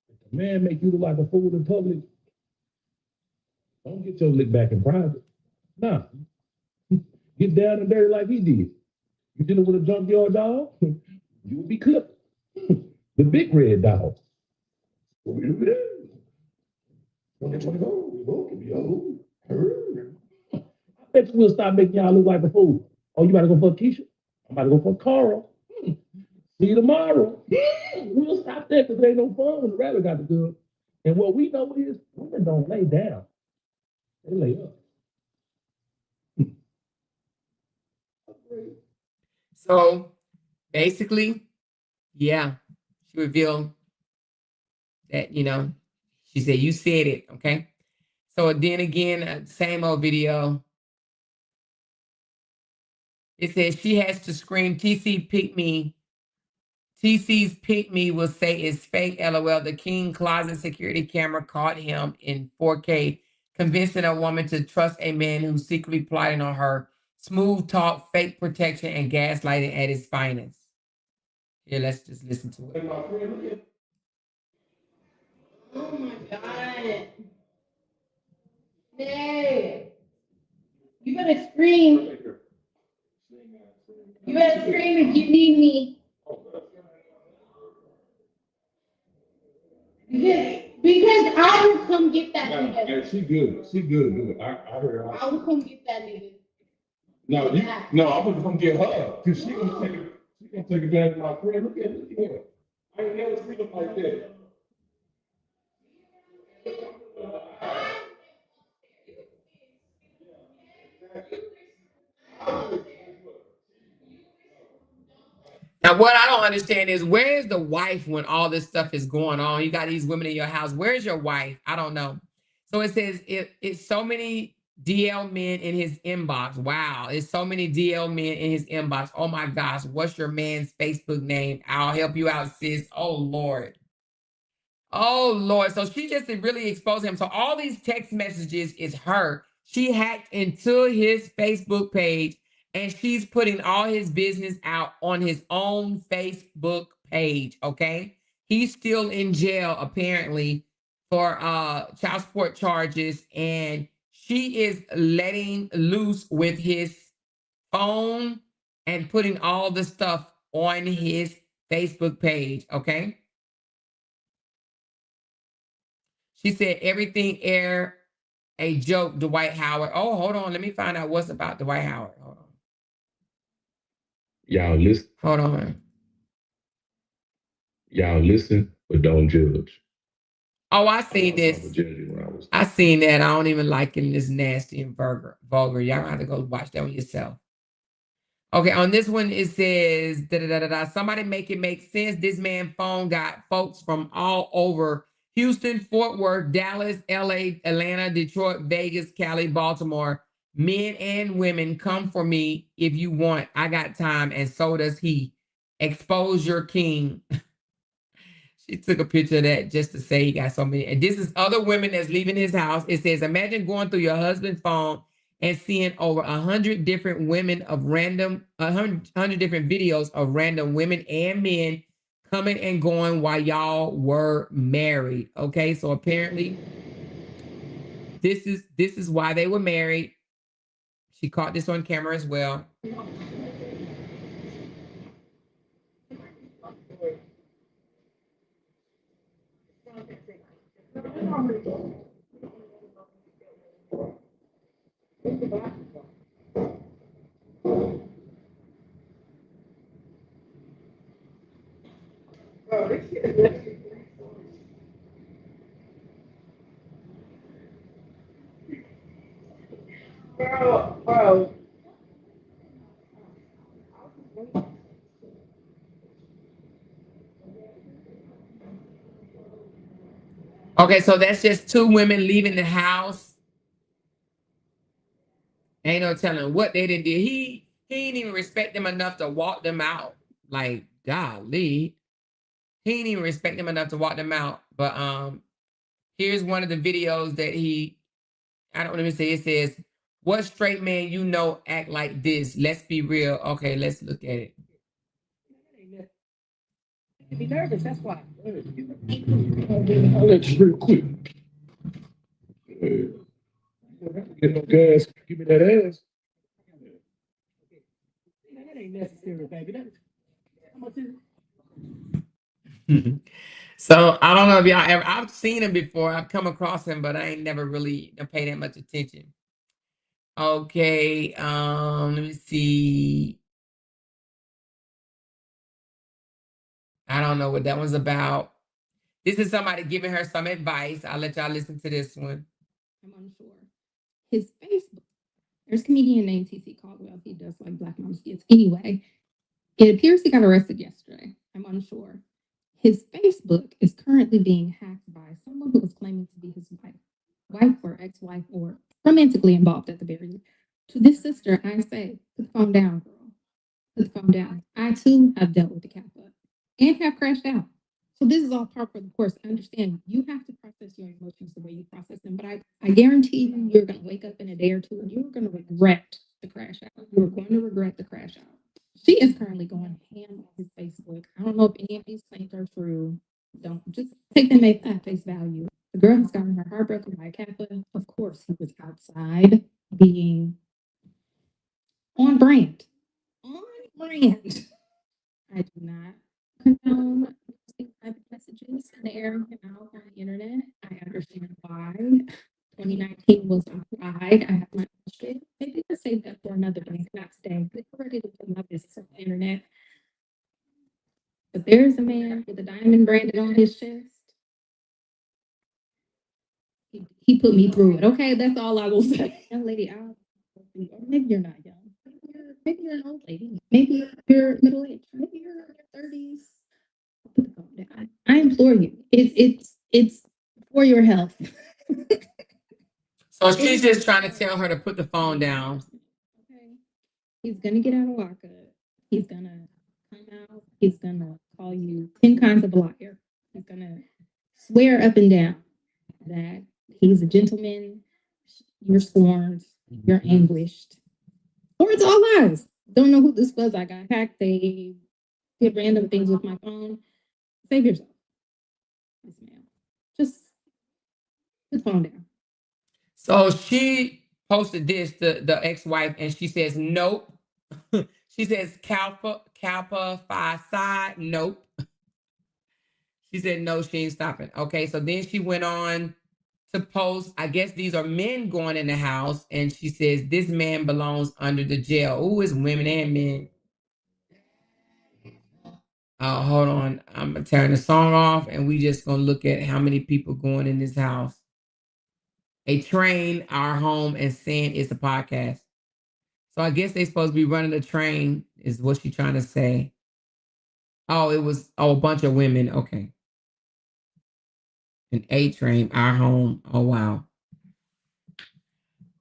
If a man make you look like a fool in public, don't get your lick back in private. Nah. Get down and dirty like he did. You dealing with a junkyard dog, you will be clipped. The big red dog. What we do there? 2024, I bet you will stop making y'all look like a fool. Oh, you about to go fuck Keisha? I'm about to go fuck Carl. See you tomorrow. We'll stop that because there ain't no fun when the rabbit got the good. And what we know is women don't lay down. They lay up. So basically, yeah, she revealed that, she said, you said it. Okay. So then again, same old video. It says she has to scream, TC pick me. TC's pick me will say it's fake. LOL. The King closet security camera caught him in 4K, convincing a woman to trust a man who's secretly plotting on her. Smooth talk, fake protection, and gaslighting at its finest. Here, let's just listen to it. Oh my God. Hey. You better scream. You better scream if you need me. Because I will come get that nigga. Yeah, she good. She good. I heard her. I will come get that nigga. No, I'm gonna come get her. Cause she gonna take advantage of my friend. Look at her. I ain't never seen him like that. Now, what I don't understand is, where is the wife when all this stuff is going on? You got these women in your house. Where's your wife? I don't know. So it says it's so many DL men in his inbox. Wow, it's so many DL men in his inbox. Oh my gosh, what's your man's Facebook name? I'll help you out, sis. Oh Lord. Oh Lord. So she just really exposed him. So all these text messages is her. She hacked into his Facebook page, and she's putting all his business out on his own Facebook page. Okay. He's still in jail, apparently, for child support charges, and she is letting loose with his phone and putting all the stuff on his Facebook page. Okay. She said everything air a joke, Dwight Howard. Oh, hold on. Let me find out what's about Dwight Howard. Hold on. Y'all listen. Hold on. Y'all listen, but don't judge. Oh, I seen this. I seen that. I don't even like it. It's nasty and vulgar. Y'all have to go watch that one yourself. Okay, on this one, it says, somebody make it make sense. This man phone got folks from all over Houston, Fort Worth, Dallas, LA, Atlanta, Detroit, Vegas, Cali, Baltimore. Men and women, come for me if you want. I got time, and so does he. Expose your king. She took a picture of that just to say he got so many. And this is other women that's leaving his house. It says, imagine going through your husband's phone and seeing over 100 different women of random, 100 different videos of random women and men coming and going while y'all were married. Okay, so apparently this is why they were married. She caught this on camera as well. Bro. Okay, so that's just two women leaving the house. Ain't no telling what they did. He didn't even respect them enough to walk them out. Like, golly. He didn't even respect them enough to walk them out. But here's one of the videos that I don't even say, it says, "What straight man you know act like this? Let's be real." Okay, let's look at it. Be nervous, that's why. I'll let you real quick. Get no gas. Give me that ass. That ain't necessary, baby. How much is it? So I don't know if y'all ever, I've seen him before. I've come across him, but I ain't never really paid that much attention. Okay, let me see. I don't know what that one's about. This is somebody giving her some advice. I'll let y'all listen to this one. I'm unsure. His Facebook. There's a comedian named TC Caldwell. He does like Black Mom skits. Anyway, it appears he got arrested yesterday. I'm unsure. His Facebook is currently being hacked by someone who is claiming to be his wife or ex-wife or romantically involved at the very least. To this sister, I say, put the phone down, girl. Put the phone down. I too have dealt with the cat butt and have crashed out. So this is all part of the course. I understand you have to process your emotions the way you process them, but I guarantee you, you're going to wake up in a day or two and you're going to regret the crash out. You're going to regret the crash out. She is currently going ham on his Facebook. I don't know if any of these claims are true. Don't just take them at face value. The girl has gotten her heart broken by a cat butt. Of course, he was outside being on brand. On brand. I do not condone private messages and airing them out on the internet. I understand why. 2019 was a pride. I have my own shit. Maybe let's save that for another day, not today. But I'm ready to put my business on the internet. But there's a man with a diamond branded on his chest. He put me through it. Okay, that's all I will say. Young lady, maybe you're not young. Maybe you're an old lady. Maybe you're middle aged. Maybe you're in your 30s. Put the phone down. I implore you. It's for your health. So she's just trying to tell her to put the phone down. Okay. He's gonna get out of lockup. He's gonna come out. He's gonna call you 10 kinds of a liar. He's gonna swear up and down that he's a gentleman. You're scorned. You're anguished. Or it's all lies. Don't know who this was. I got hacked. They did random things with my phone. Save yourself. Yes, ma'am. Just put the phone down. So she posted this, the ex-wife, and she says, nope. She says, Kappa Phi Psi, nope. She said, no, she ain't stopping. Okay, so then she went on to post, I guess these are men going in the house, and she says, this man belongs under the jail. Ooh, it's women and men. Hold on. I'm going to turn the song off, and we just going to look at how many people going in this house. A train, our home, and saying it's a podcast. So I guess they supposed to be running a train, is what she's trying to say. Oh, it was a bunch of women. Okay. An A train, our home. Oh, wow.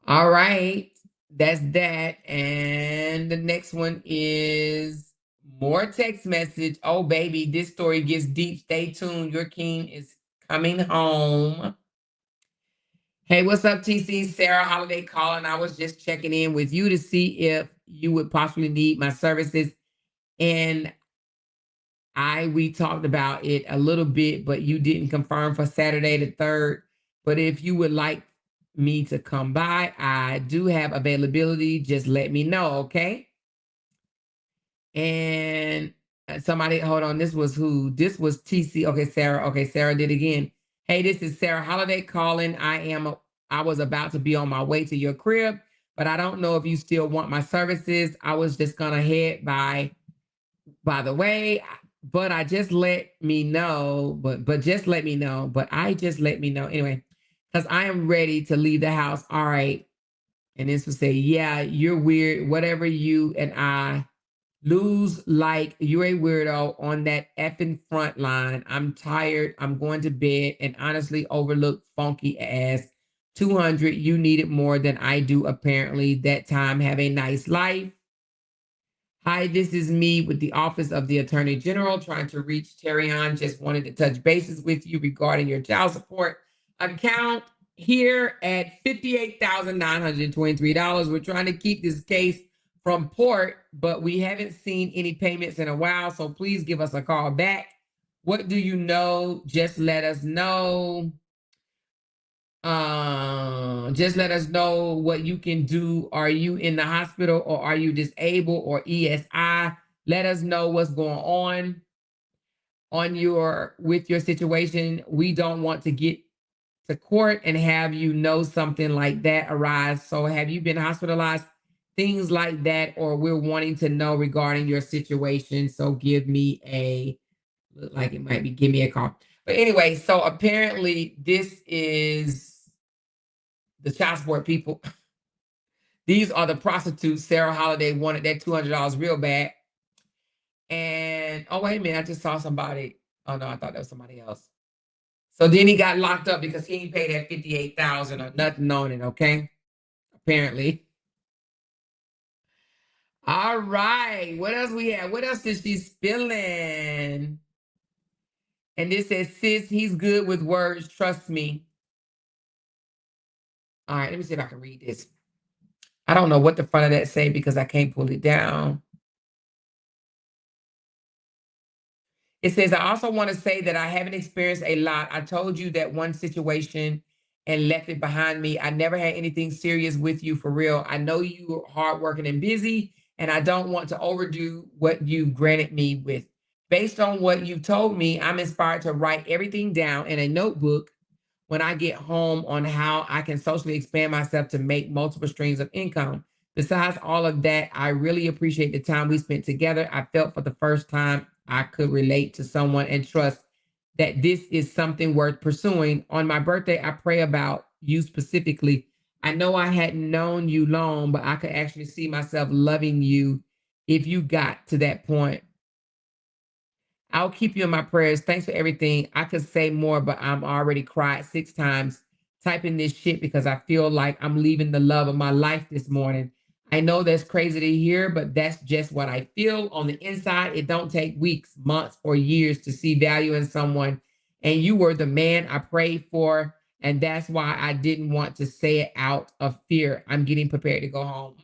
All right. That's that. And the next one is more text message. Oh, baby, this story gets deep. Stay tuned. Your king is coming home. Hey, what's up, TC? Sarah Holiday calling. I was just checking in with you to see if you would possibly need my services. And we talked about it a little bit, but you didn't confirm for Saturday the 3rd. But if you would like me to come by, I do have availability. Just let me know, okay? And somebody, hold on. This was who? This was TC. Okay, Sarah. Okay, Sarah did again. Hey, this is Sarah Holiday calling. I was about to be on my way to your crib, but I don't know if you still want my services. I was just gonna head by the way, but I just let me know, but just let me know, but I just let me know anyway, because I am ready to leave the house. All right. And this will say, yeah, you're weird. Whatever you and I lose, like you're a weirdo on that effing front line. I'm tired. I'm going to bed and honestly overlook funky ass 200. You need it more than I do, apparently. That time. Have a nice life. Hi, this is me with the Office of the Attorney General trying to reach Terrion. Just wanted to touch bases with you regarding your child support account here at $58,923. We're trying to keep this case from port, but we haven't seen any payments in a while, so please give us a call back. What do you know? Just let us know. Just let us know what you can do. Are you in the hospital or are you disabled or ESI? Let us know what's going on with your situation. We don't want to get to court and have you know something like that arise. So have you been hospitalized? Things like that, or we're wanting to know regarding your situation. So give me look like it might be, give me a call. But anyway, so apparently this is the child support people. These are the prostitutes. Sarah Holiday wanted that $200 real bad. And oh, wait a minute, I just saw somebody. Oh no, I thought that was somebody else. So then he got locked up because he ain't paid that $58,000 or nothing on it, okay? Apparently. All right. What else we have? What else is she spilling? And this says, sis, he's good with words. Trust me. All right, let me see if I can read this. I don't know what the front of that say because I can't pull it down. It says, I also want to say that I haven't experienced a lot. I told you that one situation and left it behind me. I never had anything serious with you for real. I know you are hardworking and busy, and I don't want to overdo what you've granted me with. Based on what you've told me, I'm inspired to write everything down in a notebook when I get home on how I can socially expand myself to make multiple streams of income. Besides all of that, I really appreciate the time we spent together. I felt for the first time I could relate to someone and trust that this is something worth pursuing. On my birthday, I pray about you specifically. I know I hadn't known you long, but I could actually see myself loving you if you got to that point. I'll keep you in my prayers. Thanks for everything. I could say more, but I'm already cried 6 times typing this shit because I feel like I'm leaving the love of my life this morning. I know that's crazy to hear, but that's just what I feel on the inside. It don't take weeks, months, or years to see value in someone. And you were the man I prayed for. And that's why I didn't want to say it out of fear. I'm getting prepared to go home.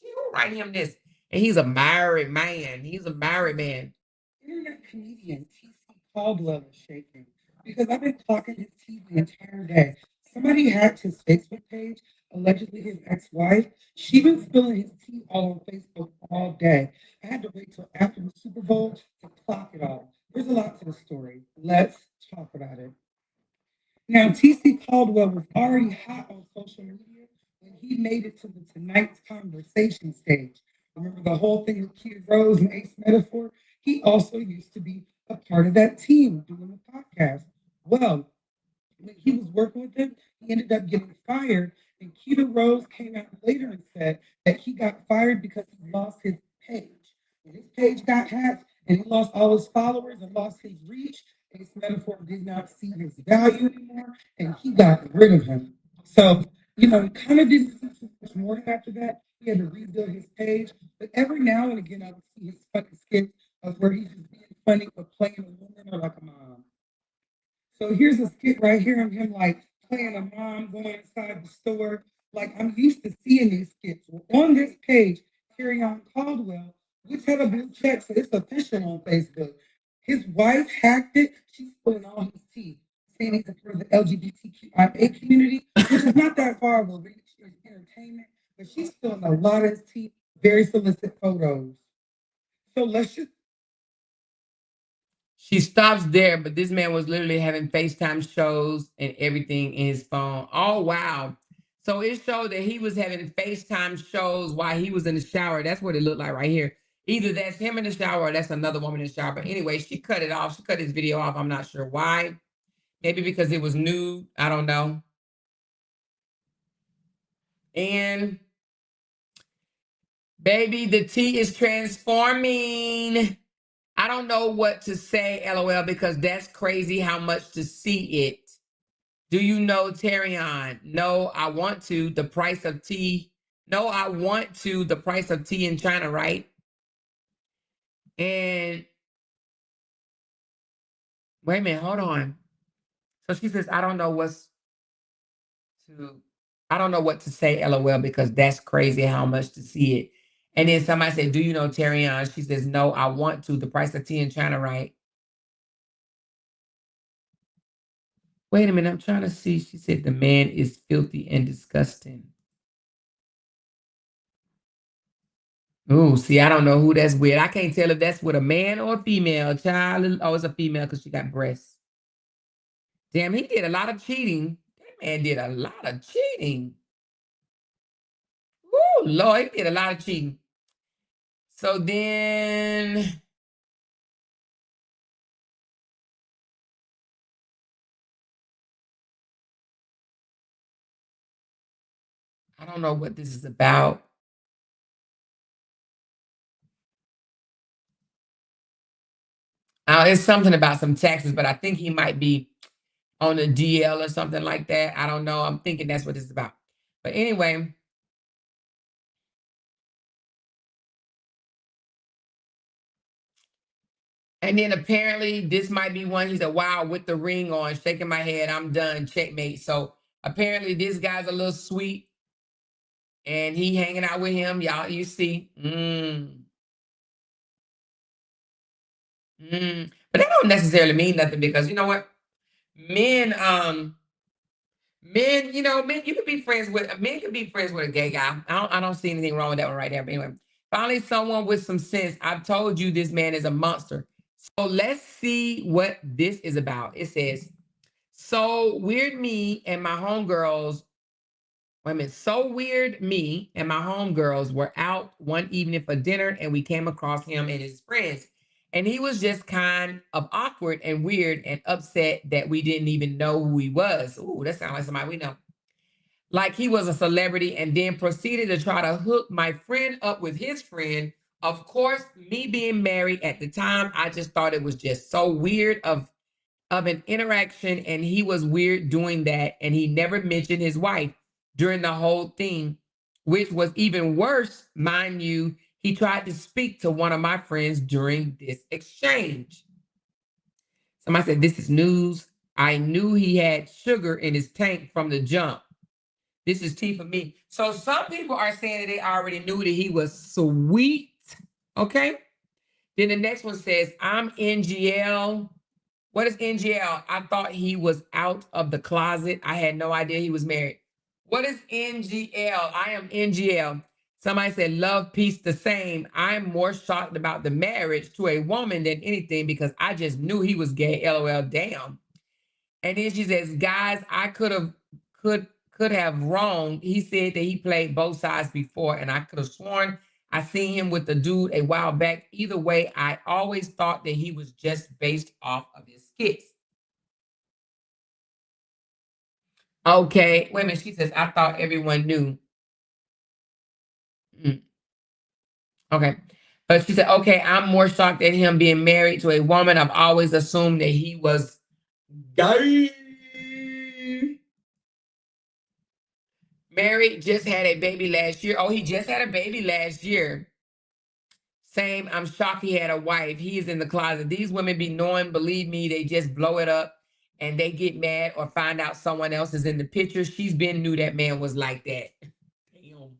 She'll write him this. And he's a married man. He's a married man. Internet comedian TC Caldwell is shaking because I've been talking his tea the entire day. Somebody hacked his Facebook page, allegedly his ex-wife. She been spilling his tea all on Facebook all day. I had to wait till after the Super Bowl to clock it all. There's a lot to the story. Let's talk about it. Now, TC Caldwell was already hot on social media when he made it to the Tonight's Conversation stage. Remember the whole thing with Kid Rose and Ace Metaphor? He also used to be a part of that team doing the podcast. Well, when he was working with them, he ended up getting fired. And Keita Rose came out later and said that he got fired because he lost his page. When his page got hacked and he lost all his followers and lost his reach, Ace Metaphor did not see his value anymore and he got rid of him. So, he kind of didn't see too much more after that. He had to rebuild his page. But every now and again, I would see his funny skits of where he's just being funny or playing a woman or like a mom. So here's a skit right here of him like playing a mom going inside the store. Like I'm used to seeing these skits. Well, on this page, Carry On Caldwell, which had a blue check, so it's official on Facebook. His wife hacked it. She's pulling all his teeth. saying he's for the LGBTQIA community, which is not that far of a reach in entertainment, but she's spilling a lot of tea, very solicit photos. So let's just. She stops there, but this man was literally having FaceTime shows and everything in his phone. Oh, wow. So it showed that he was having FaceTime shows while he was in the shower. That's what it looked like right here. Either that's him in the shower or that's another woman in the shower. But anyway, she cut it off. She cut his video off. I'm not sure why. Maybe because it was nude. I don't know. And baby, the tea is transforming. I don't know what to say, LOL, because that's crazy how much to see it. Do you know Terrion? No, I want to. The price of tea. No, I want to. The price of tea in China, right? And wait a minute, hold on. So she says, I don't know what to say, LOL, because that's crazy how much to see it. And then somebody said, do you know Terrion? She says, no, I want to. The price of tea in China, right? Wait a minute, I'm trying to see. She said the man is filthy and disgusting. Oh, see, I don't know who that's with. I can't tell if that's with a man or a female child. Oh, it's a female because she got breasts. Damn, he did a lot of cheating. That man did a lot of cheating. Oh, Lord, he did a lot of cheating. So then, I don't know what this is about. It's something about some taxes, but I think he might be on the DL or something like that. I don't know. I'm thinking that's what this is about. But anyway, and then apparently this might be one. He said, wow, with the ring on, shaking my head, I'm done, checkmate. So apparently this guy's a little sweet and he hanging out with him. Y'all, you see. But that don't necessarily mean nothing because you know what? Men, men, you can be friends with men can be friends with a gay guy. I don't see anything wrong with that one right there. But anyway, finally, someone with some sense. I've told you this man is a monster. So let's see what this is about. It says, so weird me and my homegirls. Wait a minute. So weird me and my homegirls were out one evening for dinner and we came across him and his friends. And he was just kind of awkward and weird and upset that we didn't even know who he was. Ooh, that sounds like somebody we know. Like he was a celebrity and then proceeded to try to hook my friend up with his friend. Of course, me being married at the time, I just thought it was just so weird of an interaction, and he was weird doing that, and he never mentioned his wife during the whole thing, which was even worse, mind you. He tried to speak to one of my friends during this exchange. Somebody said, this is news. I knew he had sugar in his tank from the jump. This is tea for me. So some people are saying that they already knew that he was sweet. Okay. Then the next one says, I'm NGL. What is NGL? I thought he was out of the closet. I had no idea he was married. What is NGL? I am NGL. Somebody said, love, peace, the same. I'm more shocked about the marriage to a woman than anything because I just knew he was gay. LOL, damn. And then she says, guys, I could have wrong. He said that he played both sides before, and I could have sworn I seen him with the dude a while back. Either way, I always thought that he was just based off of his skits. Okay, wait a minute. She says, I thought everyone knew. Okay. But she said, okay, I'm more shocked at him being married to a woman. I've always assumed that he was gay. Married, just had a baby last year. Oh, he just had a baby last year. Same, I'm shocked he had a wife. He is in the closet. These women be knowing, believe me, they just blow it up and they get mad or find out someone else is in the picture. She's been knew that man was like that. Damn.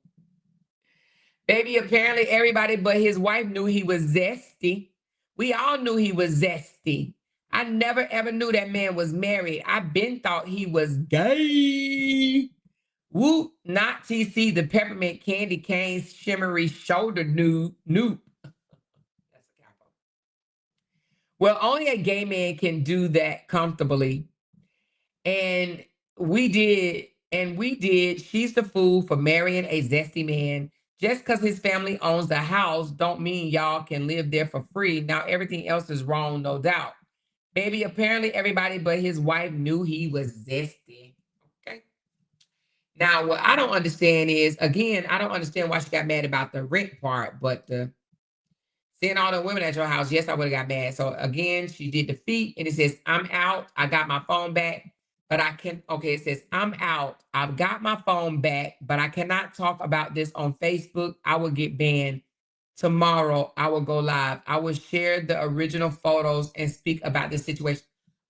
Baby, apparently everybody but his wife knew he was zesty. We all knew he was zesty. I never ever knew that man was married. I been thought he was gay. Whoop, not TC, the peppermint candy cane shimmery shoulder noop. That's a capo. Well, only a gay man can do that comfortably. And we did. She's the fool for marrying a zesty man. Just because his family owns the house don't mean y'all can live there for free. Now everything else is wrong, no doubt. Baby, apparently everybody but his wife knew he was zesty. Okay. Now, what I don't understand is, again, I don't understand why she got mad about the rent part, but seeing all the women at your house, yes, I would have got mad. So again, she did the feet, and it says, I'm out. I got my phone back, but I can, okay, it says, I'm out. I've got my phone back, but I cannot talk about this on Facebook. I will get banned. Tomorrow, I will go live. I will share the original photos and speak about this situation.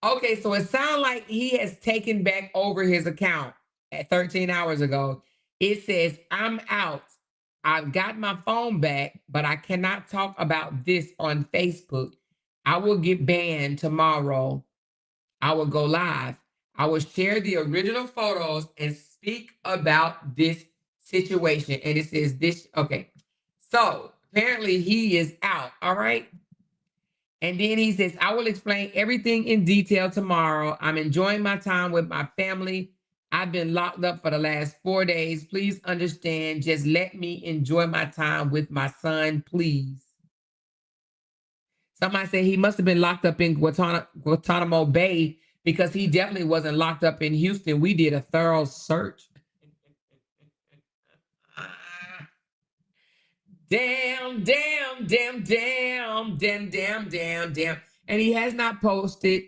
Okay, so it sounds like he has taken back over his account at 13 hours ago. It says, I'm out. I've got my phone back, but I cannot talk about this on Facebook. I will get banned tomorrow. I will go live. I will share the original photos and speak about this situation. And it says this, okay. So apparently he is out, all right? And then he says, I will explain everything in detail tomorrow. I'm enjoying my time with my family. I've been locked up for the last 4 days. Please understand. Just let me enjoy my time with my son, please. Somebody said he must have been locked up in Guantanamo Bay because he definitely wasn't locked up in Houston. We did a thorough search. Damn. And he has not posted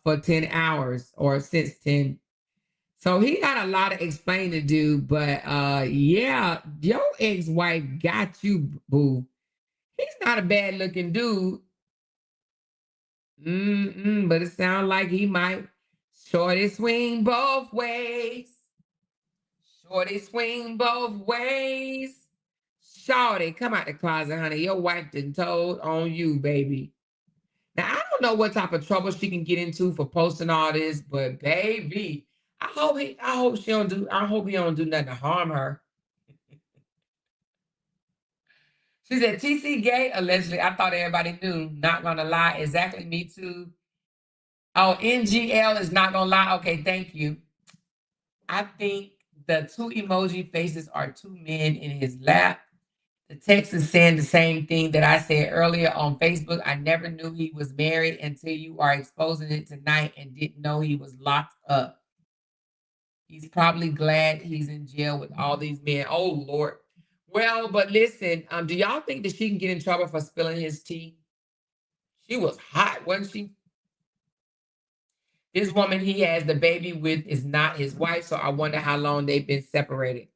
for 10 hours or since 10. So he got a lot of explaining to do, but yeah, your ex-wife got you, boo. He's not a bad looking dude. But it sounds like he might shorty swing both ways. Shorty swing both ways. Shorty, come out the closet, honey. Your wife done told on you, baby. Now, I don't know what type of trouble she can get into for posting all this, but baby, I hope he don't do nothing to harm her. She said, TC gay, allegedly. I thought everybody knew. Not gonna lie. Exactly, me too. Oh, NGL is not gonna lie. Okay, thank you. I think the two emoji faces are two men in his lap. The text is saying the same thing that I said earlier on Facebook. I never knew he was married until you are exposing it tonight and didn't know he was locked up. He's probably glad he's in jail with all these men. Oh, Lord. Well, but listen, do y'all think that she can get in trouble for spilling his tea? She was hot, wasn't she? This woman he has the baby with is not his wife, so I wonder how long they've been separated.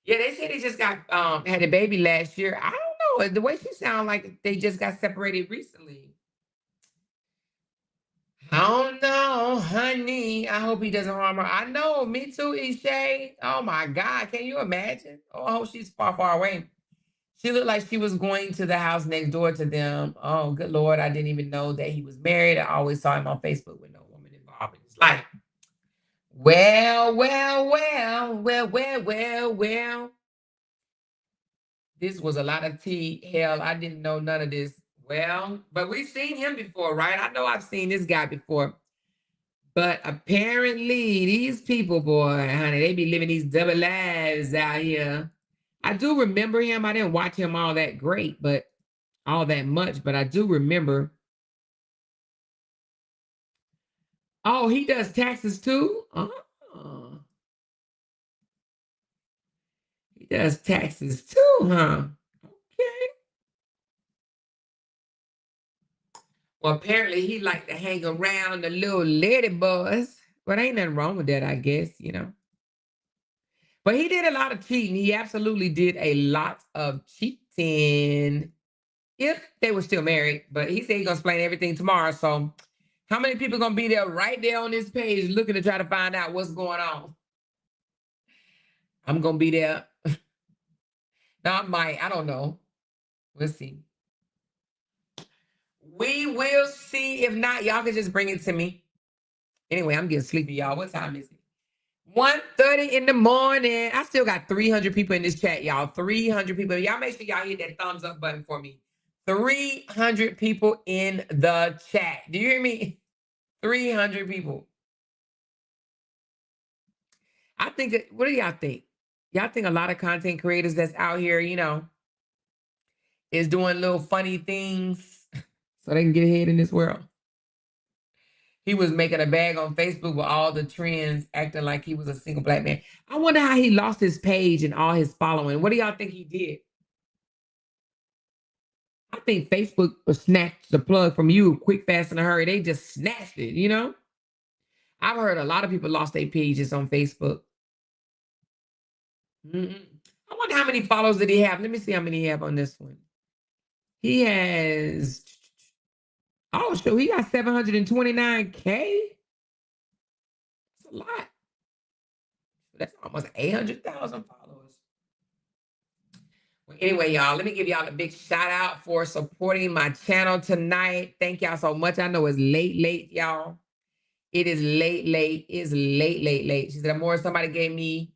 Yeah, they said they just got had a baby last year. I don't know. The way she sounds like they just got separated recently. I don't know, honey. I hope he doesn't harm her. I know, me too, Ishay. Oh my God, can you imagine? Oh, I hope she's far, far away. She looked like she was going to the house next door to them. Oh, good Lord, I didn't even know that he was married. I always saw him on Facebook with no woman involved in his life. Well. This was a lot of tea. Hell, I didn't know none of this. Well, but we've seen him before, right? I know I've seen this guy before. But apparently, these people, boy, honey, they be living these double lives out here. I do remember him. I didn't watch him all that great, but all that much, but I do remember. Oh, he does taxes too? Oh. He does taxes too, huh? Okay. Well, apparently he like to hang around the little lady boys. But ain't nothing wrong with that, I guess, you know. But he did a lot of cheating. He absolutely did a lot of cheating. If they were still married, but he said he's gonna explain everything tomorrow. So how many people gonna be there right there on this page looking to try to find out what's going on? I'm gonna be there. No, I might. I don't know. We'll see. We will see. If not, y'all can just bring it to me. Anyway, I'm getting sleepy, y'all. What time is it? 1:30 in the morning. I still got 300 people in this chat, y'all. 300 people. Y'all make sure y'all hit that thumbs up button for me. 300 people in the chat. Do you hear me? 300 people. I think, what do y'all think? Y'all think a lot of content creators that's out here, you know, is doing little funny things so they can get ahead in this world? He was making a bag on Facebook with all the trends, acting like he was a single black man. I wonder how he lost his page and all his following. What do y'all think he did? I think Facebook snatched the plug from you quick, fast, in a hurry. They just snatched it, you know? I've heard a lot of people lost their pages on Facebook. I wonder how many followers did he have? Let me see how many he have on this one. He has, oh, shoot, he got 729K. That's a lot. That's almost 800,000 followers. Well, anyway, y'all, let me give y'all a big shout out for supporting my channel tonight. Thank y'all so much. I know it's late, y'all. It is late. It's late. She said, Amor, somebody gave me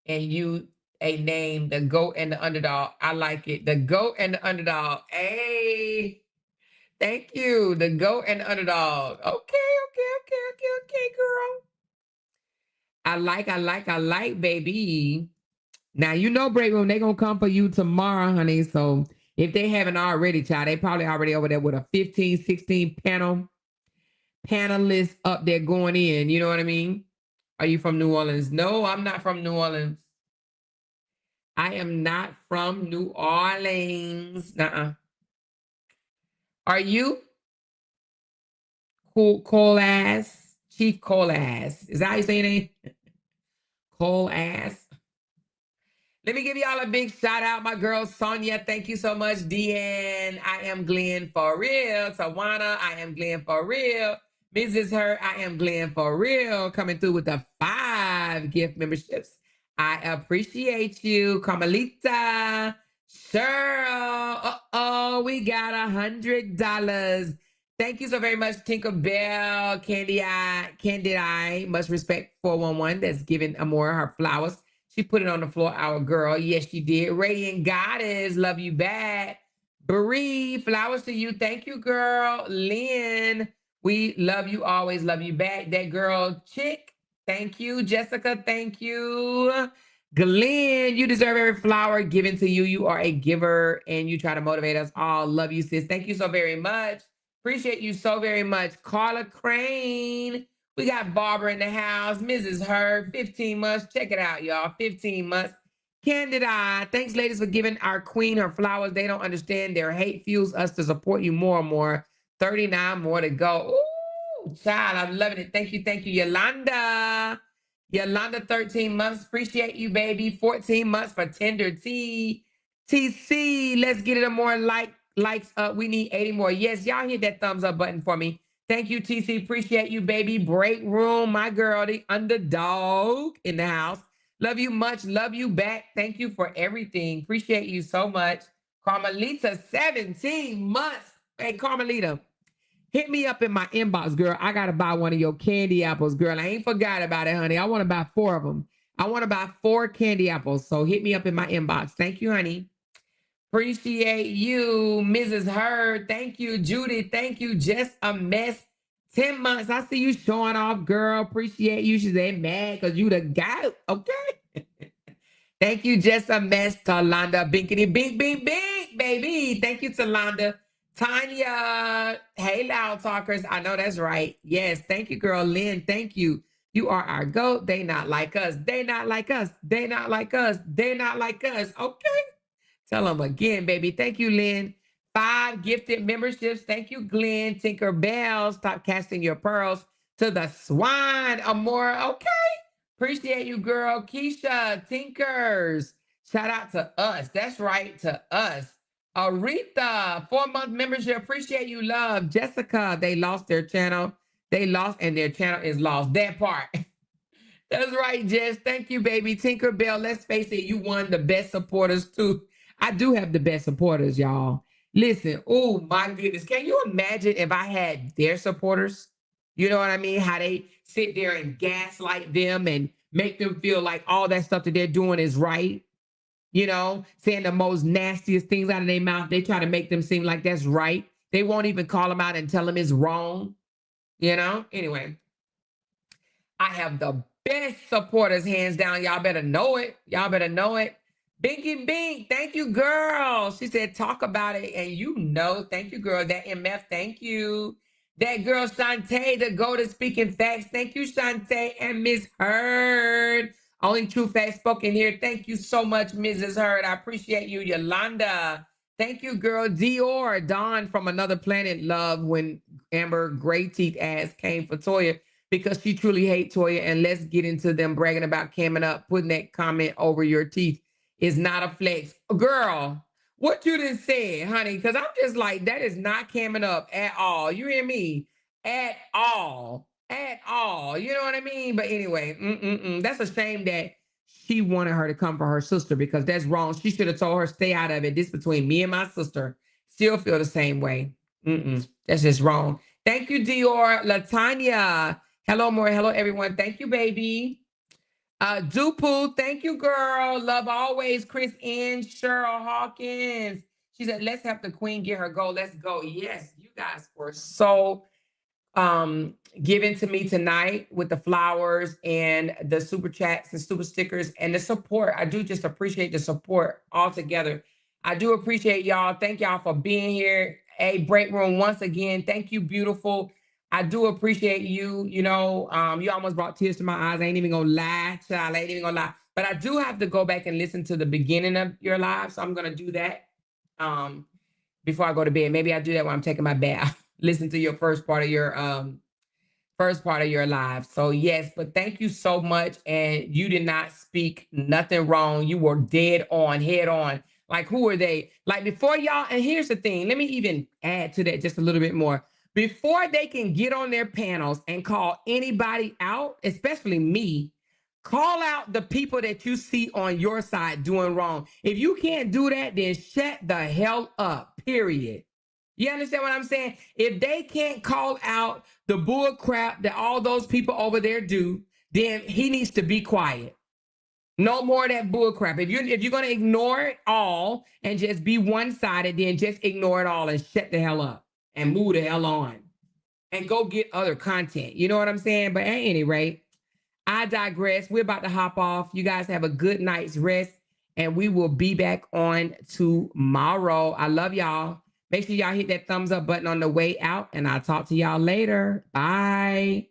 and you a name, the GOAT and the Underdog. I like it. The GOAT and the Underdog. Hey, thank you. The GOAT and the Underdog. Okay, girl. I like, baby. Now, you know, Break Room, they going to come for you tomorrow, honey. So if they haven't already, child, they probably already over there with a 15, 16 panelists up there going in. You know what I mean? Are you from New Orleans? No, I'm not from New Orleans. I am not from New Orleans. Nuh-uh. Are you? Cole ass? Chief Cole ass. Is that how you say your name? Cole ass. Let me give y'all a big shout out. My girl Sonia, thank you so much. DN, I am Glenn for real. Tawana, I am Glenn for real. Mrs. Hurt, I am Glenn for real. Coming through with the 5 gift memberships. I appreciate you. Carmelita, Cheryl. We got $100. Thank you so very much, Tinkerbell, Candid Eye. Much respect, 411, that's giving Amora her flowers. She put it on the floor, our girl. Yes, she did. Radiant Goddess, love you back. Bree, flowers to you. Thank you, girl. Lynn, we love you, always love you back. That girl, Chick, thank you. Jessica, thank you. Glenn, you deserve every flower given to you. You are a giver and you try to motivate us all. Love you, sis. Thank you so very much. Appreciate you so very much. Carla Crane. We got Barbara in the house. Mrs. Herb, 15 months. Check it out, y'all. 15 months. Candid Eye. Thanks, ladies, for giving our queen her flowers. They don't understand. Their hate fuels us to support you more and more. 39 more to go. Ooh, child, I'm loving it. Thank you, Yolanda. Yolanda, 13 months. Appreciate you, baby. 14 months for Tender Tea. TC, let's get it a more likes up. We need 80 more. Yes, y'all hit that thumbs up button for me. Thank you, TC. Appreciate you, baby. Break Room, my girl, the Underdog in the house. Love you much. Love you back. Thank you for everything. Appreciate you so much. Carmelita, 17 months. Hey, Carmelita, hit me up in my inbox, girl. I got to buy one of your candy apples, girl. I ain't forgot about it, honey. I want to buy 4 of them. I want to buy 4 candy apples. So hit me up in my inbox. Thank you, honey. Appreciate you, Mrs. Hurd. Thank you, Judy. Thank you, Just a Mess. 10 months. I see you showing off, girl. Appreciate you. She said mad because you the guy. Okay. Thank you, Just a Mess, Talanda. Binkity, bink, baby. Thank you, Talanda. Tanya. Hey, LOUDTalkerz. I know that's right. Yes. Thank you, girl. Lynn, thank you. You are our GOAT. They not like us. They not like us. They not like us. They not like us. Okay. Tell them again, baby. Thank you, Lynn. 5 gifted memberships. Thank you, Glenn. Tinkerbell. Stop casting your pearls to the swine, Amora. Okay. Appreciate you, girl. Keisha, Tinkers. Shout out to us. That's right, to us. Aretha, 4-month membership. Appreciate you, love. Jessica, they lost their channel. They lost and their channel is lost. That part. That's right, Jess. Thank you, baby. Tinkerbell, let's face it, you won the best supporters too. I do have the best supporters, y'all. Listen, oh my goodness. Can you imagine if I had their supporters? You know what I mean? How they sit there and gaslight them and make them feel like all that stuff that they're doing is right. You know, saying the most nastiest things out of their mouth. They try to make them seem like that's right. They won't even call them out and tell them it's wrong. You know? Anyway, I have the best supporters, hands down. Y'all better know it. Y'all better know it. Binky Bink, thank you, girl. She said, talk about it. And you know, thank you, girl. That MF, thank you. That girl, Shantae, the go to speaking facts. Thank you, Shantae and Miss Heard. Only true facts spoken here. Thank you so much, Mrs. Heard. I appreciate you, Yolanda. Thank you, girl. Dior, Dawn from Another Planet, love when Amber Gray Teeth ass came for Toya because she truly hates Toya. And let's get into them bragging about camming up, putting that comment over your teeth is not a flex. Girl, what you done said, honey, because I'm just like, that is not camming up at all. You hear me? At all. At all. You know what I mean? But anyway, that's a shame that she wanted her to come for her sister because that's wrong. She should have told her, stay out of it. This between me and my sister. Still feel the same way. That's just wrong. Thank you, Dior. LaTanya. Hello, more. Hello, everyone. Thank you, baby. Dupu, thank you, girl. Love always. Chris N. Cheryl Hawkins. She said, let's have the queen get her goal. Let's go. Yes, you guys were so given to me tonight with the flowers and the super chats and super stickers and the support. I do just appreciate the support altogether. I do appreciate y'all. Thank y'all for being here. A break room once again. Thank you, beautiful. I do appreciate you. You know, you almost brought tears to my eyes. I ain't even gonna lie, child. I ain't even gonna lie. But I do have to go back and listen to the beginning of your live. So I'm gonna do that before I go to bed. Maybe I'll do that when I'm taking my bath. Listen to your first part of your live. So yes, but thank you so much. And you did not speak nothing wrong. You were dead on, head on. Like, who are they? Like, before y'all, and here's the thing. Let me even add to that just a little bit more. Before they can get on their panels and call anybody out, especially me, call out the people that you see on your side doing wrong. If you can't do that, then shut the hell up, period. You understand what I'm saying? If they can't call out the bull crap that all those people over there do, then he needs to be quiet. No more of that bull crap. If you're going to ignore it all and just be one-sided, then just ignore it all and shut the hell up and move the hell on and go get other content. You know what I'm saying? But at any rate, I digress. We're about to hop off. You guys have a good night's rest, and we will be back on tomorrow. I love y'all. Make sure y'all hit that thumbs up button on the way out, and I'll talk to y'all later. Bye.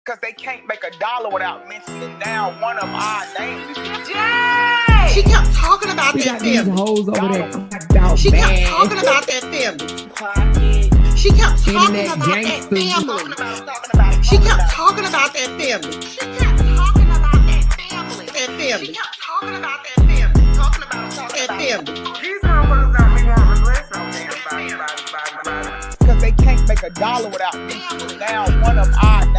Because they can't make $1 without mentioning down one of our names. Yay! She kept talking about We that got these family. hoes over there. She kept talking about that family. She kept talking about that family. She kept talking about that family. She kept talking about that family. That family. She kept talking about that family. Talking about that family. These motherfuckers don't be wanting to bless no damn body. Because they can't make $1 without mentioning down one of our names.